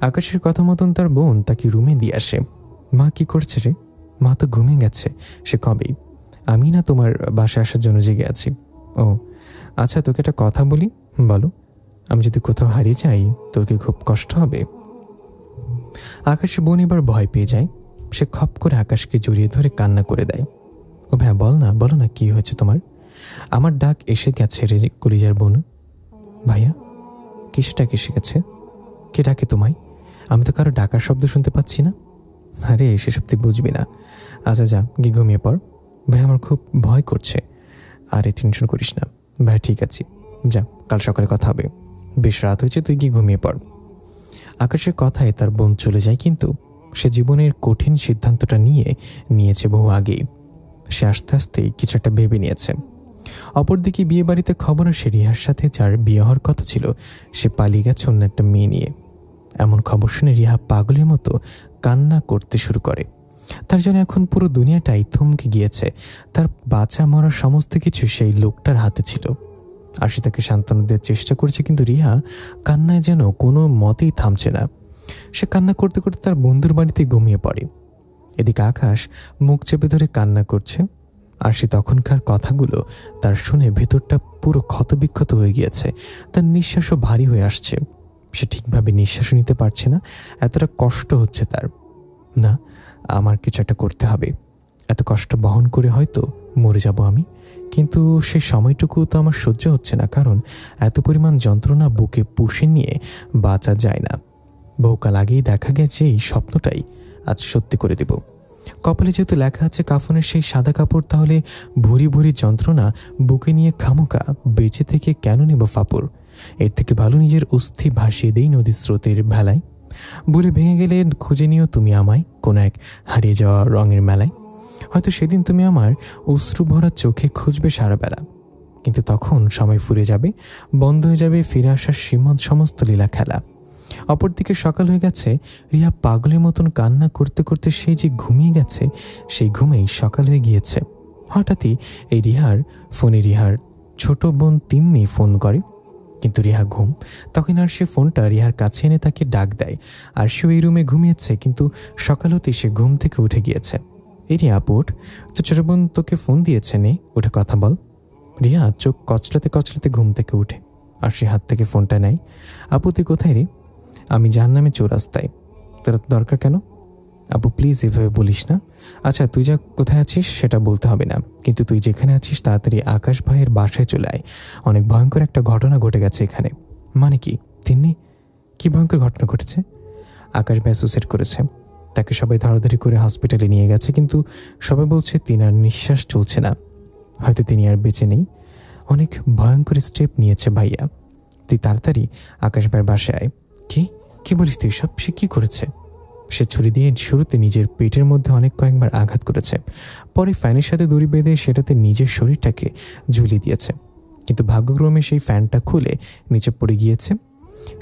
আকাশের কথা মতন তার বোন তাকে রুমে দিয়ে আসে। মা কি করছে রে? মা তো ঘুমিয়ে গেছে সে কবেই। আমি না তোমার বাসায় আসার জন্য জেগে আছি। ও আচ্ছা, তোকে একটা কথা বলি। বলো। আমি যদি কোথাও হারিয়ে যাই তোর কি খুব কষ্ট হবে? আকাশের বোন এবার ভয় পেয়ে যায়। সে খপ করে আকাশকে জড়িয়ে ধরে কান্না করে দেয়। ও ভাইয়া বলো না কি হয়েছে তোমার? আমার ডাক এসে গেছে রে কলিজার বোন। ভাইয়া কিসে ডাক এসে গেছে? কে ডাকে তোমায়? আমি তো কারো ডাকার শব্দ শুনতে পাচ্ছি না। আরে সেসব তুই বুঝবি না। আচ্ছা যা গিয়ে ঘুমিয়ে পড়। ভাই আমার খুব ভয় করছে। আরে টেনশন করিস না ভাই, ঠিক আছে যা, কাল সকালে কথা হবে। বেশ রাত হয়েছে, তুই গিয়ে ঘুমিয়ে পড়। আকাশের কথায় তার বোন চলে যায়, কিন্তু সে জীবনের কঠিন সিদ্ধান্তটা নিয়েছে বহু আগেই। সে আস্তে আস্তেই কিছু একটা ভেবে নিয়েছে। অপরদিকে বিয়ে বাড়িতে খবর আসে রিহার সাথে যার বিয়ে হওয়ার কথা ছিল সে পালিয়ে গেছে অন্য একটা মেয়ে নিয়ে। এমন খবর শুনে রিহা পাগলের মতো কান্না করতে শুরু করে। তার জন্য এখন পুরো দুনিয়াটাই থমকে গিয়েছে। তার বাঁচা মরা সমস্ত কিছু সেই লোকটার হাতে ছিল। আরশি তাকে সান্ত্বনা দেওয়ার চেষ্টা করছে, কিন্তু রিহা কান্নায় যেন কোনো মতেই থামছে না। সে কান্না করতে করতে তার বন্ধুর বাড়িতে ঘুমিয়ে পড়ে। এদিকে আকাশ মুখ চেপে ধরে কান্না করছে। আরশি তখনকার কথাগুলো তার শুনে ভেতরটা পুরো ক্ষতবিক্ষত হয়ে গিয়েছে। তার নিঃশ্বাসও ভারী হয়ে আসছে। সে ঠিকভাবে নিঃশ্বাসও নিতে পারছে না, এতটা কষ্ট হচ্ছে তার। না, আমার কিছু একটা করতে হবে। এত কষ্ট বহন করে হয়তো মরে যাব আমি, কিন্তু সে সময়টুকু তো আমার সহ্য হচ্ছে না, কারণ এত পরিমাণ যন্ত্রণা বুকে পুষে নিয়ে বাঁচা যায় না। বহুকাল আগেই দেখা গেছে এই স্বপ্নটাই আজ সত্যি করে দেব। কপালে যেহেতু লেখা আছে কাফনের সেই সাদা কাপড়, তাহলে ভুরি ভুরি যন্ত্রণা বুকে নিয়ে খামোকা বেঁচে থেকে কেন নেব ফাপড়? এর থেকে ভালো নিজের অস্থি ভাসিয়ে দেই নদীর স্রোতের ভেলায়। ভুলে ভেঙে গেলে খুঁজে নিও তুমি আমায় কোনো এক হারিয়ে যাওয়া রঙের মেলায়। হয়তো সেদিন তুমি আমার অশ্রু ভরা চোখে খুঁজবে সারা বেলা, কিন্তু তখন সময় ফুরিয়ে যাবে, বন্ধ হয়ে যাবে ফিরে আসার সমস্ত লীলা খেলা। অপরদিকে সকাল হয়ে গেছে। রিয়া পাগলের মতন কান্না করতে করতে সেই যে ঘুমিয়ে গেছে, সেই ঘুমেই সকাল হয়ে গিয়েছে। হঠাৎই এই রিহার ছোট বোন তিন্নি ফোন করে, কিন্তু রিহা ঘুম। তখন আর সে ফোনটা রিহার কাছে এনে তাকে ডাক দেয়। আর সে ওই রুমে ঘুমিয়েছে, কিন্তু সকাল হতেই সে ঘুম থেকে উঠে গিয়েছে। এই রিয়া আপু, তো ছোট বোন তোকে ফোন দিয়েছে, নে উঠে কথা বল। রিয়া চোখ কচলাতে কচলাতে ঘুম থেকে উঠে আর সে হাত থেকে ফোনটা নেয়। আপু তুই কোথায় রে? আমি জাহান্নামে চৌরাস্তায়। তোর দরকার কেন? আপু প্লিজ এভাবে বলিস না। আচ্ছা তুই যা কোথায় আছিস সেটা বলতে হবে না, কিন্তু তুই যেখানে আছিস তাড়াতাড়ি আকাশ ভাইয়ের বাসায় চলে আয়। অনেক ভয়ঙ্কর একটা ঘটনা ঘটে গেছে এখানে। মানে কি তিন্নি? কি ভয়ঙ্কর ঘটনা ঘটেছে? আকাশ ভাই সুসাইড করেছে। তাকে সবাই ধরাধরি করে হসপিটালে নিয়ে গেছে, কিন্তু সবাই বলছে তিনার নিঃশ্বাস চলছে না, হয়তো তিনি আর বেঁচে নেই। অনেক ভয়ঙ্কর স্টেপ নিয়েছে ভাইয়া। তুই তাড়াতাড়ি আকাশ ভাইয়ের বাসায় আয়। কি বলিস তুই সব? সে কি করেছে? সে ছুরি দিয়ে শুরুতে নিজের পেটের মধ্যে কয়েকবার আঘাত করেছে, পরে ফ্যানের সাথে দড়ি বেঁধে সেটাতে নিজের শরীরটাকে ঝুলিয়ে দিয়েছে। কিন্তু ভাগ্যক্রমে সেই ফ্যানটা খুলে নিচে পড়ে গিয়েছে।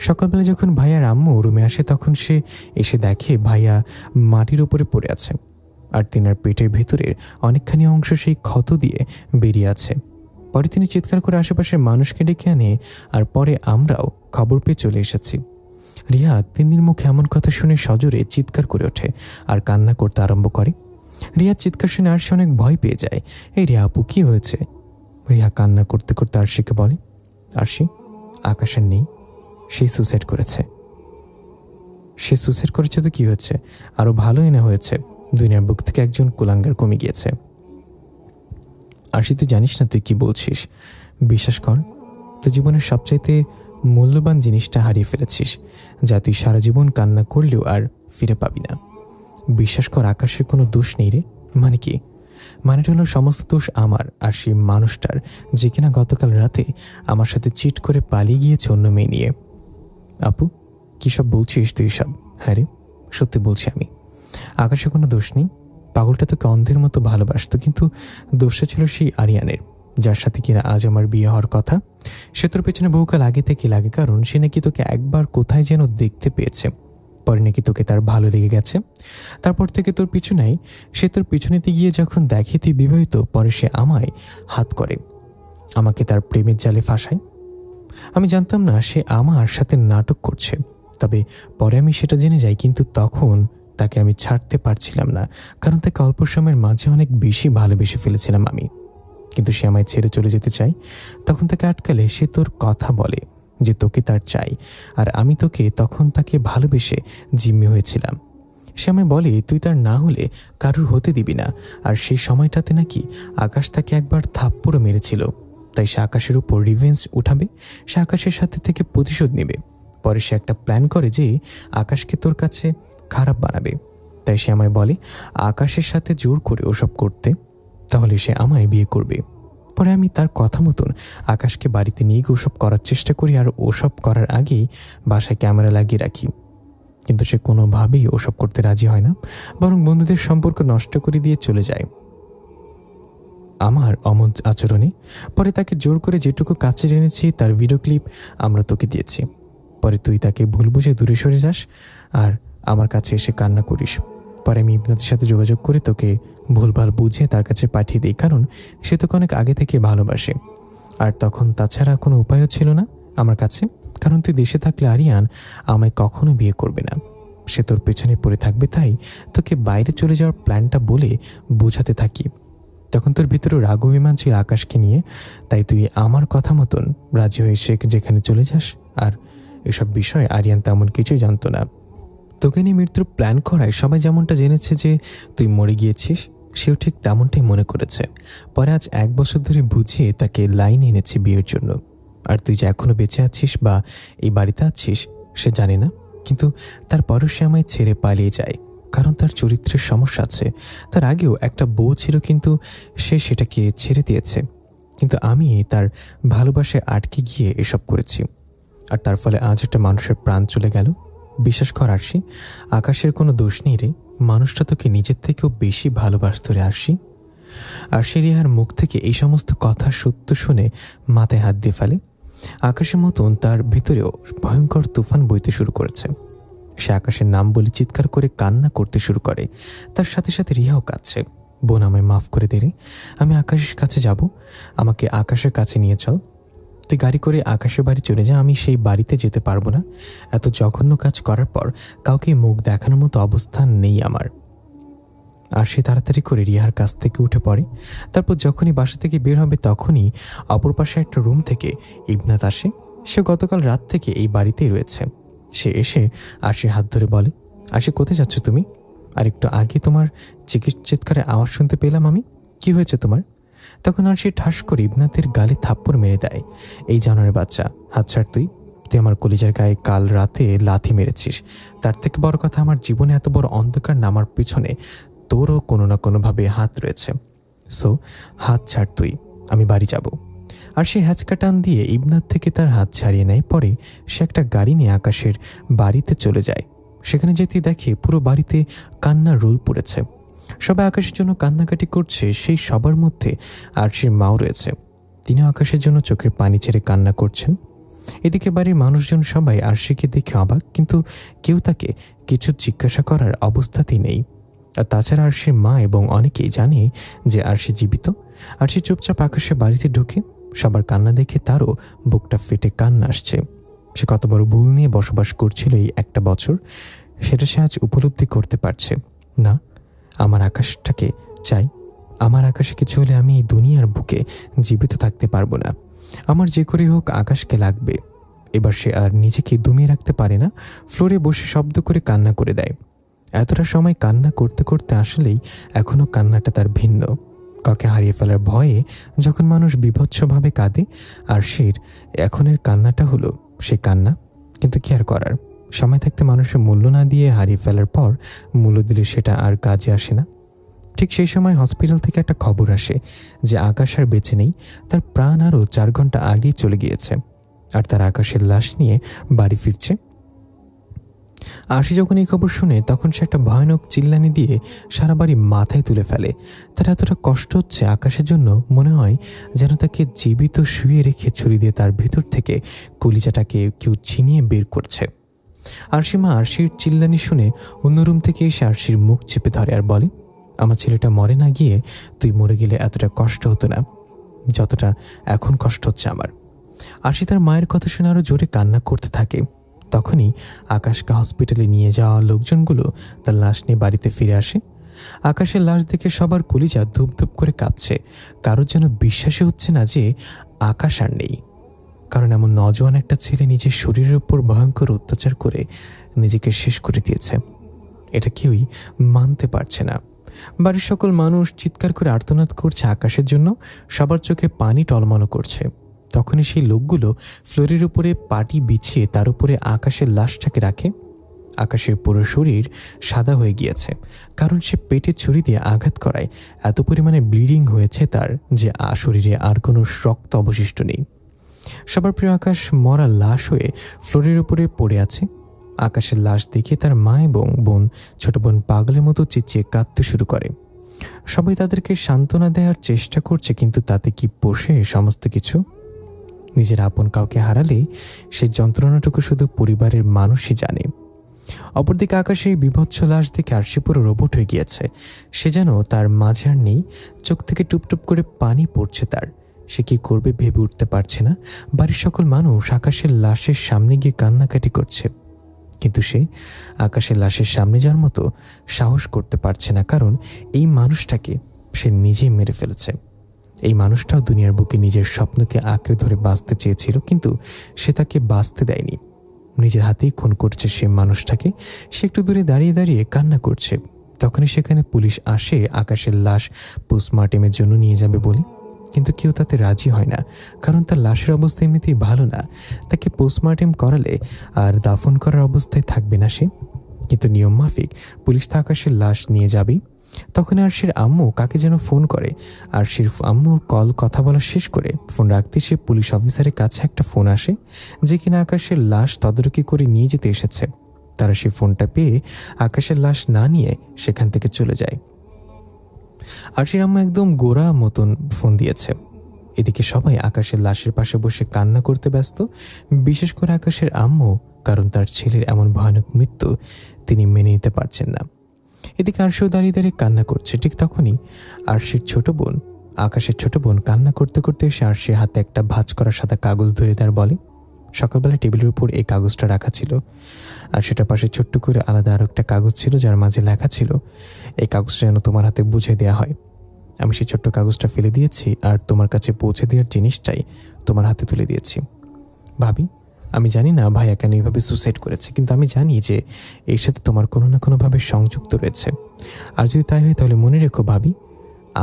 সকালবেলা যখন ভাইয়ার আম্মু রুমে আসে তখন সে এসে দেখে ভাইয়া মাটির উপরে পড়ে আছে, আর তিনার পেটের ভেতরের অনেকখানি অংশ সেই ক্ষত দিয়ে বেরিয়ে আছে। পরে তিনি চিৎকার করে আশেপাশের মানুষকে ডেকে আনে, আর পরে আমরাও খবর পেয়ে চলে এসেছি। রিয়া তিন্নির মুখে এমন কথা শুনে সজোরে চিৎকার করে ওঠে আর কান্না করতে আরম্ভ করে। রিয়ার চিৎকার শুনে আরশি অনেক ভয় পেয়ে যায়। এই রিয়া আপু, কি হয়েছে? রিয়া কান্না করতে করতে আরশিকে বলে, আরশি, আকাশের নেই, সে সুসাইড করেছে। সে সুসাইড করেছে তো কি হয়েছে? আরো ভালোই না হয়েছে, দুনিয়ার বুক থেকে একজন কুলাঙ্গার কমে গিয়েছে। আরশি, তুই জানিস না তুই কি বলছিস? বিশ্বাস কর, তুই জীবনের সবচাইতে মূল্যবান জিনিসটা হারিয়ে ফেলেছিস, যা তুই সারা জীবন কান্না করলেও আর ফিরে পাবি না। বিশ্বাস কর, আকাশের কোনো দোষ নেই রে। মানে কি? মানেটা হলো সমস্ত দোষ আমার আর সেই মানুষটার, যে কিনা গতকাল রাতে আমার সাথে চিট করে পালিয়ে গিয়েছে অন্য মেয়ে নিয়ে। আপু, কী সব বলছিস তুই সব? হ্যাঁ রে, সত্যি বলছি আমি। আকাশের কোনো দোষ নেই। পাগলটা তোকে অন্ধের মতো ভালোবাসত, কিন্তু দোষটা ছিল সেই আরিয়ানের, যার সাথে কিনা আজ আমার বিয়ে হওয়ার কথা। সে তোর পেছনে বহুকাল আগে থেকে লাগে, কারণ সে নাকি তোকে একবার কোথায় যেন দেখতে পেয়েছে, পরে নাকি তোকে তার ভালো লেগে গেছে। তারপর থেকে তোর পিছু নেই। সে তোর পিছনেতে গিয়ে যখন দেখে তুই বিবাহিত, পরে সে আমায় হাত করে, আমাকে তার প্রেমের জালে ফাঁসায়। আমি জানতাম না সে আমার সাথে নাটক করছে, তবে পরে আমি সেটা জেনে যাই। কিন্তু তখন তাকে আমি ছাড়তে পারছিলাম না, কারণ তাকে অল্প সময়ের মাঝে অনেক বেশি ভালোবেসে ফেলেছিলাম আমি। কিন্তু সে আমায় ছেড়ে চলে যেতে চায়। তখন তাকে আটকালে সে তোর কথা বলে যে তোকে তার চাই, আর আমি তোকে তখন তাকে ভালোবেসে জিম্মি হয়েছিলাম। সে আমায় বলে তুই তার না হলে কারুর হতে দিবি না, আর সেই সময়টাতে নাকি আকাশ তাকে একবার থাপ্পড়ও মেরেছিল, তাই সে আকাশের উপর রিভেঞ্জ উঠাবে, সে আকাশের সাথে থেকে প্রতিশোধ নেবে। পরে সে একটা প্ল্যান করে যে আকাশকে তোর কাছে খারাপ বানাবে, তাই সে আমায় বলে আকাশের সাথে জোর করে ওসব করতে, তাহলে সে আমায় বিয়ে করবে। পরে আমি তার কথা মতন আকাশকে বাড়িতে নিয়ে গিয়ে ওসব করার চেষ্টা করি, আর ওসব করার আগেই বাসায় ক্যামেরা লাগিয়ে রাখি। কিন্তু সে কোনোভাবেই ওসব করতে রাজি হয় না, বরং বন্ধুদের সম্পর্ক নষ্ট করে দিয়ে চলে যায় আমার অমন আচরণে। পরে তাকে জোর করে যেটুকু কাছে এনেছি তার ভিডিও ক্লিপ আমরা তোকে দিয়েছি। পরে তুই তাকে ভুল বুঝে দূরে সরে যাস আর আমার কাছে এসে কান্না করিস। পরে আমি ইবনাতের সাথে যোগাযোগ করে তোকে ভুলভাল বুঝে তার কাছে পাঠিয়ে দিই, কারণ সে তোকে অনেক আগে থেকে ভালোবাসে। আর তখন তাছাড়া কোনো উপায়ও ছিল না আমার কাছে, কারণ তুই দেশে থাকলে আরিয়ান আমায় কখনো বিয়ে করবে না, সে তোর পেছনে পড়ে থাকবে। তাই তোকে বাইরে চলে যাওয়ার প্ল্যানটা বলে বোঝাতে থাকি। তখন তোর ভিতরে রাগ অভিমান ছিল আকাশকে নিয়ে, তাই তুই আমার কথা মতন রাজি হয়ে সে যেখানে চলে যাস। আর এসব বিষয়ে আরিয়ান তেমন কিছুই জানতো না। তোকে নিয়ে মৃত্যুর প্ল্যান করায় সবাই যেমনটা জেনেছে যে তুই মরে গিয়েছিস, সেও ঠিক তেমনটাই মনে করেছে। পরে আজ 1 বছর ধরে বুঝিয়ে তাকে লাইনে এনেছি বিয়ের জন্য। আর তুই যে এখনো বেঁচে আছিস বা এই বাড়িতে আছিস সে জানে না, কিন্তু তারপরও সে আমায় ছেড়ে পালিয়ে যায়, কারণ তার চরিত্রের সমস্যা আছে। তার আগেও একটা বউ ছিল, কিন্তু সে সেটাকে ছেড়ে দিয়েছে। কিন্তু আমি তার ভালোবাসায় আটকে গিয়ে এসব করেছি, আর তার ফলে আজ একটা মানুষের প্রাণ চলে গেল। বিশ্বাস কর আরশি, আকাশের কোনো দোষ নেই রে, মানুষটা তোকে নিজের থেকেও বেশি ভালোবাসত রে আরশি। আরশি রিহার মুখ থেকে এই সমস্ত কথা সত্য শুনে মাথায় হাত দিয়ে ফেলে। আকাশের মতন তার ভিতরেও ভয়ঙ্কর তুফান বইতে শুরু করেছে। সে আকাশের নাম বলে চিৎকার করে কান্না করতে শুরু করে। তার সাথে সাথে রিহাও কাঁদছে। বোন, আমায় মাফ করে দে রে, আমি আকাশের কাছে যাব, আমাকে আকাশের কাছে নিয়ে চল। তুই গাড়ি করে আকাশের বাড়ি চলে যা, আমি সেই বাড়িতে যেতে পারবো না। এত জঘন্য কাজ করার পর কাউকে মুখ দেখানোর মতো অবস্থান নেই আমার। আর সে তাড়াতাড়ি করে রিহার কাছ থেকে উঠে পড়ে। তারপর যখনই বাসা থেকে বের হবে তখনই অপর পাশে একটা রুম থেকে ইবনাত আসে। সে গতকাল রাত থেকে এই বাড়িতেই রয়েছে। সে এসে আরশির হাত ধরে বলে, আরশি, কোথায় যাচ্ছ তুমি? আর একটু আগে তোমার চিৎকারে আওয়াজ শুনতে পেলাম আমি, কি হয়েছে তোমার? তখন আরশি ঠাস করে ইবনাতের গালে থাপ্পড় মেরে দেয়। এই জানোয়ারের বাচ্চা, হাত ছাড় তুই। তুই আমার কলিজার গায়ে কাল রাতে লাথি মেরেছিস। তার থেকে বড় কথা, আমার জীবনে এত বড় অন্ধকার নামার পিছনে তোরও কোনো না কোনোভাবে হাত রয়েছে। সো হাত ছাড় তুই, আমি বাড়ি যাব। আর সে হ্যাচকা টান দিয়ে ইবনাত থেকে তার হাত ছাড়িয়ে নেয়। পরে সে একটা গাড়ি নিয়ে আকাশের বাড়িতে চলে যায়। সেখানে যেতে দেখে পুরো বাড়িতে কান্নার রোল পড়েছে। সবাই আকাশের জন্য কান্নাকাটি করছে। সেই সবার মধ্যে আরশির মাও রয়েছে। তিনি আকাশের জন্য চোখের পানি ছেড়ে কান্না করছেন। এদিকে বাড়ির মানুষজন সবাই আরশিকে দেখে অবাক, কিন্তু কেউ তাকে কিছু জিজ্ঞাসা করার অবস্থাতেই নেই। আর তাছাড়া আরশির মা এবং অনেকেই জানে যে আরশি জীবিত। আরশি চুপচাপ আকাশের বাড়িতে ঢুকে সবার কান্না দেখে তারও বুকটা ফেটে কান্না আসছে। সে কত বড় ভুল নিয়ে বসবাস করছিল এই একটা বছর, সেটা সে আজ উপলব্ধি করতে পারছে। না, আমার আকাশটাকে চাই। আমার আকাশে কিছু হলে আমি এই দুনিয়ার বুকে জীবিত থাকতে পারবো না। আমার যে করে হোক আকাশকে লাগবে। এবার সে আর নিজেকে দমিয়ে রাখতে পারে না, ফ্লোরে বসে শব্দ করে কান্না করে দেয়। এতটা সময় কান্না করতে করতে আসলেই এখনও কান্নাটা তার ভিন্ন। কাউকে হারিয়ে ফেলার ভয়ে যখন মানুষ বীভৎসভাবে কাঁদে, আর সের এখনের কান্নাটা হলো সে কান্না। কিন্তু কি আর করার, সময় থাকতে মানুষের মূল্য না দিয়ে হারিয়ে ফেলার পর মূল্য দিলে সেটা আর কাজে আসে না। ঠিক সেই সময় হসপিটাল থেকে একটা খবর আসে যে আকাশ আর বেঁচে নেই। তার প্রাণ আরও 4 ঘন্টা আগেই চলে গিয়েছে, আর তার আকাশের লাশ নিয়ে বাড়ি ফিরছে। আরশি যখন এই খবর শুনে তখন সে একটা ভয়ানক চিল্লানি দিয়ে সারা বাড়ি মাথায় তুলে ফেলে। তার এতটা কষ্ট হচ্ছে আকাশের জন্য, মনে হয় যেন তাকে জীবিত শুয়ে রেখে ছুরি দিয়ে তার ভিতর থেকে কলিজাটাকে কেউ ছিনিয়ে বের করছে। আরশি মা আরশির চিল্লানি শুনে অন্য রুম থেকে এসে আরশির মুখ চেপে ধরে আর বলে, আমার ছেলেটা মরে না গিয়ে তুই মরে গেলে এতটা কষ্ট হতো না যতটা এখন কষ্ট হচ্ছে আমার। আরশি তার মায়ের কথা শুনে আরও জোরে কান্না করতে থাকে। তখনই আকাশকে হসপিটালে নিয়ে যাওয়া লোকজনগুলো তার লাশ নিয়ে বাড়িতে ফিরে আসে। আকাশের লাশ দেখে সবার কলিজা ধুপ ধুপ করে কাঁপছে। কারোর যেন বিশ্বাসই হচ্ছে না যে আকাশ আর নেই। কারণ এমন নজওয়ান একটা ছেলে নিজের শরীরের উপর ভয়ঙ্কর অত্যাচার করে নিজেকে শেষ করে দিয়েছে, এটা কেউই মানতে পারছে না। বাড়ির সকল মানুষ চিৎকার করে আর্তনাদ করছে আকাশের জন্য, সবার চোখে পানি টলমল করছে। তখনই সেই লোকগুলো ফ্লোরের উপরে পাটি বিছিয়ে তার উপরে আকাশের লাশটাকে রাখে। আকাশের পুরো শরীর সাদা হয়ে গিয়েছে, কারণ সে পেটে ছুরি দিয়ে আঘাত করায় এত পরিমাণে ব্লিডিং হয়েছে তার যে শরীরে আর কোনো রক্ত অবশিষ্ট নেই। সবার প্রিয় আকাশ মরা লাশ হয়ে ফ্লোরের উপরে পড়ে আছে। আকাশের লাশ দেখে তার মা এবং বোন, ছোট বোন পাগলের মতো চেঁচিয়ে কাঁদতে শুরু করে। সবাই তাদেরকে সান্ত্বনা দেওয়ার চেষ্টা করছে, কিন্তু তাতে কি পোষে সমস্ত কিছু? নিজের আপন কাউকে হারালে সেই যন্ত্রণাটুকু শুধু পরিবারের মানুষই জানে। অপরদিকে আকাশের বিভৎস লাশ দেখে আরশি পুরো রোবট হয়ে গিয়েছে। সে যেন তার মাঝে আর নেই, চোখ থেকে টুপটুপ করে পানি পড়ছে তার। সে কি করবে ভেবে উঠতে পারছে না। বাড়ির সকল মানুষ আকাশের লাশের সামনে গিয়ে কান্নাকাটি করছে, কিন্তু সে আকাশের লাশের সামনে যাওয়ার মতো সাহস করতে পারছে না, কারণ এই মানুষটাকে সে নিজেই মেরে ফেলেছে। এই মানুষটাও দুনিয়ার বুকে নিজের স্বপ্নকে আঁকড়ে ধরে বাঁচতে চেয়েছিল, কিন্তু সে তাকে বাঁচতে দেয়নি। নিজের হাতেই খুন করছে সে মানুষটাকে। সে একটু দূরে দাঁড়িয়ে দাঁড়িয়ে কান্না করছে। তখনই সেখানে পুলিশ আসে আকাশের লাশ পোস্টমর্টেমের জন্য নিয়ে যাবে বলে, কিন্তু কেউ তাতে রাজি হয় না, কারণ তার লাশের অবস্থা এমনিতেই ভালো না। তাকে পোস্টমর্টেম করালে আর দাফন করার অবস্থায় থাকবে না সে। কিন্তু নিয়ম মাফিক পুলিশ তো আকাশের লাশ নিয়ে যাবেই। তখন আরশির আম্মু কাকে যেন ফোন করে। আরশির আম্মুর কথা বলা শেষ করে ফোন রাখতে সে পুলিশ অফিসারের কাছে একটা ফোন আসে, যে কিনা আকাশের লাশ তদারকি করে নিয়ে যেতে এসেছে। তারা সেই ফোনটা পেয়ে আকাশের লাশ না নিয়ে সেখান থেকে চলে যায়। আরশির আম্মু একদম গোড়া মতন ফোন দিয়েছে। এদিকে সবাই আকাশের লাশের পাশে বসে কান্না করতে ব্যস্ত, বিশেষ করে আকাশের আম্মু, কারণ তার ছেলের এমন ভয়ানক মৃত্যু তিনি মেনে নিতে পারছেন না। এদিকে আরশিও দাঁড়িয়ে দাঁড়িয়ে কান্না করছে। ঠিক তখনই আরশির ছোট বোন, আকাশের ছোট বোন কান্না করতে করতে এসে আরশির হাতে একটা ভাঁজ করা সাদা কাগজ ধরে তার বলে, সকালবেলা টেবিলের উপর এই কাগজটা রাখা ছিল, আর সেটার পাশে ছোট্ট করে আলাদা আরও একটা কাগজ ছিল যার মাঝে লেখা ছিল, এই কাগজটা যেন তোমার হাতে বুঝে দেওয়া হয়। আমি সেই ছোট্ট কাগজটা ফেলে দিয়েছি আর তোমার কাছে পৌঁছে দেওয়ার জিনিসটাই তোমার হাতে তুলে দিয়েছি। ভাবি, আমি জানি না ভাইয়া কেন এইভাবে সুসাইড করেছে, কিন্তু আমি জানি যে এর সাথে তোমার কোনো না কোনোভাবে সংযুক্ত রয়েছে। আর যদি তাই হয় তাহলে মনে রেখো ভাবি,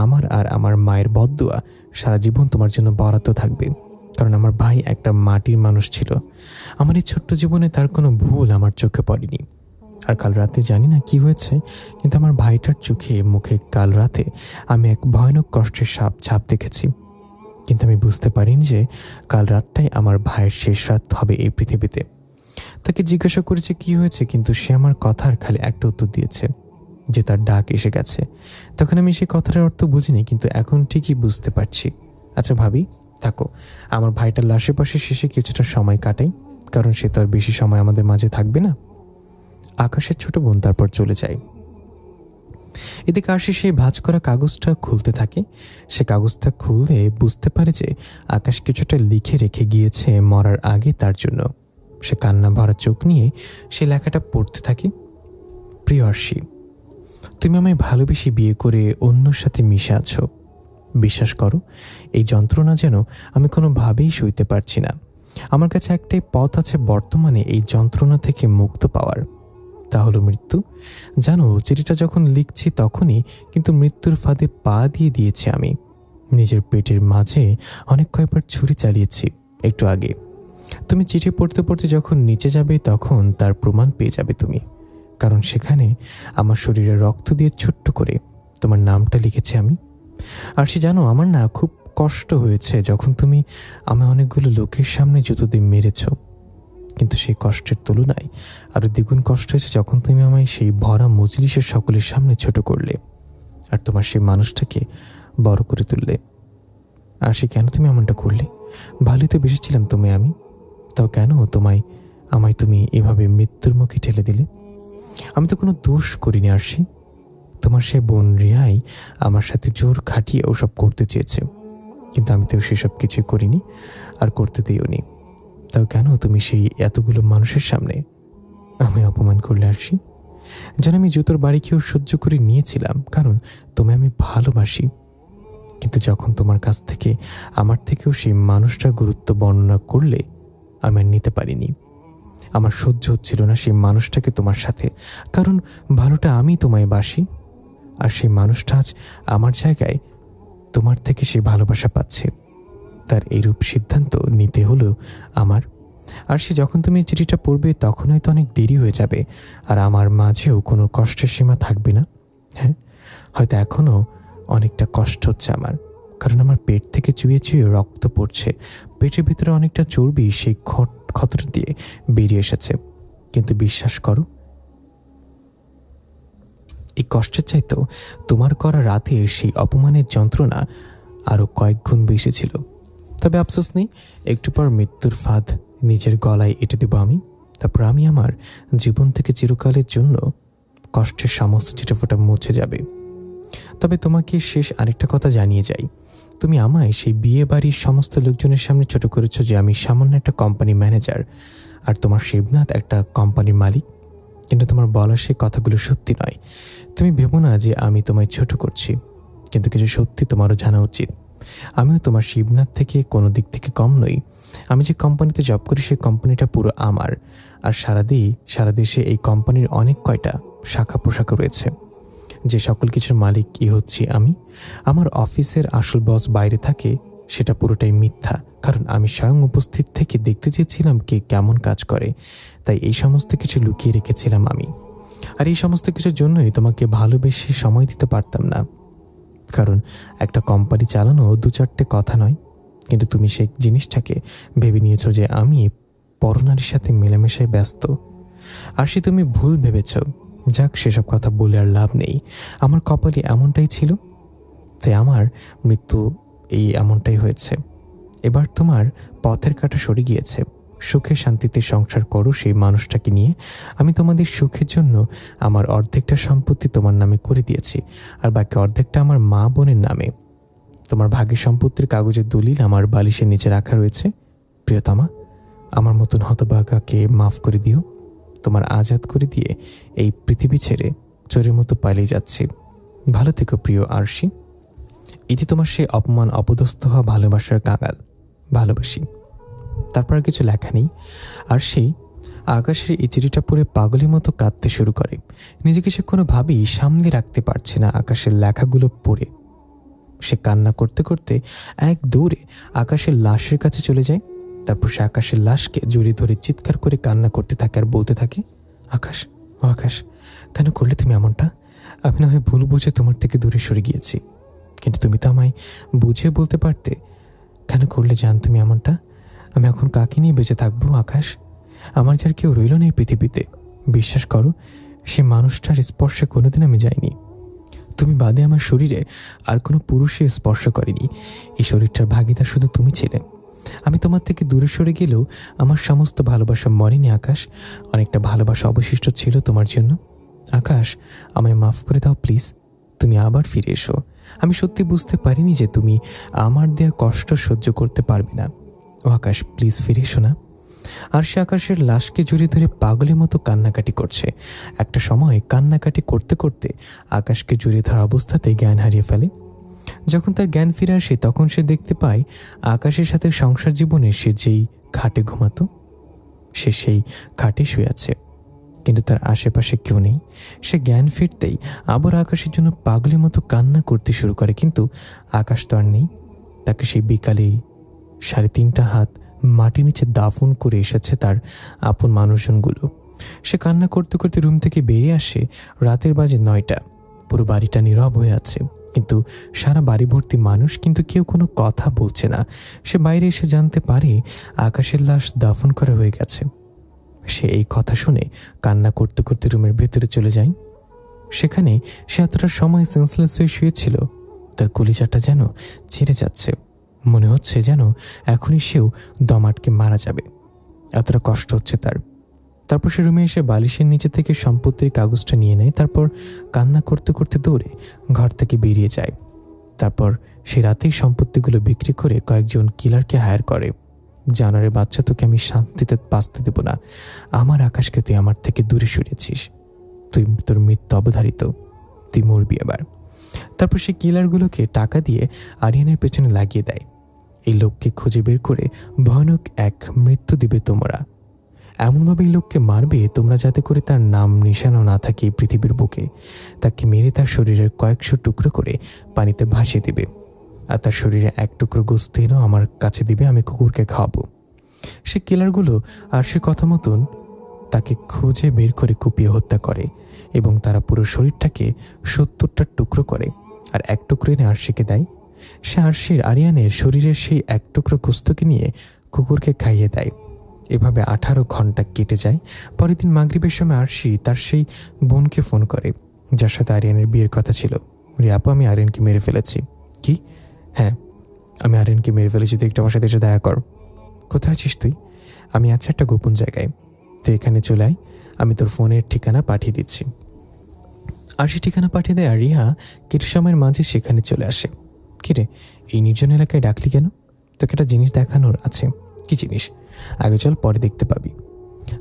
আমার আর আমার মায়ের বদদুয়া সারা জীবন তোমার জন্য বরাদ্দ থাকবে, কারণ আমার ভাই একটা মাটির মানুষ ছিল। আমার এই ছোট্ট জীবনে তার কোনো ভুল আমার চোখে পড়েনি। আর কাল রাতে জানি না কি হয়েছে, কিন্তু আমার ভাইটার চোখে মুখে কাল রাতে আমি এক ভয়ানক কষ্টের ছাপ দেখেছি। কিন্তু আমি বুঝতে পারিনি যে কাল রাতটাই আমার ভাইয়ের শেষ রাত হবে এই পৃথিবীতে। তাকে জিজ্ঞাসা করেছে কি হয়েছে, কিন্তু সে আমার কথার খালি একটা উত্তর দিয়েছে যে তার ডাক এসে গেছে। তখন আমি সেই কথাটার অর্থ বুঝিনি, কিন্তু এখন ঠিকই বুঝতে পারছি। আচ্ছা ভাবি, থাকো, আমার ভাইটার লাশের পাশে শেষে কিছুটা সময় কাটাই, কারণ সে তো আর বেশি সময় আমাদের মাঝে থাকবে না। আকাশের ছোট বোন তারপর চলে যায়। এদিকে আরশি সেই ভাঁজ করা কাগজটা খুলতে থাকে। সে কাগজটা খুললে বুঝতে পারে যে আকাশ কিছুটা লিখে রেখে গিয়েছে মরার আগে তার জন্য। সে কান্না ভরা চোখ নিয়ে সে লেখাটা পড়তে থাকে। প্রিয় আরশি, তুমি আমায় ভালোবেসে বিয়ে করে অন্যর সাথে মিশে আছো। বিশ্বাস করো, এই যন্ত্রণা যেন আমি কোনোভাবেই সইতে পারছি না। আমার কাছে একটাই পথ আছে বর্তমানে এই যন্ত্রণা থেকে মুক্ত পাওয়ার, তা হলো মৃত্যু। জানো, চিঠিটা যখন লিখছি তখনই কিন্তু মৃত্যুর ফাঁদে পা দিয়ে দিয়েছি আমি। নিজের পেটের মাঝে অনেক কয়েকবার ছুরি চালিয়েছি একটু আগে। তুমি চিঠি পড়তে পড়তে যখন নিচে যাবে তখন তার প্রমাণ পেয়ে যাবে তুমি, কারণ সেখানে আমার শরীরে রক্ত দিয়ে ছোট্ট করে তোমার নামটা লিখেছি আমি। আর সে জানো, আমার না খুব কষ্ট হয়েছে যখন তুমি আমায় অনেকগুলো লোকের সামনে জুতো দিয়ে মেরেছ, কিন্তু সেই কষ্টের তুলনায় আরও দ্বিগুণ কষ্ট হয়েছে যখন তুমি আমায় সেই ভরা মজলিসের সকলের সামনে ছোট করলে আর তোমার সেই মানুষটাকে বড় করে তুললে। আর সে কেন তুমি এমনটা করলে? ভালোই তো বেসেছিলাম তুমি আমি, তাও কেন আমায় তুমি এভাবে মৃত্যুর মুখে ঠেলে দিলে? আমি তো কোনো দোষ করিনি আরশি। তোমার সে বোন রিয়াই আমার সাথে জোর খাটিয়ে ওসব করতে চেয়েছে, কিন্তু আমি তো সেসব কিছুই করিনি আর করতে দিইওনি। তাও কেন তুমি সেই এতগুলো মানুষের সামনে আমি অপমান করলে আরশি? যেন আমি জুতোর বাড়ি খেয়েও সহ্য করে নিয়েছিলাম, কারণ তোমায় আমি ভালোবাসি। কিন্তু যখন তোমার কাছ থেকে আমার থেকেও সেই মানুষটার গুরুত্ব বর্ণনা করলে আমি আর নিতে পারিনি। আমার সহ্য হচ্ছিল না সেই মানুষটাকে তোমার সাথে, কারণ ভালোটা আমি তোমায় বাসি, আর সেই মানুষটা আজ আমার জায়গায় তোমার থেকে সে ভালোবাসা পাচ্ছে। তার এইরূপ সিদ্ধান্ত নিতে হলো আমার। আর সে যখন তুমি চিঠিটা পড়বে তখন হয়তো অনেক দেরি হয়ে যাবে, আর আমার মাঝেও কোনো কষ্টের সীমা থাকবে না। হ্যাঁ, হয়তো এখনও অনেকটা কষ্ট হচ্ছে আমার, কারণ আমার পেট থেকে চুইয়ে চুইয়ে রক্ত পড়ছে। পেটের ভিতরে অনেকটা চর্বি সেই ক্ষতটা দিয়ে বেরিয়ে এসেছে। কিন্তু বিশ্বাস করো, এই কষ্টের চাইতেও তোমার করা রাতের সেই অপমানের যন্ত্রণা আরও কয়েক গুণ বেশি ছিল। তবে আফসোস নেই, একটু পর মৃত্যুর ফাঁদ নিজের গলায় এঁটে দেব আমি। তারপর আমি আমার জীবন থেকে চিরকালের জন্য কষ্টের সমস্ত চিটাফোটা মুছে যাবে। তবে তোমাকে শেষ আরেকটা কথা জানিয়ে যাই, তুমি আমায় সেই বিয়ে বাড়ির সমস্ত লোকজনের সামনে ছোট করেছো যে আমি সামান্য একটা কোম্পানি ম্যানেজার আর তোমার শিবনাথ একটা কোম্পানির মালিক। কিন্তু তোমার বলা সেই কথাগুলো সত্যি নয়। তুমি ভেবো না যে আমি তোমায় ছোট করছি, কিন্তু কিছু সত্যি তোমারও জানা উচিত। আমিও তোমার শিবনাথ থেকে কোনো দিক থেকে কম নই। আমি যে কোম্পানিতে জব করি সেই কোম্পানিটা পুরো আমার, আর সারা দেশে এই কোম্পানির অনেক কয়টা শাখা প্রশাখা রয়েছে। যে সকল কিছুর মালিক হচ্ছি আমি। আমার অফিসের আসল বস বাইরে থাকে, সেটা পুরোটাই মিথ্যা, কারণ আমি স্বয়ং উপস্থিত থেকে দেখতে চেয়েছিলাম কে কেমন কাজ করে। তাই এই সমস্ত কিছু লুকিয়ে রেখেছিলাম আমি। আর এই সমস্ত কিছুর জন্যই তোমাকে ভালোবেসে সময় দিতে পারতাম না, কারণ একটা কোম্পানি চালানো দু চারটে কথা নয়। কিন্তু তুমি সেই জিনিসটাকে ভেবে নিয়েছো যে আমি পরনারীর সাথে মেলামেশায় ব্যস্ত। আর সে তুমি ভুল ভেবেছ। যাক, সেসব কথা বলে আর লাভ নেই। আমার কপালে এমনটাই ছিল, তাই আমার মৃত্যু এমনটাই হয়েছে। এবার তোমার পথের কাঁটা সরে গিয়েছে। সুখে শান্তিতে সংসার করো সেই মানুষটাকে নিয়ে। আমি তোমাদের সুখের জন্য আমার অর্ধেকটা সম্পত্তি তোমার নামে করে দিয়েছি, আর বাকি অর্ধেকটা আমার মা বোনের নামে। তোমার ভাগ্যের সম্পত্তির কাগজের দলিল আমার বালিশের নিচে রাখা রয়েছে। প্রিয়তমা, আমার মতন হতভাগাকে মাফ করে দিও। তোমার আজাদ করে দিয়ে এই পৃথিবী ছেড়ে চোরের মতো পালিয়ে যাচ্ছি। ভালো থেকো প্রিয় আরশি। এটি তোমার সে অপমান অপদস্থ হওয়া ভালোবাসার কাঙাল। ভালোবাসি। তারপর আর কিছু লেখা নেই। আর সেই আকাশের এই চিঠিটা পড়ে পাগলের মতো কাঁদতে শুরু করে। নিজেকে সে কোনোভাবেই সামনে রাখতে পারছে না আকাশের লেখাগুলো পড়ে। সে কান্না করতে করতে এক দৌড়ে আকাশের লাশের কাছে চলে যায়। তারপর সে আকাশের লাশকে জড়িয়ে ধরে চিৎকার করে কান্না করতে থাকে আর বলতে থাকে, আকাশ, ও আকাশ, কেন করলে তুমি এমনটা? আমি না হয় ভুল বুঝে তোমার থেকে দূরে সরে গিয়েছি, কিন্তু তুমি তো আমায় বুঝে বলতে পারতে। কেন করলে জান তুমি এমনটা? আমি এখন কাকে নিয়ে বেঁচে থাকবো আকাশ? আমার যার কেউ রইল না এই পৃথিবীতে। বিশ্বাস করো, সে মানুষটার স্পর্শে কোনোদিন আমি যাইনি। তুমি বাদে আমার শরীরে আর কোনো পুরুষের স্পর্শ করেনি। এই শরীরটার ভাগিদার শুধু তুমি ছিলে। আমি তোমার থেকে দূরে সরে গেলেও আমার সমস্ত ভালোবাসা মরেনি আকাশ। অনেকটা ভালোবাসা অবশিষ্ট ছিল তোমার জন্য। আকাশ, আমায় মাফ করে দাও প্লিজ। তুমি আবার ফিরে এসো। আমি সত্যি বুঝতে পারিনি যে তুমি আমার দেয়া কষ্ট সহ্য করতে পারবে না। ও আকাশ, প্লিজ ফিরে এসো না। আর সে আকাশের লাশকে জড়িয়ে ধরে পাগলের মতো কান্নাকাটি করছে। একটা সময় কান্নাকাটি করতে করতে আকাশকে জড়িয়ে ধরা অবস্থাতেই জ্ঞান হারিয়ে ফেলে। যখন তার জ্ঞান ফিরে আসে তখন সে দেখতে পায় আকাশের সাথে সংসার জীবনে সে যেই খাটে ঘুমাতো সে সেই খাটে শুয়ে আছে, কিন্তু তার আশেপাশে কেউ নেই। সে জ্ঞান ফিরতেই আবার আকাশের জন্য পাগলের মতো কান্না করতে শুরু করে, কিন্তু আকাশ তো আর নেই। তাকে সেই বিকালেই 3.5 হাত মাটির নিচে দাফন করে এসেছে তার আপন মানুষজনগুলো। সে কান্না করতে করতে রুম থেকে বেরিয়ে আসে। রাতের বাজে 9টা। পুরো বাড়িটা নীরব হয়ে আছে, কিন্তু সারা বাড়ি ভর্তি মানুষ, কিন্তু কেউ কোনো কথা বলছে না। সে বাইরে এসে জানতে পারে আকাশের লাশ দাফন করা হয়ে গেছে। সে এই কথা শুনে কান্না করতে করতে রুমের ভেতরে চলে যায়। সেখানে সে এতটা সময় সেন্সলেস হয়ে শুয়েছিল। তার কলিজাটা যেন ছিঁড়ে যাচ্ছে। মনে হচ্ছে যেন এখনই সেও দম আটকে মারা যাবে, এতটা কষ্ট হচ্ছে তার। তারপর সে রুমে এসে বালিশের নিচে থেকে সম্পত্তির কাগজটা নিয়ে নেয়। তারপর কান্না করতে করতে দৌড়ে ঘর থেকে বেরিয়ে যায়। তারপর সে রাতেই সম্পত্তিগুলো বিক্রি করে কয়েকজন কিলারকে হায়ার করে। জানোয়ারের বাচ্চা, তোকে আমি শান্তিতে বাঁচতে দেব না। আমার আকাশকে তুই আমার থেকে দূরে সরিয়েছিস। তোর মৃত্যু অবধারিত, তুই মরবি এবার। তারপর সে কিলারগুলোকে টাকা দিয়ে আরিয়ানের পেছনে লাগিয়ে দেয়। এই লোককে খুঁজে বের করে ভয়ানক এক মৃত্যু দিবে তোমরা। এমনভাবে এই লোককে মারবে তোমরা যাতে করে তার নাম নিশানাও না থাকে এই পৃথিবীর বুকে। তাকে মেরে তার শরীরের কয়েকশো টুকরো করে পানিতে ভাসিয়ে দিবে, আর তার শরীরে এক টুকরো গোস্ত এনেও আমার কাছে দিবে, আমি কুকুরকে খাওয়াবো। সে কিলারগুলো আর সে কথা মতন তাকে খুঁজে বের করে কুপিয়ে হত্যা করে, এবং তারা পুরো শরীরটাকে 70টা টুকরো করে আর এক টুকরো এনে আরশিকে দেয়। সে আরিয়ানের শরীরের সেই এক টুকরো গোস্তকে নিয়ে কুকুরকে খাইয়ে দেয়। এভাবে 18 ঘন্টা কেটে যায়। পরের দিন মাগরিবের সময় আরশি তার সেই বোনকে ফোন করে যার সাথে আরিয়ানের বিয়ের কথা ছিল। আপু, আমি আরিয়ানকে মেরে ফেলেছি। কি? হ্যাঁ, আমি আরিয়ানকে মেরে ফেলেছি, তুই একটু আমার সাথে এসে দেখা কর। কোথায় আছিস তুই? আমি আছি একটা গোপন জায়গায়, তুই এখানে চলে আয়, আমি তোর ফোনের ঠিকানা পাঠিয়ে দিচ্ছি। আরশি ঠিকানা পাঠিয়ে দেয়, আর রিহা কিছু সময়ের মাঝে সেখানে চলে আসে। কিরে, এই নির্জন এলাকায় ডাকলি কেন? তোকে একটা জিনিস দেখানোর আছে। কি জিনিস? আগে চল, পরে দেখতে পাবি।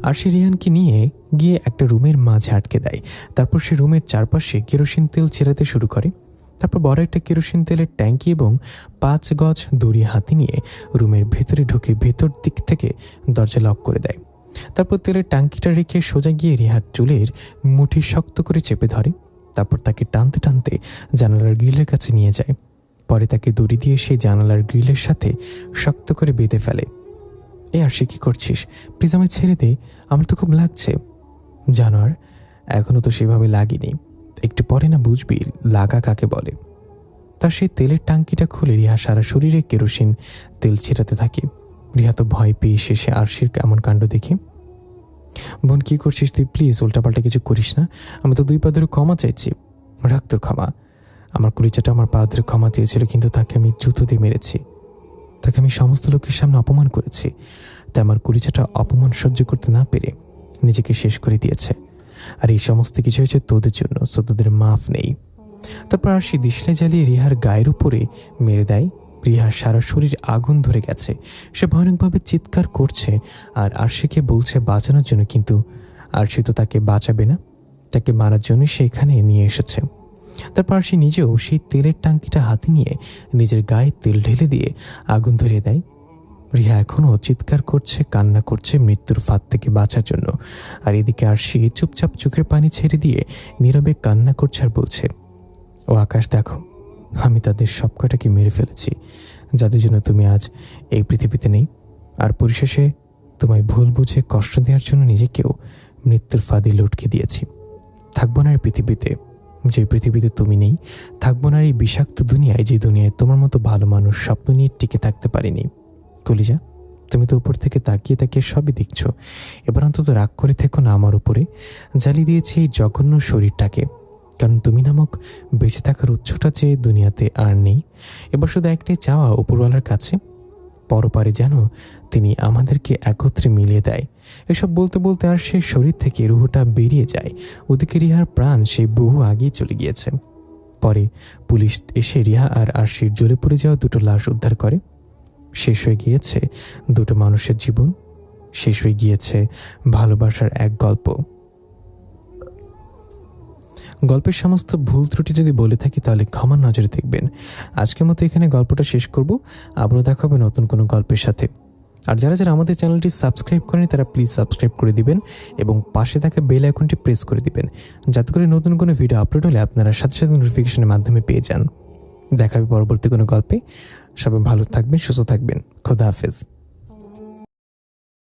আরশি রিহানকে নিয়ে গিয়ে একটা রুমের মাঝে আটকে দেয়। তারপর সে রুমের চারপাশে কেরোসিন তেল ছেড়াতে শুরু করে। তারপর বড় একটা কেরোসিন তেলের ট্যাঙ্কি এবং 5 গজ দড়ি হাতে নিয়ে রুমের ভেতরে ঢুকে ভেতর দিক থেকে দরজা লক করে দেয়। তারপর তেলের ট্যাঙ্কিটা রেখে সোজা গিয়ে রিহার চুলের মুঠি শক্ত করে চেপে ধরে। তারপর তাকে টানতে টানতে জানালার গ্রিলের কাছে নিয়ে যায়। পরে তাকে দড়ি দিয়ে সেই জানালার গ্রিলের সাথে শক্ত করে বেঁধে ফেলে। আর সে কি করছিস? প্লিজ আমায় ছেড়ে দে, আমার তো খুব লাগছে। জানোয়ার, এখনো তো সেভাবে লাগেনি, একটু পরে না বুঝবি লাগা কাকে বলে। তার সেই তেলের ট্যাঙ্কিটা খুলে রিহা সারা শরীরে কেরোসিন তেল ছিটাতে থাকে। রিহা তো ভয় পেয়ে শেষে আরশির এমন কাণ্ড দেখে। বোন, কি করছিস তুই? প্লিজ উল্টাপাল্টা কিছু করিস না, আমি তো 2 পা ধরে ক্ষমা চাইছি। রাখ তোর ক্ষমা। আমার কলিজাটা আমার পা ধরে ক্ষমা চেয়েছিল, কিন্তু তাকে আমি জুতো দিয়ে মেরেছি। তাকে আমি সমস্ত লোকের সামনে অপমান করেছি, তাই আমার কলিজাটা অপমান সহ্য করতে না পেরে নিজেকে শেষ করে দিয়েছে। আর এই সমস্ত কিছু হয়েছে তোদের জন্য, সো তোদের মাফ নেই। তারপর আরশি দিশলাই জ্বালিয়ে রিহার গায়ের উপরে মেরে দেয়। রিহার সারা শরীর আগুন ধরে গেছে। সে ভয়ানকভাবে চিৎকার করছে আর আরশিকে বলছে বাঁচানোর জন্য, কিন্তু আরশি তো তাকে বাঁচাবে না, তাকে মারার জন্য সে এখানে নিয়ে এসেছে। তারপর আরশি নিজেও সেই তেলের ট্যাঙ্কিটা হাতে নিয়ে নিজের গায়ে তেল ঢেলে দিয়ে আগুন ধরিয়ে দেয়। রিহা এখনও চিৎকার করছে, কান্না করছে মৃত্যুর ফাঁদ থেকে বাঁচার জন্য। আর এদিকে আরশি চুপচাপ চোখের পানি ছেড়ে দিয়ে নীরবে কান্না করছে আর বলছে, ও আকাশ, দেখো, আমি তাদের সবকটাকে মেরে ফেলেছি যাদের জন্য তুমি আজ এই পৃথিবীতে নেই। আর পরিশেষে তোমায় ভুল বুঝে কষ্ট দেওয়ার জন্য নিজেকেও মৃত্যুর ফাঁদে লটকে দিয়েছি। থাকবো না এই পৃথিবীতে, যে পৃথিবীতে তুমি নেই। থাকবো না এই বিষাক্ত দুনিয়ায়, যে দুনিয়ায় তোমার মতো ভালো মানুষ স্বপ্ন নিয়ে টিকে থাকতে পারিনি। কলিজা, তুমি তো উপর থেকে তাকিয়ে তাকিয়ে সবই দেখছো, এবার অন্তত রাগ করে থেকো না আমার উপরে। জ্বালিয়ে দিয়েছি এই জঘন্য শরীরটাকে, কারণ তুমি নামক বেঁচে থাকার উৎসটা যে দুনিয়াতে আর নেই। এবার শুধু একটাই চাওয়া উপরওয়ালার কাছে, পরপারে যেন তিনি আমাদেরকে একত্রে মিলিয়ে দেয়। এসব বলতে বলতে আর সেই শরীর থেকে রুহটা বেরিয়ে যায়। ওদিকে রিহার প্রাণ সেই বহু আগেই চলে গিয়েছে। পরে পুলিশ এসে রিহা আর আরশির জ্বলে পড়ে যাওয়া দুটো লাশ উদ্ধার করে। শেষ হয়ে গিয়েছে দুটো মানুষের জীবন, শেষ হয়ে গিয়েছে ভালোবাসার এক গল্প। গল্পের সমস্ত ভুল ত্রুটি যদি বলে থাকি তাহলে ক্ষমার নজরে দেখবেন। আজকের মতো এখানে গল্পটা শেষ করব। আবারও দেখা হবে নতুন কোনো গল্পের সাথে। আর যারা যারা আমাদের চ্যানেলটি সাবস্ক্রাইব করেন তারা প্লিজ সাবস্ক্রাইব করে দিবেন এবং পাশে থাকা বেল আইকনটি প্রেস করে দিবেন, যাতে করে নতুন কোনো ভিডিও আপলোড হলে আপনারা সাথে সাথে নোটিফিকেশনের মাধ্যমে পেয়ে যান। দেখা হবে পরবর্তী কোনো গল্পে। সবাই ভালো থাকবেন, সুস্থ থাকবেন। খোদা হাফেজ।